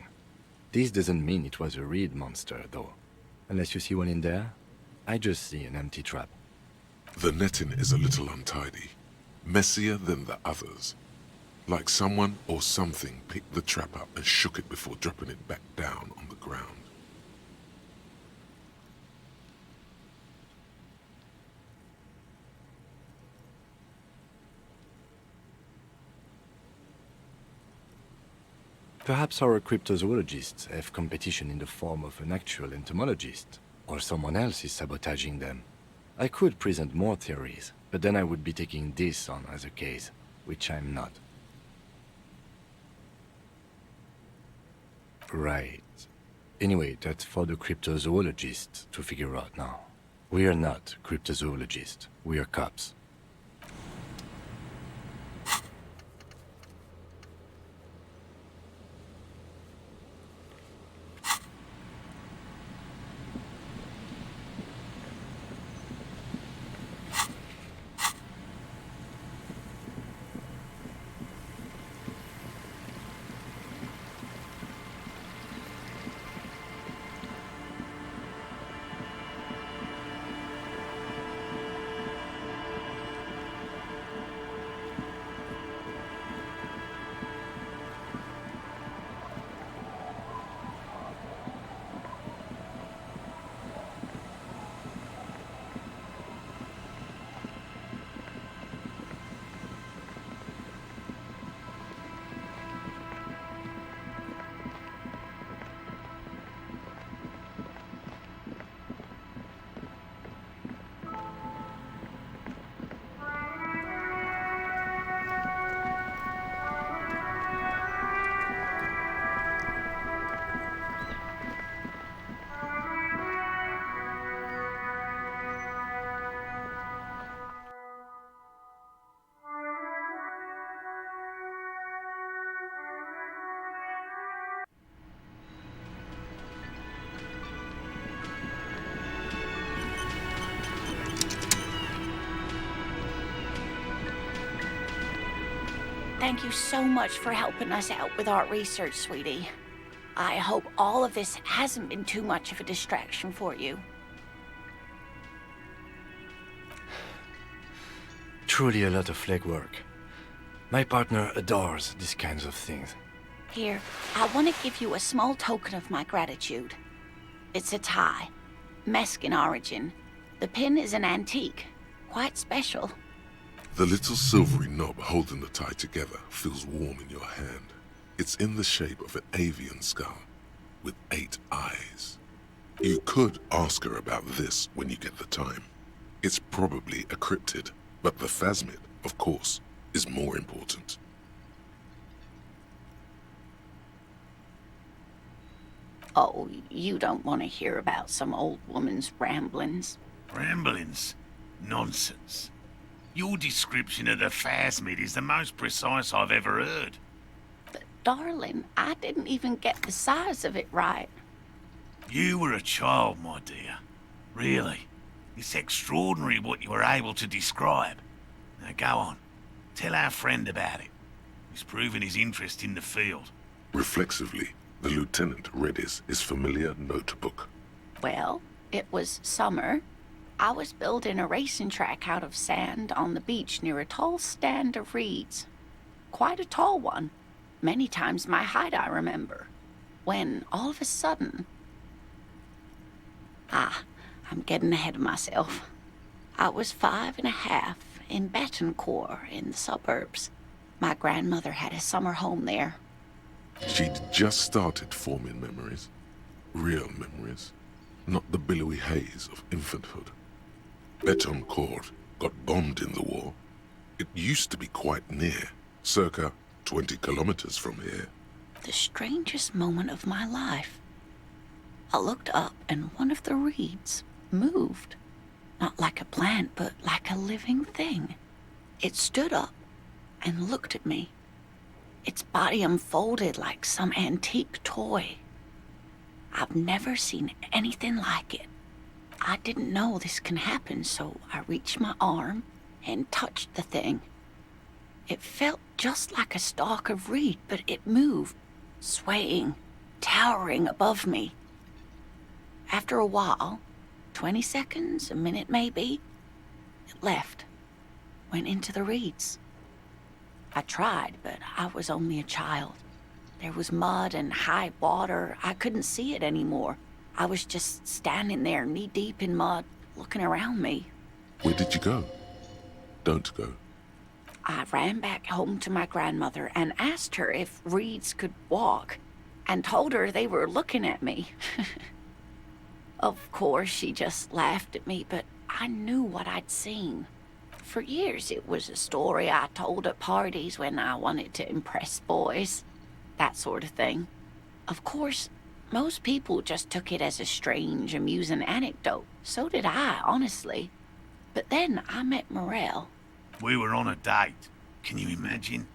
This doesn't mean it was a reed monster, though. Unless you see one in there, I just see an empty trap. The netting is a little untidy. Messier than the others. Like someone or something picked the trap up and shook it before dropping it back down on the ground. Perhaps our cryptozoologists have competition in the form of an actual entomologist, or someone else is sabotaging them. I could present more theories, but then I would be taking this on as a case, which I'm not. Right. Anyway, that's for the cryptozoologists to figure out now. We are not cryptozoologists, we are cops. Thank you so much for helping us out with our research, sweetie. I hope all of this hasn't been too much of a distraction for you. Truly a lot of legwork. My partner adores these kinds of things. Here, I want to give you a small token of my gratitude. It's a tie. Mexican origin. The pin is an antique. Quite special. The little silvery knob holding the tie together feels warm in your hand. It's in the shape of an avian skull, with 8 eyes. You could ask her about this when you get the time. It's probably a cryptid, but the phasmid, of course, is more important. Oh, you don't want to hear about some old woman's ramblings. Ramblings? Nonsense. Your description of the phasmid is the most precise I've ever heard. But, darling, I didn't even get the size of it right. You were a child, my dear. Really. It's extraordinary what you were able to describe. Now go on. Tell our friend about it. He's proven his interest in the field. Reflexively, the lieutenant read his familiar notebook. Well, it was summer. I was building a racing track out of sand on the beach near a tall stand of reeds. Quite a tall one. Many times my height, I remember. When, all of a sudden... I'm getting ahead of myself. I was 5.5 in Betancourt in the suburbs. My grandmother had a summer home there. She'd just started forming memories. Real memories. Not the billowy haze of infanthood. Betancourt got bombed in the war. It used to be quite near, circa 20 kilometers from here. The strangest moment of my life. I looked up and one of the reeds moved. Not like a plant, but like a living thing. It stood up and looked at me. Its body unfolded like some antique toy. I've never seen anything like it. I didn't know this can happen, so I reached my arm and touched the thing. It felt just like a stalk of reed, but it moved, swaying, towering above me. After a while, 20 seconds, a minute maybe, it left, went into the reeds. I tried, but I was only a child. There was mud and high water. I couldn't see it anymore. I was just standing there, knee-deep in mud, looking around me. Where did you go? Don't go. I ran back home to my grandmother and asked her if reeds could walk, and told her they were looking at me. Of course, she just laughed at me, but I knew what I'd seen. For years, it was a story I told at parties when I wanted to impress boys. That sort of thing. Of course, most people just took it as a strange, amusing anecdote. So did I, honestly. But then I met Morel. We were on a date. Can you imagine?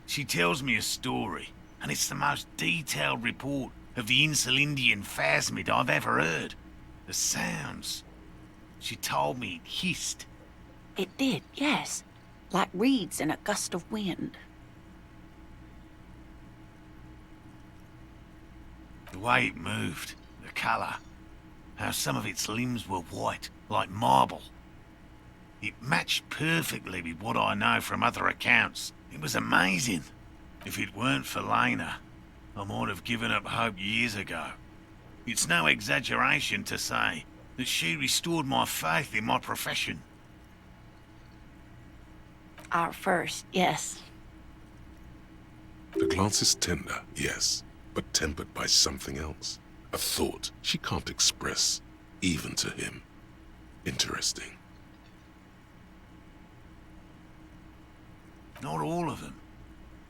She tells me a story, and it's the most detailed report of the Insulindian phasmid I've ever heard. The sounds. She told me it hissed. It did, yes. Like reeds in a gust of wind. The way it moved, the colour, how some of its limbs were white, like marble. It matched perfectly with what I know from other accounts. It was amazing. If it weren't for Lena, I might have given up hope years ago. It's no exaggeration to say that she restored my faith in my profession. Our first, yes. The glance is tender, yes, but tempered by something else. A thought she can't express, even to him. Interesting. Not all of them.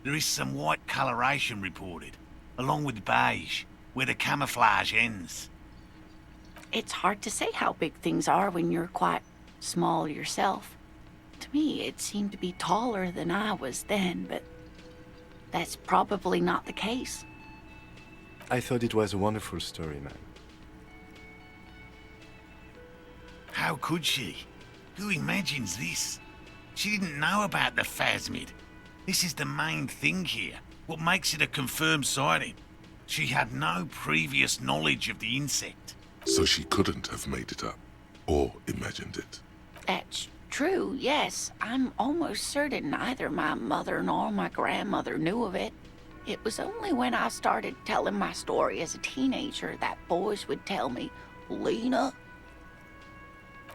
There is some white coloration reported, along with beige, where the camouflage ends. It's hard to say how big things are when you're quite small yourself. To me, it seemed to be taller than I was then, but that's probably not the case. I thought it was a wonderful story, man. How could she? Who imagines this? She didn't know about the phasmid. This is the main thing here. What makes it a confirmed sighting? She had no previous knowledge of the insect. So she couldn't have made it up, or imagined it. That's true, yes. I'm almost certain neither my mother nor my grandmother knew of it. It was only when I started telling my story as a teenager that boys would tell me, Lena,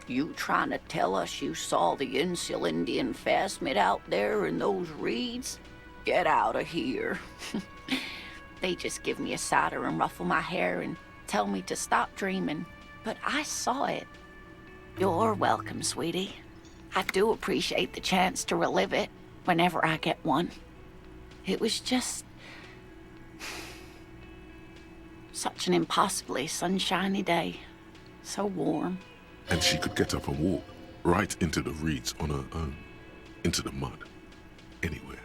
you trying to tell us you saw the Insul Indian phasmid out there in those reeds? Get out of here. They just give me a cider and ruffle my hair and tell me to stop dreaming. But I saw it. You're welcome, sweetie. I do appreciate the chance to relive it whenever I get one. It was just such an impossibly sunshiny day. So warm. And she could get up and walk right into the reeds on her own, into the mud, anywhere.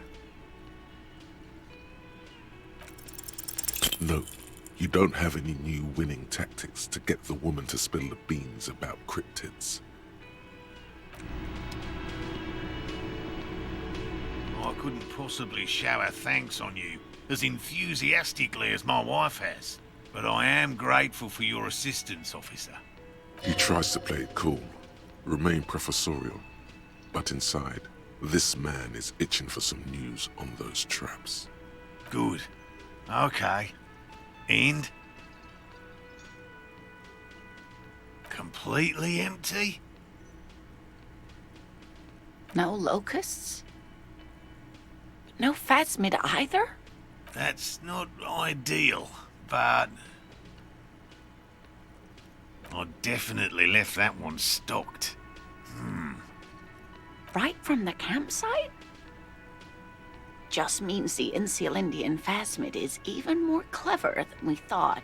No, you don't have any new winning tactics to get the woman to spill the beans about cryptids. I couldn't possibly shower thanks on you as enthusiastically as my wife has, but I am grateful for your assistance, officer. He tries to play it cool, remain professorial, but inside, this man is itching for some news on those traps. Good. Okay. And? Completely empty? No locusts? No phasmid either? That's not ideal, but I definitely left that one stocked. Right from the campsite? Just means the Insul Indian phasmid is even more clever than we thought.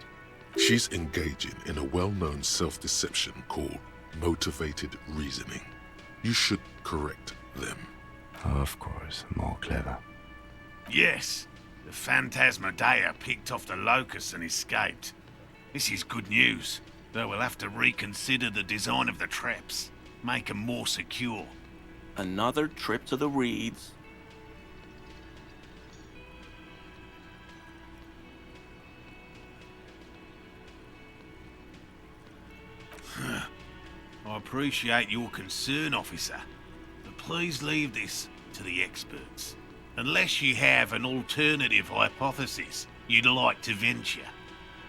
She's engaging in a well-known self-deception called motivated reasoning. You should correct them. Of course, more clever. Yes, the Phantasmadeia picked off the locust and escaped. This is good news, though we'll have to reconsider the design of the traps, make them more secure. Another trip to the reeds. I appreciate your concern, officer, but please leave this to the experts. Unless you have an alternative hypothesis you'd like to venture.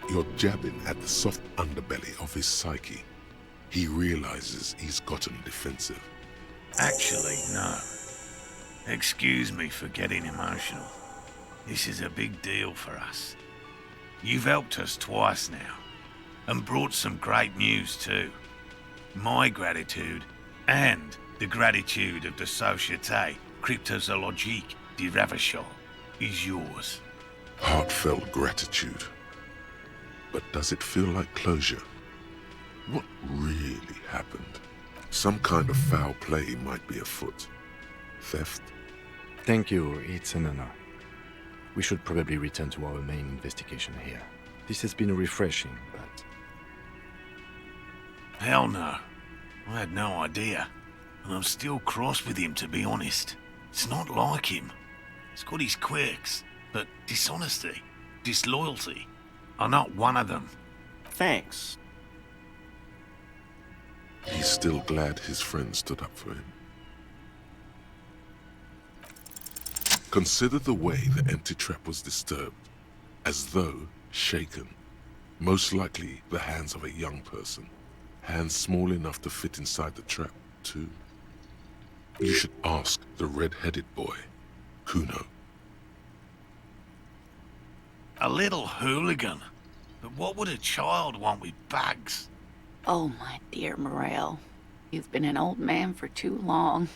You're jabbing at the soft underbelly of his psyche. He realizes he's gotten defensive. Actually, no. Excuse me for getting emotional. This is a big deal for us. You've helped us twice now, and brought some great news too. My gratitude, and the gratitude of the Société Cryptozoologique de Ravachol, is yours. Heartfelt gratitude. But does it feel like closure? What really happened? Some kind of foul play might be afoot. Theft? Thank you, it's an honor. We should probably return to our main investigation here. This has been refreshing, but... Hell no. I had no idea. And I'm still cross with him, to be honest. It's not like him. He's got his quirks, but dishonesty, disloyalty are not one of them. Thanks. He's still glad his friend stood up for him. Consider the way the empty trap was disturbed, as though shaken. Most likely the hands of a young person. Hands small enough to fit inside the trap, too. You should ask the red-headed boy, Kuno. A little hooligan. But what would a child want with bags? Oh, my dear Morel. You've been an old man for too long.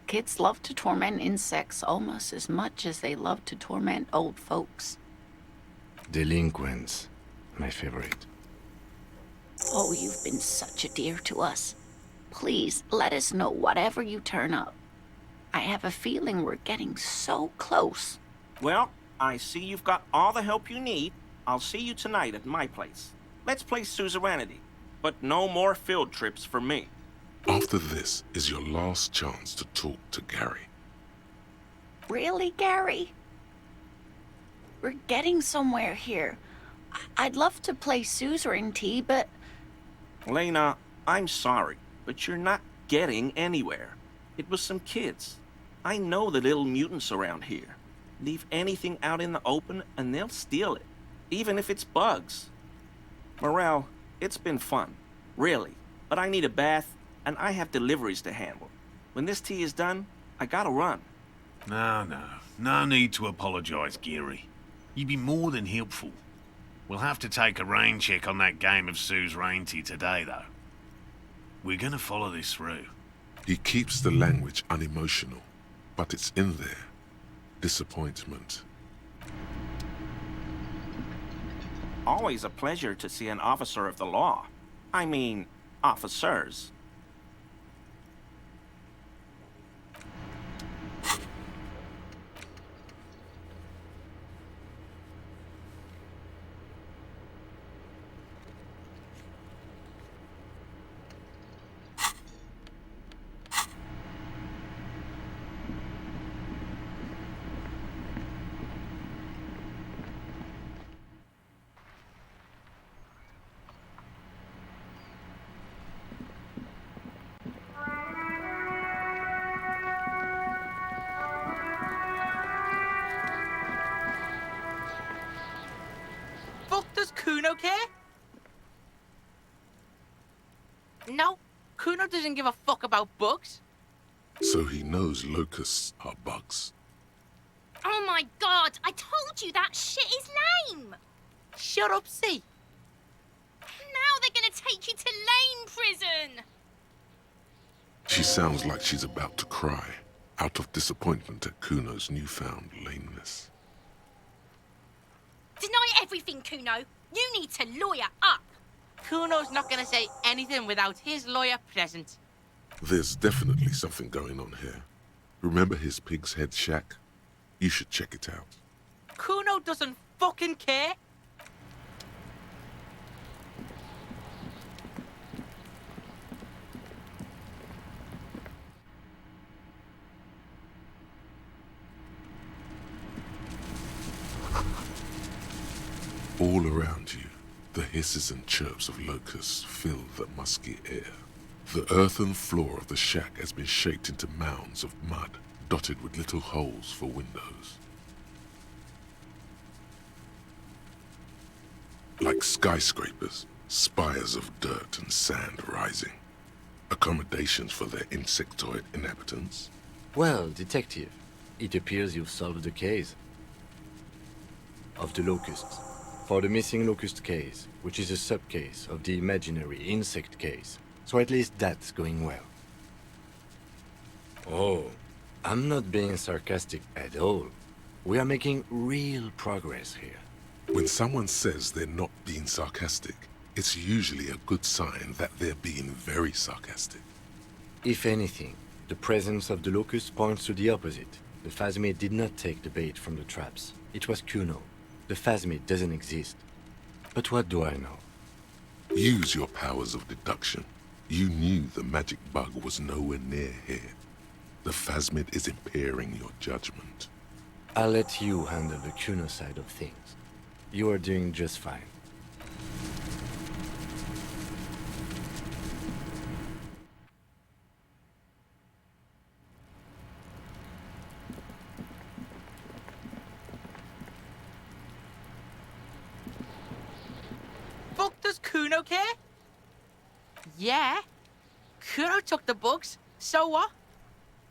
Kids love to torment insects almost as much as they love to torment old folks. Delinquents, my favorite. Oh, you've been such a dear to us. Please, let us know whatever you turn up. I have a feeling we're getting so close. Well, I see you've got all the help you need. I'll see you tonight at my place. Let's play suzerainty, but no more field trips for me. After this is your last chance to talk to Gary. Really, Gary? We're getting somewhere here. I'd love to play suzerainty, but... Lena, I'm sorry, but you're not getting anywhere. It was some kids. I know the little mutants around here. Leave anything out in the open and they'll steal it, even if it's bugs. Morel, it's been fun, really, but I need a bath and I have deliveries to handle. When this tea is done, I gotta run. No need to apologise, Geary. You'd be more than helpful. We'll have to take a rain check on that game of suzerainty today, though. We're gonna follow this through. He keeps the language unemotional, but it's in there. Disappointment. Always a pleasure to see an officer of the law. I mean, officers. Does Kuno care? No, Kuno doesn't give a fuck about bugs. So he knows locusts are bugs. Oh my god, I told you that shit is lame! Shut up, see. Now they're gonna take you to Lane prison! She sounds like she's about to cry, out of disappointment at Kuno's newfound lameness. Deny everything, Kuno. You need to lawyer up. Kuno's not gonna say anything without his lawyer present. There's definitely something going on here. Remember his pig's head shack? You should check it out. Kuno doesn't fucking care. All around you, the hisses and chirps of locusts fill the musky air. The earthen floor of the shack has been shaped into mounds of mud, dotted with little holes for windows. Like skyscrapers, spires of dirt and sand rising. Accommodations for their insectoid inhabitants. Well, detective, it appears you've solved the case of the locusts. For the missing locust case, which is a sub-case of the imaginary insect case. So at least that's going well. Oh, I'm not being sarcastic at all. We are making real progress here. When someone says they're not being sarcastic, it's usually a good sign that they're being very sarcastic. If anything, the presence of the locust points to the opposite. The Phasmid did not take the bait from the traps. It was Kuno. The Phasmid doesn't exist. But what do I know? Use your powers of deduction. You knew the magic bug was nowhere near here. The Phasmid is impairing your judgment. I'll let you handle the Kuno side of things. You are doing just fine. Does Kuno care? Yeah. Kuno took the bugs, so what?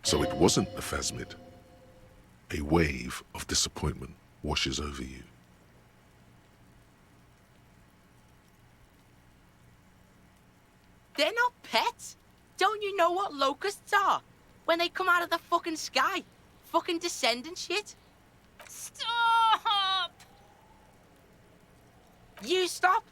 So it wasn't the Phasmid. A wave of disappointment washes over you. They're not pets. Don't you know what locusts are? When they come out of the fucking sky. Fucking descendant shit. Stop! You stop.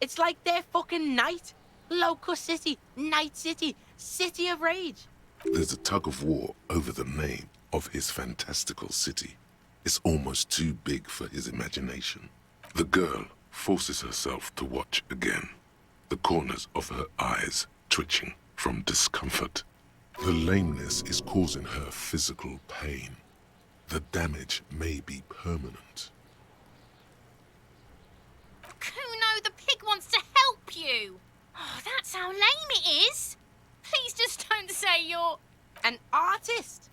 It's like they're fucking night. Locust City, Night City, City of Rage. There's a tug of war over the name of his fantastical city. It's almost too big for his imagination. The girl forces herself to watch again, the corners of her eyes twitching from discomfort. The lameness is causing her physical pain. The damage may be permanent. Kuno, the pig wants to help you. Oh, that's how lame it is. Please just don't say you're... An artist?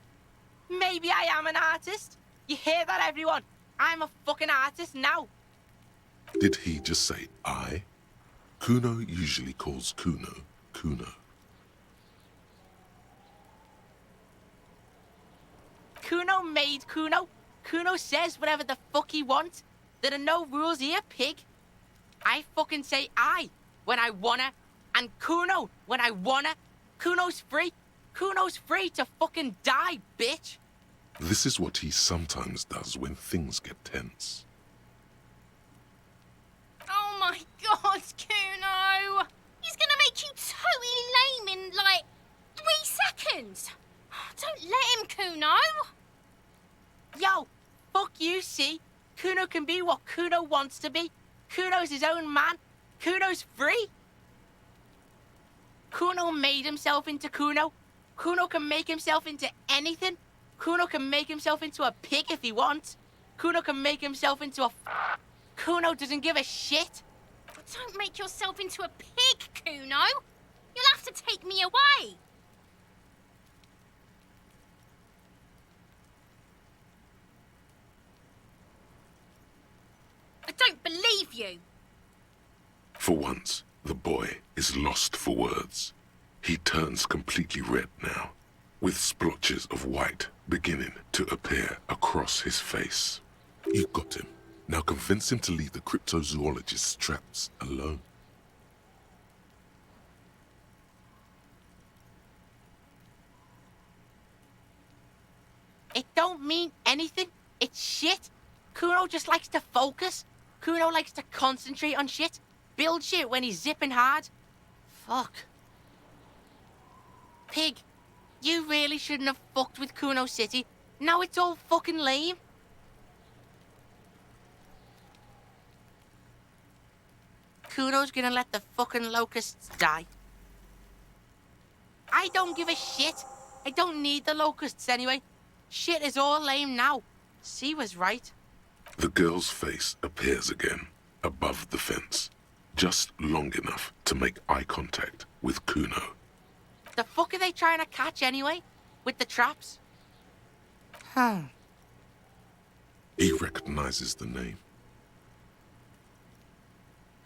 Maybe I am an artist. You hear that, everyone? I'm a fucking artist now. Did he just say I? Kuno usually calls Kuno, Kuno. Kuno made Kuno. Kuno says whatever the fuck he wants. There are no rules here, pig. I fucking say I when I wanna, and Kuno when I wanna. Kuno's free. Kuno's free to fucking die, bitch. This is what he sometimes does when things get tense. Oh my god, Kuno! He's gonna make you totally lame in, like, 3 seconds. Don't let him, Kuno. Yo, fuck you, see? Kuno can be what Kuno wants to be. Kuno's his own man. Kuno's free. Kuno made himself into Kuno. Kuno can make himself into anything. Kuno can make himself into a pig if he wants. Kuno can make himself into a... Kuno doesn't give a shit. Don't make yourself into a pig, Kuno. You'll have to take me away. I don't believe you. For once, the boy is lost for words. He turns completely red now, with splotches of white beginning to appear across his face. You got him. Now convince him to leave the cryptozoologist's traps alone. It don't mean anything. It's shit. Kuno just likes to focus. Kuno likes to concentrate on shit. Build shit when he's zipping hard. Fuck. Pig, you really shouldn't have fucked with Kuno City. Now it's all fucking lame. Kuno's gonna let the fucking locusts die. I don't give a shit. I don't need the locusts anyway. Shit is all lame now. C was right. The girl's face appears again, above the fence, just long enough to make eye contact with Kuno. The fuck are they trying to catch anyway? With the traps? Huh. He recognizes the name.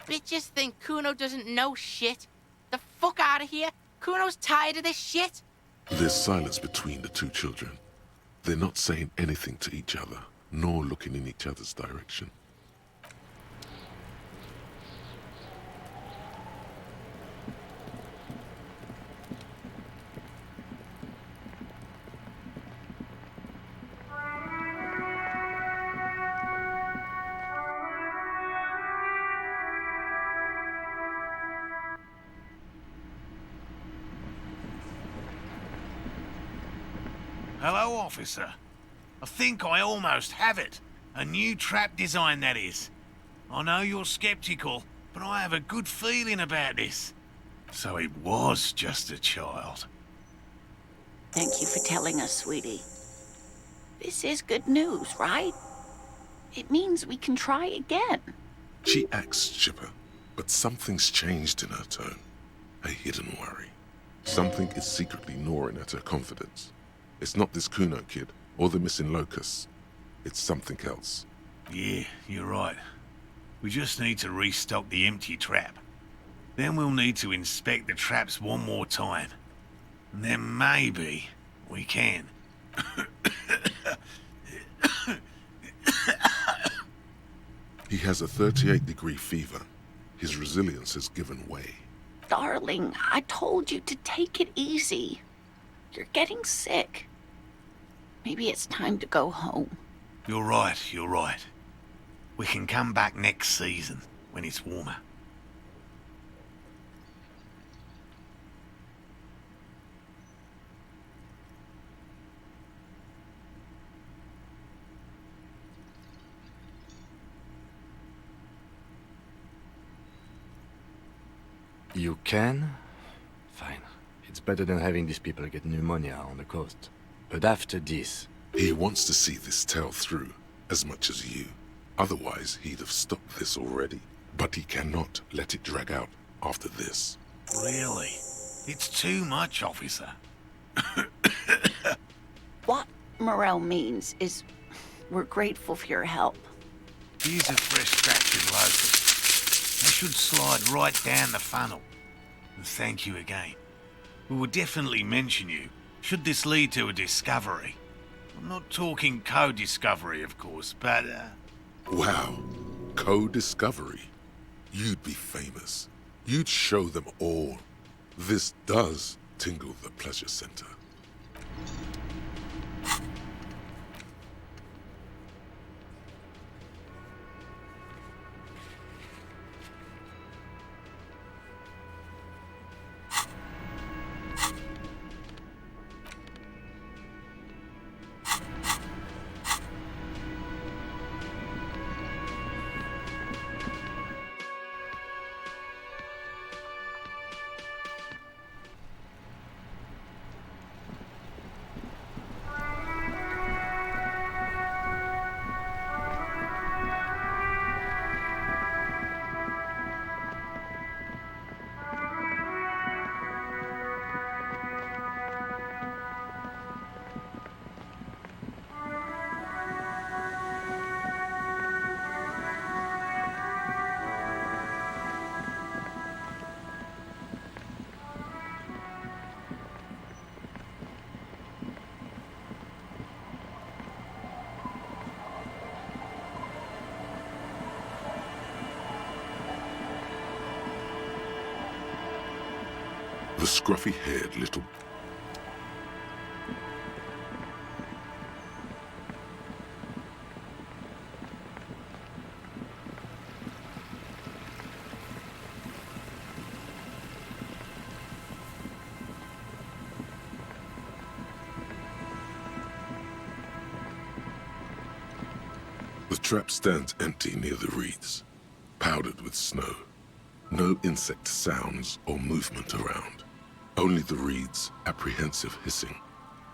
Bitches think Kuno doesn't know shit. The fuck out of here. Kuno's tired of this shit. There's silence between the two children. They're not saying anything to each other, nor looking in each other's direction. Hello, officer. I think I almost have it. A new trap design, that is. I know you're skeptical, but I have a good feeling about this. So it was just a child. Thank you for telling us, sweetie. This is good news, right? It means we can try again. She acts chipper, but something's changed in her tone. A hidden worry. Something is secretly gnawing at her confidence. It's not this Kuno kid, or the missing locusts. It's something else. Yeah, you're right. We just need to restock the empty trap. Then we'll need to inspect the traps one more time. And then maybe we can. He has a 38-degree fever. His resilience has given way. Darling, I told you to take it easy. You're getting sick. Maybe it's time to go home. You're right, you're right. We can come back next season, when it's warmer. You can? Fine. It's better than having these people get pneumonia on the coast. But after this, He wants to see this tale through as much as you. Otherwise, he'd have stopped this already. But he cannot let it drag out after this. Really? It's too much, officer. What Morel means is we're grateful for your help. Here's a fresh batch of locusts. They should slide right down the funnel. And thank you again. We will definitely mention you, should this lead to a discovery. I'm not talking co-discovery, of course, but, Wow. Co-discovery. You'd be famous. You'd show them all. This does tingle the pleasure center. The scruffy-haired little... The trap stands empty near the reeds, powdered with snow. No insect sounds or movement around. Only the reeds' apprehensive hissing.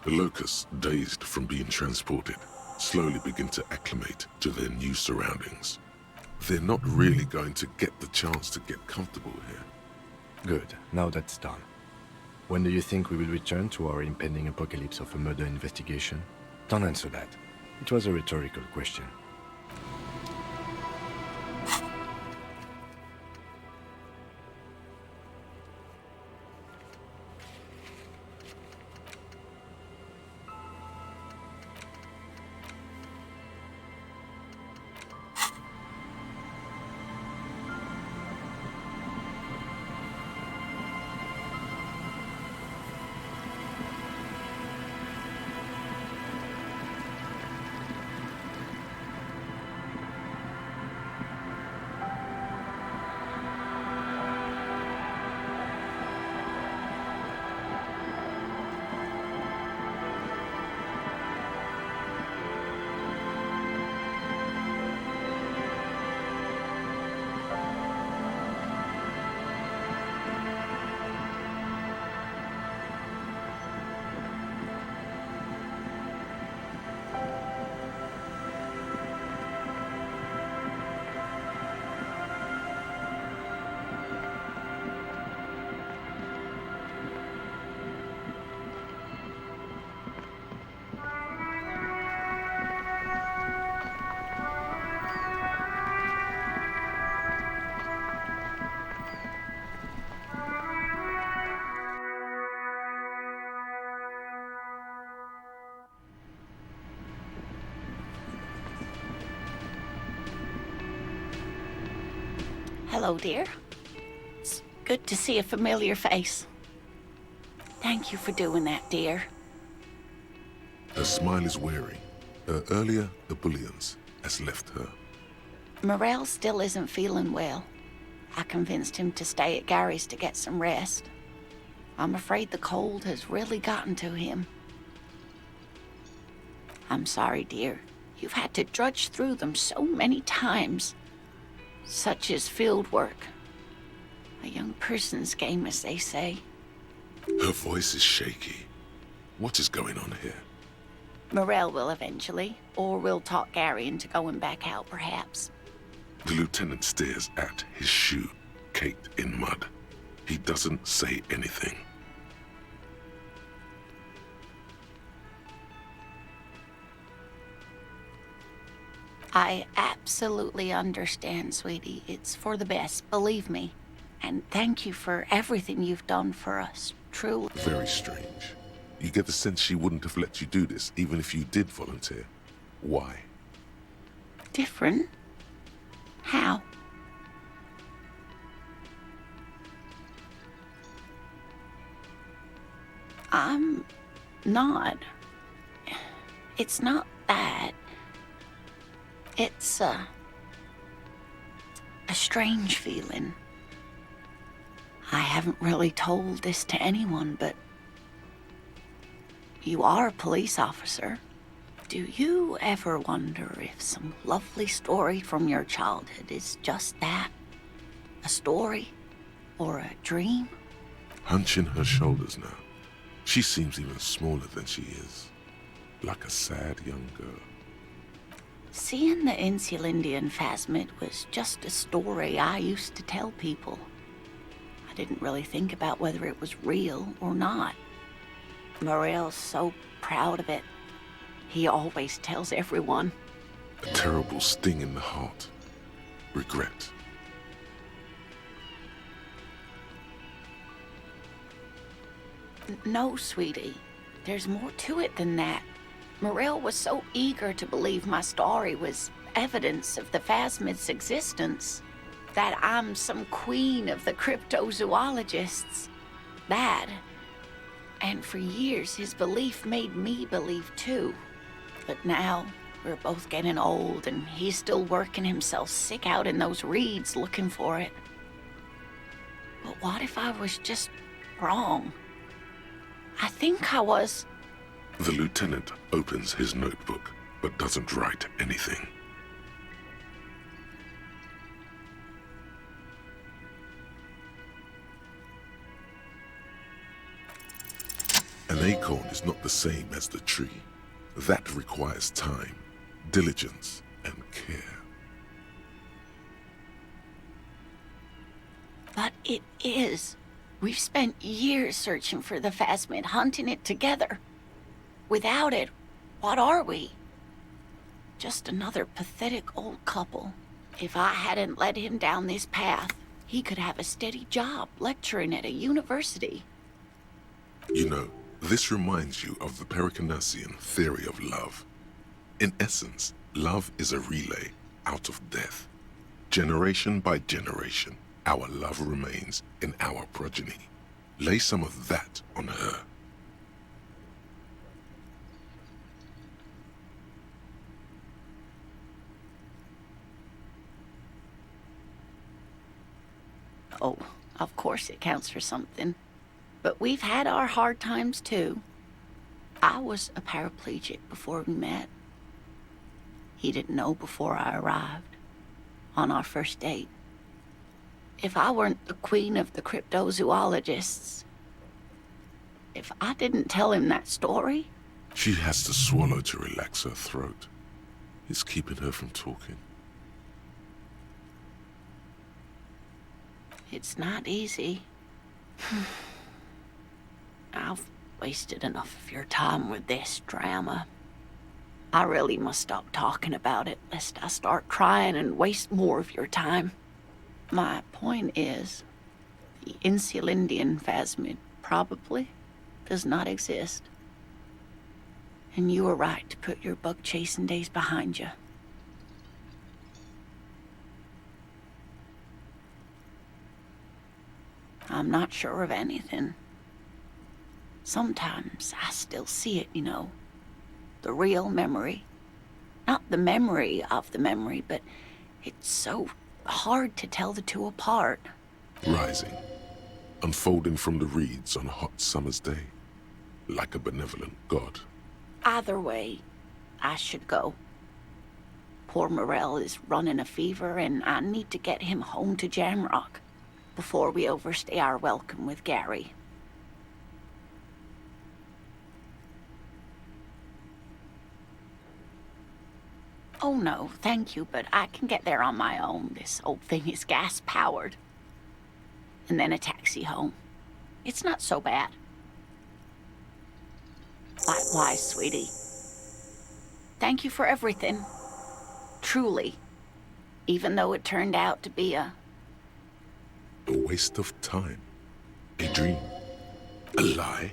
The locusts, dazed from being transported, slowly begin to acclimate to their new surroundings. They're not really going to get the chance to get comfortable here. Good, now that's done. When do you think we will return to our impending apocalypse of a murder investigation? Don't answer that. It was a rhetorical question. Hello, dear. It's good to see a familiar face. Thank you for doing that, dear. Her smile is weary. Her earlier ebullience has left her. Morel still isn't feeling well. I convinced him to stay at Gary's to get some rest. I'm afraid the cold has really gotten to him. I'm sorry, dear. You've had to drudge through them so many times. Such is field work. A young person's game, as they say. Her voice is shaky. What is going on here? Morel will eventually, or we'll talk Gary into going back out, perhaps. The lieutenant stares at his shoe, caked in mud. He doesn't say anything. I absolutely understand, sweetie. It's for the best, believe me. And thank you for everything you've done for us, truly. Very strange. You get the sense she wouldn't have let you do this, even if you did volunteer. Why? Different? How? I'm not. It's not that. It's a strange feeling. I haven't really told this to anyone, but you are a police officer. Do you ever wonder if some lovely story from your childhood is just that? A story? Or a dream? Hunching her shoulders now. She seems even smaller than she is. Like a sad young girl. Seeing the Insulindian phasmid was just a story I used to tell people. I didn't really think about whether it was real or not. Morel's so proud of it. He always tells everyone. A terrible sting in the heart. Regret. No, sweetie. There's more to it than that. Morel was so eager to believe my story was evidence of the phasmid's existence, that I'm some queen of the cryptozoologists. That. And for years, his belief made me believe too. But now, we're both getting old, and he's still working himself sick out in those reeds looking for it. But what if I was just wrong? I think I was. The lieutenant opens his notebook, but doesn't write anything. An acorn is not the same as the tree. That requires time, diligence, and care. But it is. We've spent years searching for the phasmid, hunting it together. Without it, what are we? Just another pathetic old couple. If I hadn't led him down this path, he could have a steady job lecturing at a university. You know, this reminds you of the Pericanasian theory of love. In essence, love is a relay out of death. Generation by generation, our love remains in our progeny. Lay some of that on her. Oh, of course it counts for something. But we've had our hard times too. I was a paraplegic before we met. He didn't know before I arrived. On our first date. If I weren't the queen of the cryptozoologists, if I didn't tell him that story... She has to swallow to relax her throat. It's keeping her from talking. It's not easy. I've wasted enough of your time with this drama. I really must stop talking about it, lest I start crying and waste more of your time. My point is, the Insulindian phasmid probably does not exist. And you were right to put your bug-chasing days behind you. I'm not sure of anything. Sometimes I still see it, you know. The real memory. Not the memory of the memory, but it's so hard to tell the two apart. Rising, unfolding from the reeds on a hot summer's day, like a benevolent god. Either way, I should go. Poor Morel is running a fever, and I need to get him home to Jamrock before we overstay our welcome with Gary. Oh no, thank you, but I can get there on my own. This old thing is gas-powered. And then a taxi home. It's not so bad. Likewise, sweetie. Thank you for everything. Truly. Even though it turned out to be a waste of time. A dream. A lie.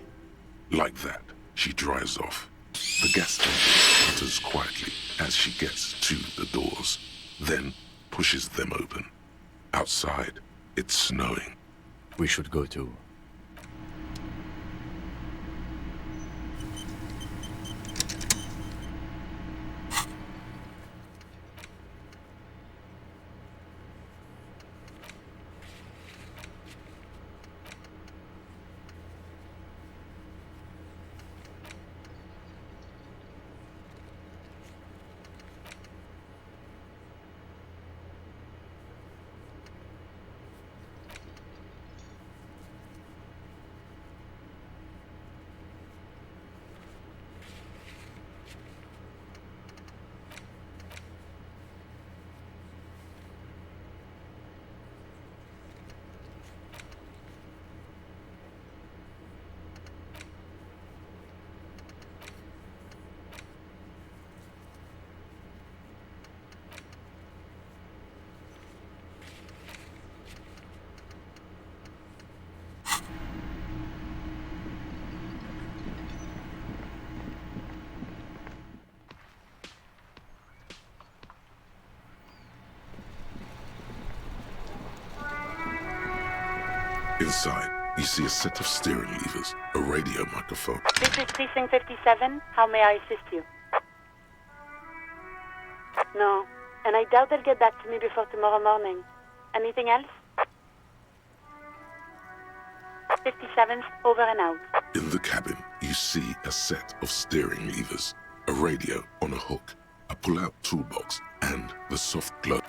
Like that, she drives off. The gas engine sputters quietly as she gets to the doors, then pushes them open. Outside, it's snowing. We should go too. Inside, you see a set of steering levers, a radio microphone. This is Precinct 57. How may I assist you? No, and I doubt they'll get back to me before tomorrow morning. Anything else? 57th, over and out. In the cabin, you see a set of steering levers, a radio on a hook, a pull-out toolbox, and the soft glow